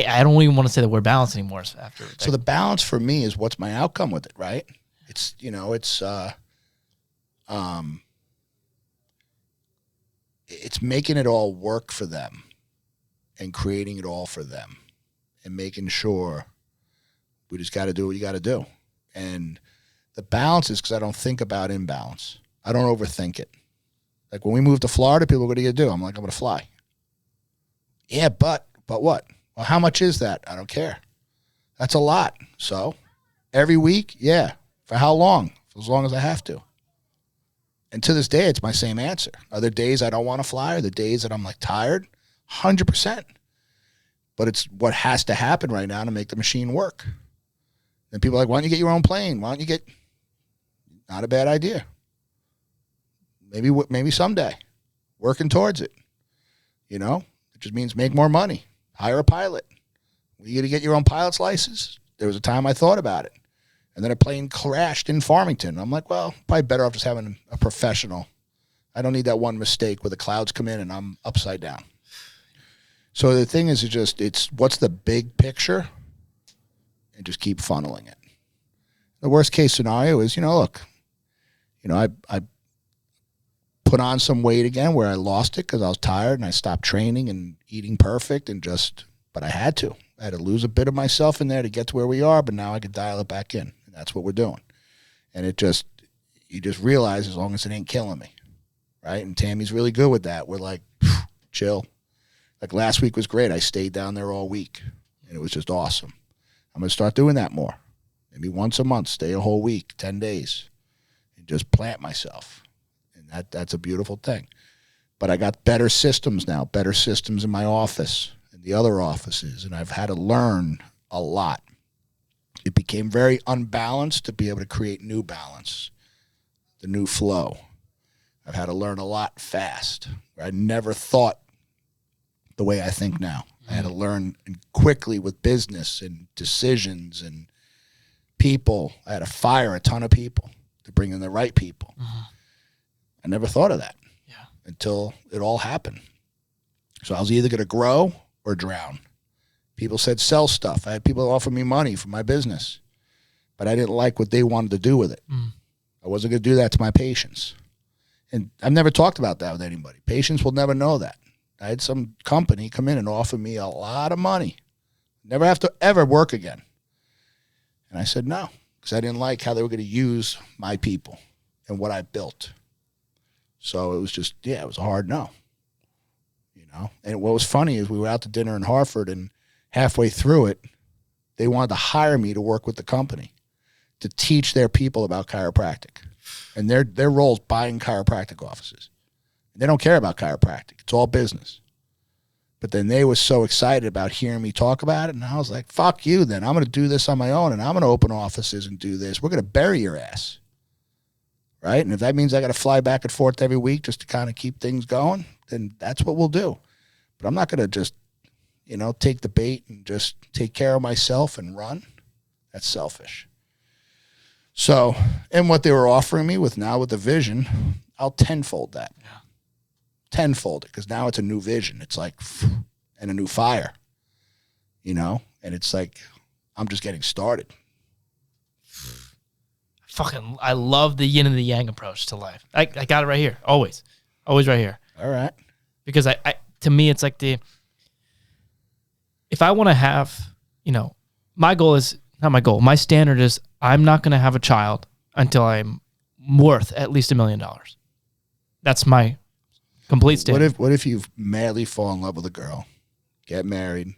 I don't even want to say the word balance anymore. So the balance for me is what's my outcome with it, right? It's making it all work for them and creating it all for them and making sure we just got to do what you got to do. And the balance is because I don't think about imbalance. I don't overthink it. Like when we moved to Florida, people, what are you going to do? I'm like, I'm going to fly. Yeah, but what? Well, how much is that? I don't care. That's a lot. So every week, yeah. For how long? For as long as I have to. And to this day, it's my same answer. Are there days I don't want to fly? Are there days that I'm like tired? 100%. But it's what has to happen right now to make the machine work. And people are like, why don't you get your own plane? Why don't you get... Not a bad idea. Maybe someday. Working towards it. It just means make more money. Hire a pilot. When you get your own pilot's license? There was a time I thought about it. And then a plane crashed in Farmington. I'm like, well, probably better off just having a professional. I don't need that one mistake where the clouds come in and I'm upside down. So the thing is, it's what's the big picture and just keep funneling it. The worst case scenario is, look, I put on some weight again where I lost it because I was tired and I stopped training and eating perfect but I had to. I had to lose a bit of myself in there to get to where we are, but now I could dial it back in. And that's what we're doing. And you just realize as long as it ain't killing me, right? And Tammy's really good with that. We're like, chill. Like last week was great. I stayed down there all week, and it was just awesome. I'm going to start doing that more. Maybe once a month, stay a whole week, 10 days, and just plant myself. And that's a beautiful thing. But I got better systems now, better systems in my office and the other offices, and I've had to learn a lot. It became very unbalanced to be able to create new balance, the new flow. I've had had to learn a lot fast. I never thought the way I think now. I had to learn quickly with business and decisions and people. I had to fire a ton of people to bring in the right people. I never thought of that until it all happened. So I was either going to grow or drown. People said sell stuff. I had people offer me money for my business, but I didn't like what they wanted to do with it. I wasn't going to do that to my patients. And I've never talked about that with anybody. Patients will never know that. I had some company come in and offer me a lot of money. Never have to ever work again. And I said no, because I didn't like how they were going to use my people and what I built. So it was just, it was a hard no. And what was funny is we were out to dinner in Hartford, and halfway through it, they wanted to hire me to work with the company to teach their people about chiropractic. And their role is buying chiropractic offices. They don't care about chiropractic. It's all business. But then they were so excited about hearing me talk about it, and I was like, fuck you then. I'm going to do this on my own, and I'm going to open offices and do this. We're going to bury your ass. Right? And if that means I got to fly back and forth every week just to kind of keep things going, then that's what we'll do. But I'm not going to just, take the bait and just take care of myself and run. That's selfish. So, and what they were offering me with the vision, I'll tenfold that. Yeah. Tenfold it, because now it's a new vision. It's like, and a new fire, and it's like, I'm just getting started. I love the yin and the yang approach to life. I got it right here. Always right here. All right. Because to me, it's like if I want to have, my goal is not my goal. My standard is I'm not going to have a child until I'm worth at least $1 million. That's my complete standard. What if you madly fall in love with a girl, get married,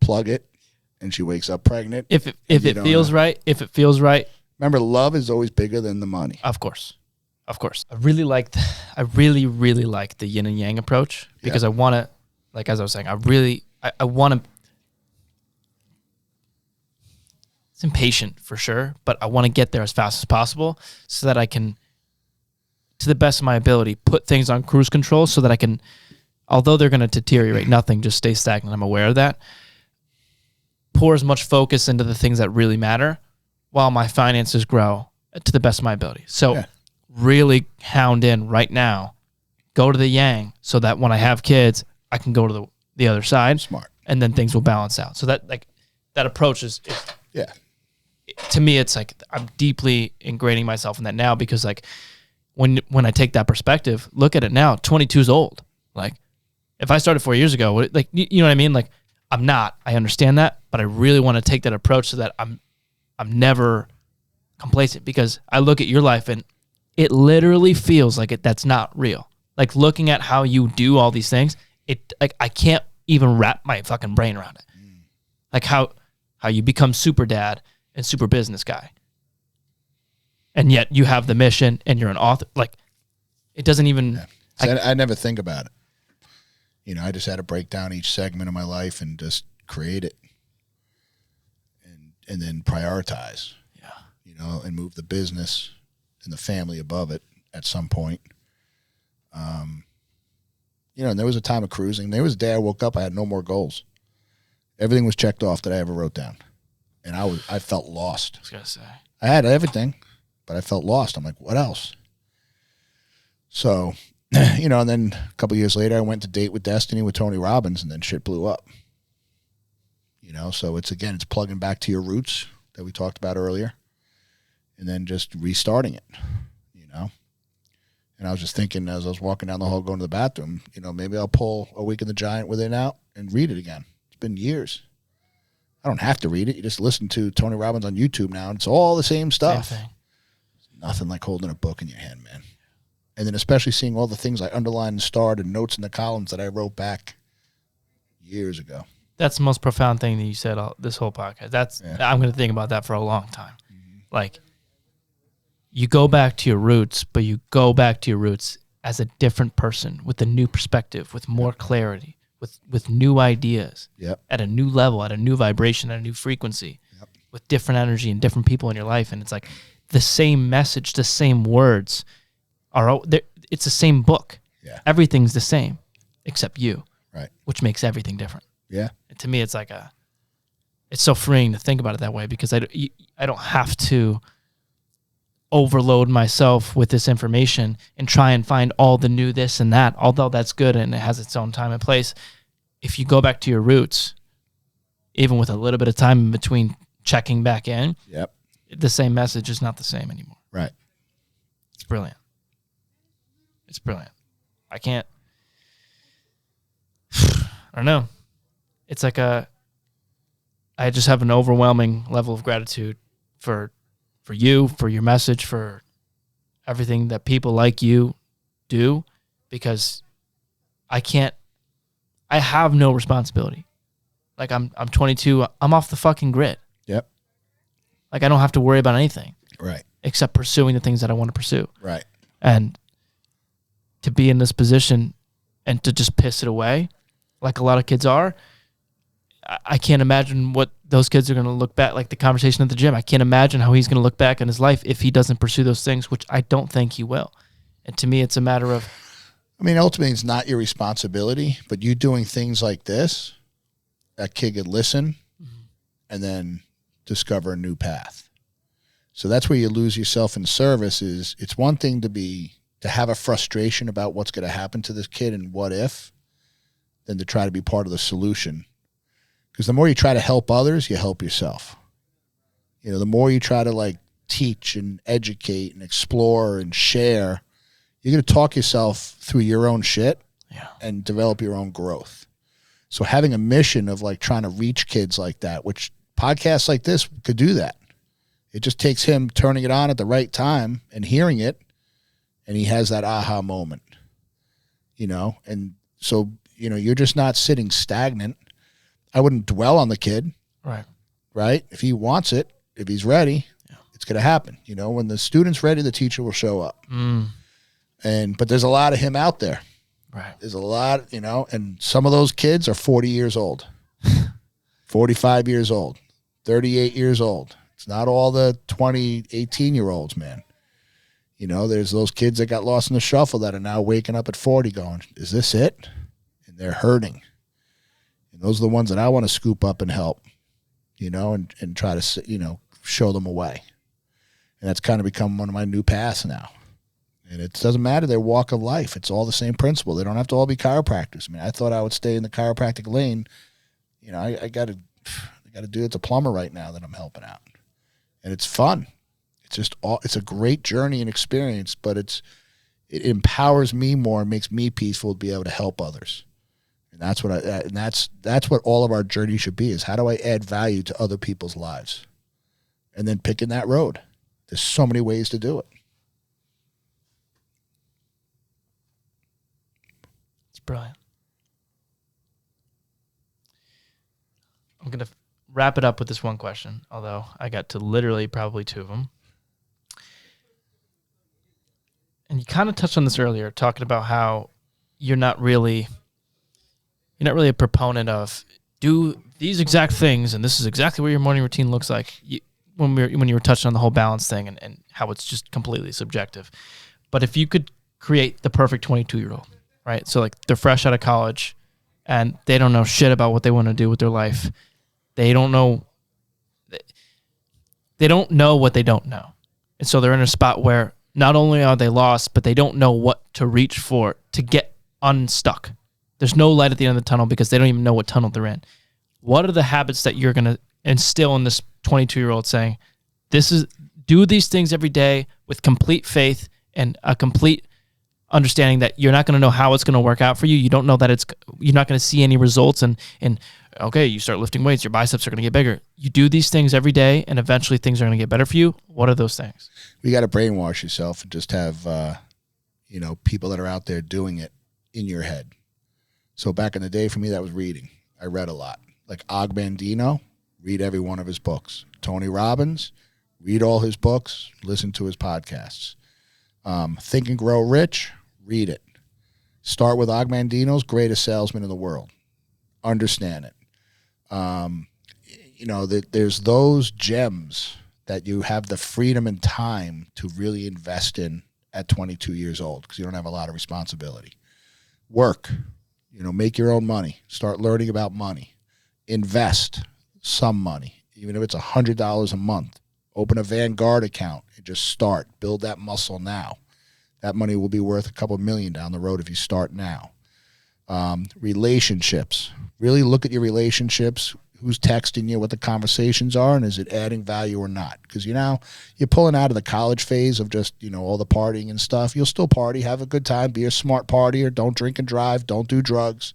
plug it, and she wakes up pregnant? If it feels right. Remember, love is always bigger than the money. Of course. I really like the yin and yang approach, because I want to, like, as I was saying, I want to, it's impatient for sure, but I want to get there as fast as possible so that I can, to the best of my ability, put things on cruise control so that I can, although they're going to deteriorate, nothing just stays stagnant. I'm aware of that. Pour as much focus into the things that really matter while my finances grow to the best of my ability. So really hound in right now, go to the yang so that when I have kids, I can go to the other side. Smart. And then things will balance out. So that approach is to me, it's like I'm deeply ingraining myself in that now, because like when I take that perspective, look at it now, 22 is old. Like if I started 4 years ago, like, you know what I mean? Like I'm not, I understand that, but I really want to take that approach so that I'm never complacent, because I look at your life and it literally feels like that's not real. Like looking at how you do all these things, I can't even wrap my fucking brain around it. Like how you become super dad and super business guy, and yet you have the mission and you're an author. Like it doesn't even. Yeah. So I never think about it. I just had to break down each segment of my life and just create it, and then prioritize. Yeah. And move the business and the family above it at some point. And there was a time of cruising. There was a day I woke up, I had no more goals. Everything was checked off that I ever wrote down. And I felt lost. I was going to say. I had everything, but I felt lost. I'm like, what else? So, and then a couple of years later, I went to Date with Destiny with Tony Robbins, and then shit blew up. So it's plugging back to your roots that we talked about earlier, and then just restarting it, And I was just thinking as I was walking down the hall going to the bathroom, maybe I'll pull A Week in the Giant Within out and read it again. It's been years. I don't have to read it. You just listen to Tony Robbins on YouTube now, and it's all the same stuff. Same thing. Nothing like holding a book in your hand, man. And then especially seeing all the things I underlined and starred and notes in the columns that I wrote back years ago. That's the most profound thing that you said this whole podcast. I'm going to think about that for a long time. Mm-hmm. Like, you go back to your roots, but you go back to your roots as a different person with a new perspective, with more clarity, with new ideas, at a new level, at a new vibration, at a new frequency, with different energy and different people in your life. And it's like the same message, the same words are. it's the same book. Yeah. Everything's the same except you. Right. Which makes everything different. Yeah. And to me, it's like it's so freeing to think about it that way, because I don't have to overload myself with this information and try and find all the new this and that, although that's good and it has its own time and place. If you go back to your roots, even with a little bit of time in between checking back in, yep, the same message is not the same anymore. Right. It's brilliant. It's brilliant. I can't, I don't know. It's like I just have an overwhelming level of gratitude for you, for your message, for everything that people like you do, because I have no responsibility. Like I'm 22, I'm off the fucking grid. Yep. Like I don't have to worry about anything. Right. Except pursuing the things that I want to pursue. Right. And to be in this position and to just piss it away, like a lot of kids are, I can't imagine what those kids are going to look back, like the conversation at the gym. I can't imagine how he's going to look back in his life if he doesn't pursue those things, which I don't think he will. And to me, it's a matter of... I mean, ultimately, it's not your responsibility, but you doing things like this, that kid could listen and then discover a new path. So that's where you lose yourself in service. Is it's one thing to have a frustration about what's going to happen to this kid and what if, than to try to be part of the solution. Because the more you try to help others, you help yourself. You know, the more you try to like teach and educate and explore and share, you're going to talk yourself through your own shit and develop your own growth. So having a mission of like trying to reach kids like that, which podcasts like this could do that. It just takes him turning it on at the right time and hearing it, and he has that aha moment, you know? And so, you know, you're just not sitting stagnant. I wouldn't dwell on the kid. Right. Right? If he wants it, if he's ready, it's going to happen. You know, when the student's ready, the teacher will show up. But there's a lot of him out there. Right. There's a lot, you know, and some of those kids are 40 years old, 45 years old, 38 years old. It's not all the 20, 18-year-olds, man. You know, there's those kids that got lost in the shuffle that are now waking up at 40 going, is this it? And they're hurting. And those are the ones that I want to scoop up and help, you know, and try to, you know, show them a way. And that's kind of become one of my new paths now. And it doesn't matter their walk of life. It's all the same principle. They don't have to all be chiropractors. I mean, I thought I would stay in the chiropractic lane. You know, I got to do it. It's a plumber right now that I'm helping out. And it's fun. It's a great journey and experience, but it empowers me more and makes me peaceful to be able to help others. And that's what all of our journey should be, is how do I add value to other people's lives? And then picking that road. There's so many ways to do it. It's brilliant. I'm going to wrap it up with this one question, although I got to literally probably two of them. And you kind of touched on this earlier, talking about how you're not really a proponent of do these exact things, and this is exactly what your morning routine looks like. When you were touching on the whole balance thing and how it's just completely subjective. But if you could create the perfect 22-year-old, right? So like they're fresh out of college and they don't know shit about what they want to do with their life. They don't know what they don't know. And so they're in a spot where not only are they lost, but they don't know what to reach for to get unstuck. There's no light at the end of the tunnel because they don't even know what tunnel they're in. What are the habits that you're going to instill in this 22-year-old saying, do these things every day with complete faith and a complete understanding that you're not going to know how it's going to work out for you. You don't know that you're not going to see any results and okay, you start lifting weights, your biceps are going to get bigger. You do these things every day and eventually things are going to get better for you. What are those things? You got to brainwash yourself and just have, people that are out there doing it in your head. So back in the day for me, that was reading. I read a lot. Like Og Mandino, read every one of his books. Tony Robbins, read all his books, listen to his podcasts. Think and Grow Rich, read it. Start with Og Mandino's Greatest Salesman in the World. Understand it. There's those gems that you have the freedom and time to really invest in at 22 years old because you don't have a lot of responsibility. Work, make your own money. Start learning about money. Invest some money, even if it's $100 a month. Open a Vanguard account and just start. Build that muscle now. That money will be worth a couple million down the road if you start now. Relationships. Really look at your relationships. Who's texting you, what the conversations are, and is it adding value or not? Because, you're pulling out of the college phase of just, all the partying and stuff. You'll still party, have a good time, be a smart partier, don't drink and drive, don't do drugs.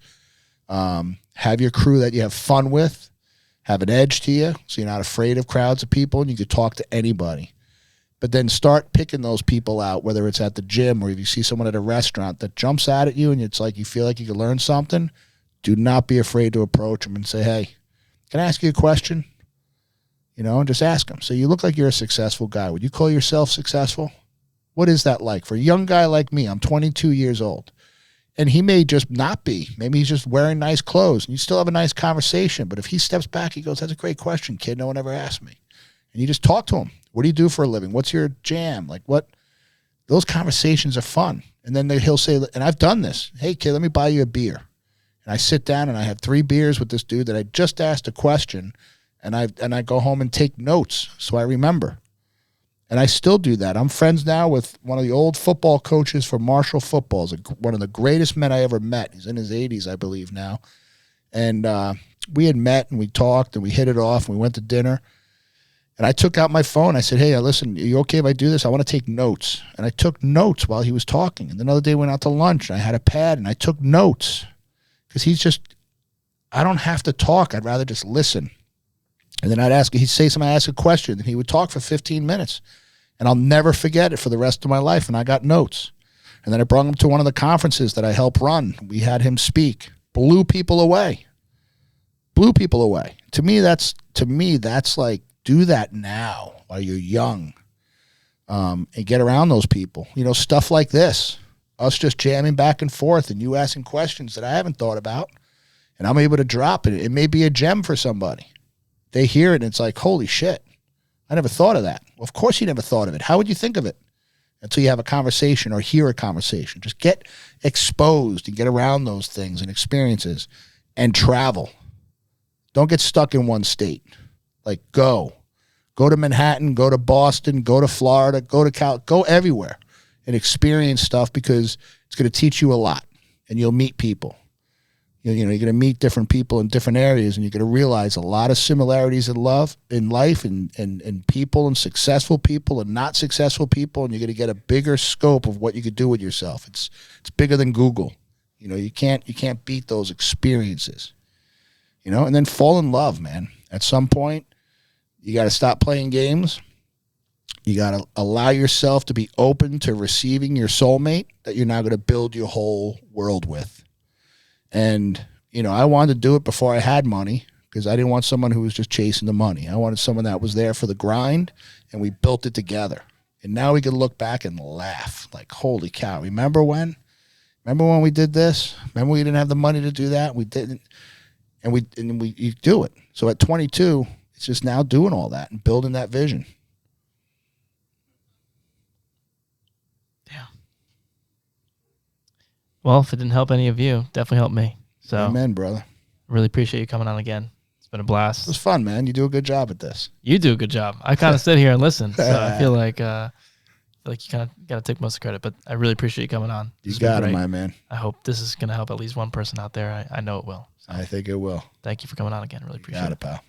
Have your crew that you have fun with, have an edge to you, so you're not afraid of crowds of people, and you can talk to anybody. But then start picking those people out, whether it's at the gym or if you see someone at a restaurant that jumps out at you and it's like you feel like you can learn something, do not be afraid to approach them and say, hey, can I ask you a question? And just ask them. So you look like you're a successful guy. Would you call yourself successful? What is that like? For a young guy like me, I'm 22 years old. And he may just not be. Maybe he's just wearing nice clothes. And you still have a nice conversation. But if he steps back, he goes, that's a great question, kid. No one ever asked me. And you just talk to him. What do you do for a living? What's your jam? Like what? Those conversations are fun. And then he'll say, and I've done this. Hey, kid, let me buy you a beer. And I sit down and I have 3 beers with this dude that I just asked a question, and I go home and take notes so I remember. And I still do that. I'm friends now with one of the old football coaches for Marshall football. He's one of the greatest men I ever met. He's in his 80s, I believe now. And we had met and we talked and we hit it off and we went to dinner. And I took out my phone. I said, hey, listen, are you okay if I do this? I want to take notes. And I took notes while he was talking. And another day we went out to lunch and I had a pad and I took notes. Because I don't have to talk. I'd rather just listen. And then he'd say something, I'd ask a question, and he would talk for 15 minutes. And I'll never forget it for the rest of my life. And I got notes. And then I brought him to one of the conferences that I helped run. We had him speak. Blew people away. To me, that's like, do that now while you're young. And get around those people. Stuff like this. Us just jamming back and forth and you asking questions that I haven't thought about, and I'm able to drop it. It may be a gem for somebody. They hear it and it's like, holy shit, I never thought of that. Well, of course you never thought of it. How would you think of it? Until you have a conversation or hear a conversation. Just get exposed and get around those things and experiences and travel. Don't get stuck in one state. Like go to Manhattan, go to Boston, go to Florida, go everywhere. And experience stuff because it's going to teach you a lot and you'll meet people. You're going to meet different people in different areas and you're going to realize a lot of similarities in life and people and successful people and not successful people, and you're going to get a bigger scope of what you could do with yourself. It's bigger than Google. You can't beat those experiences. And then fall in love, man. At some point, you got to stop playing games. You got to allow yourself to be open to receiving your soulmate that you're now going to build your whole world with. And, I wanted to do it before I had money because I didn't want someone who was just chasing the money. I wanted someone that was there for the grind, and we built it together. And now we can look back and laugh like, holy cow, remember when we did this? Remember we didn't have the money to do that? We didn't. And you do it. So at 22, it's just now doing all that and building that vision. Well, if it didn't help any of you, definitely helped me. So, amen, brother. Really appreciate you coming on again. It's been a blast. It was fun, man. You do a good job at this. You do a good job. I kind of sit here and listen, so I feel like you kind of got to take most of the credit. But I really appreciate you coming on. You got it, my man. I hope this is going to help at least one person out there. I know it will. So, I think it will. Thank you for coming on again. Really appreciate it. Got it, pal.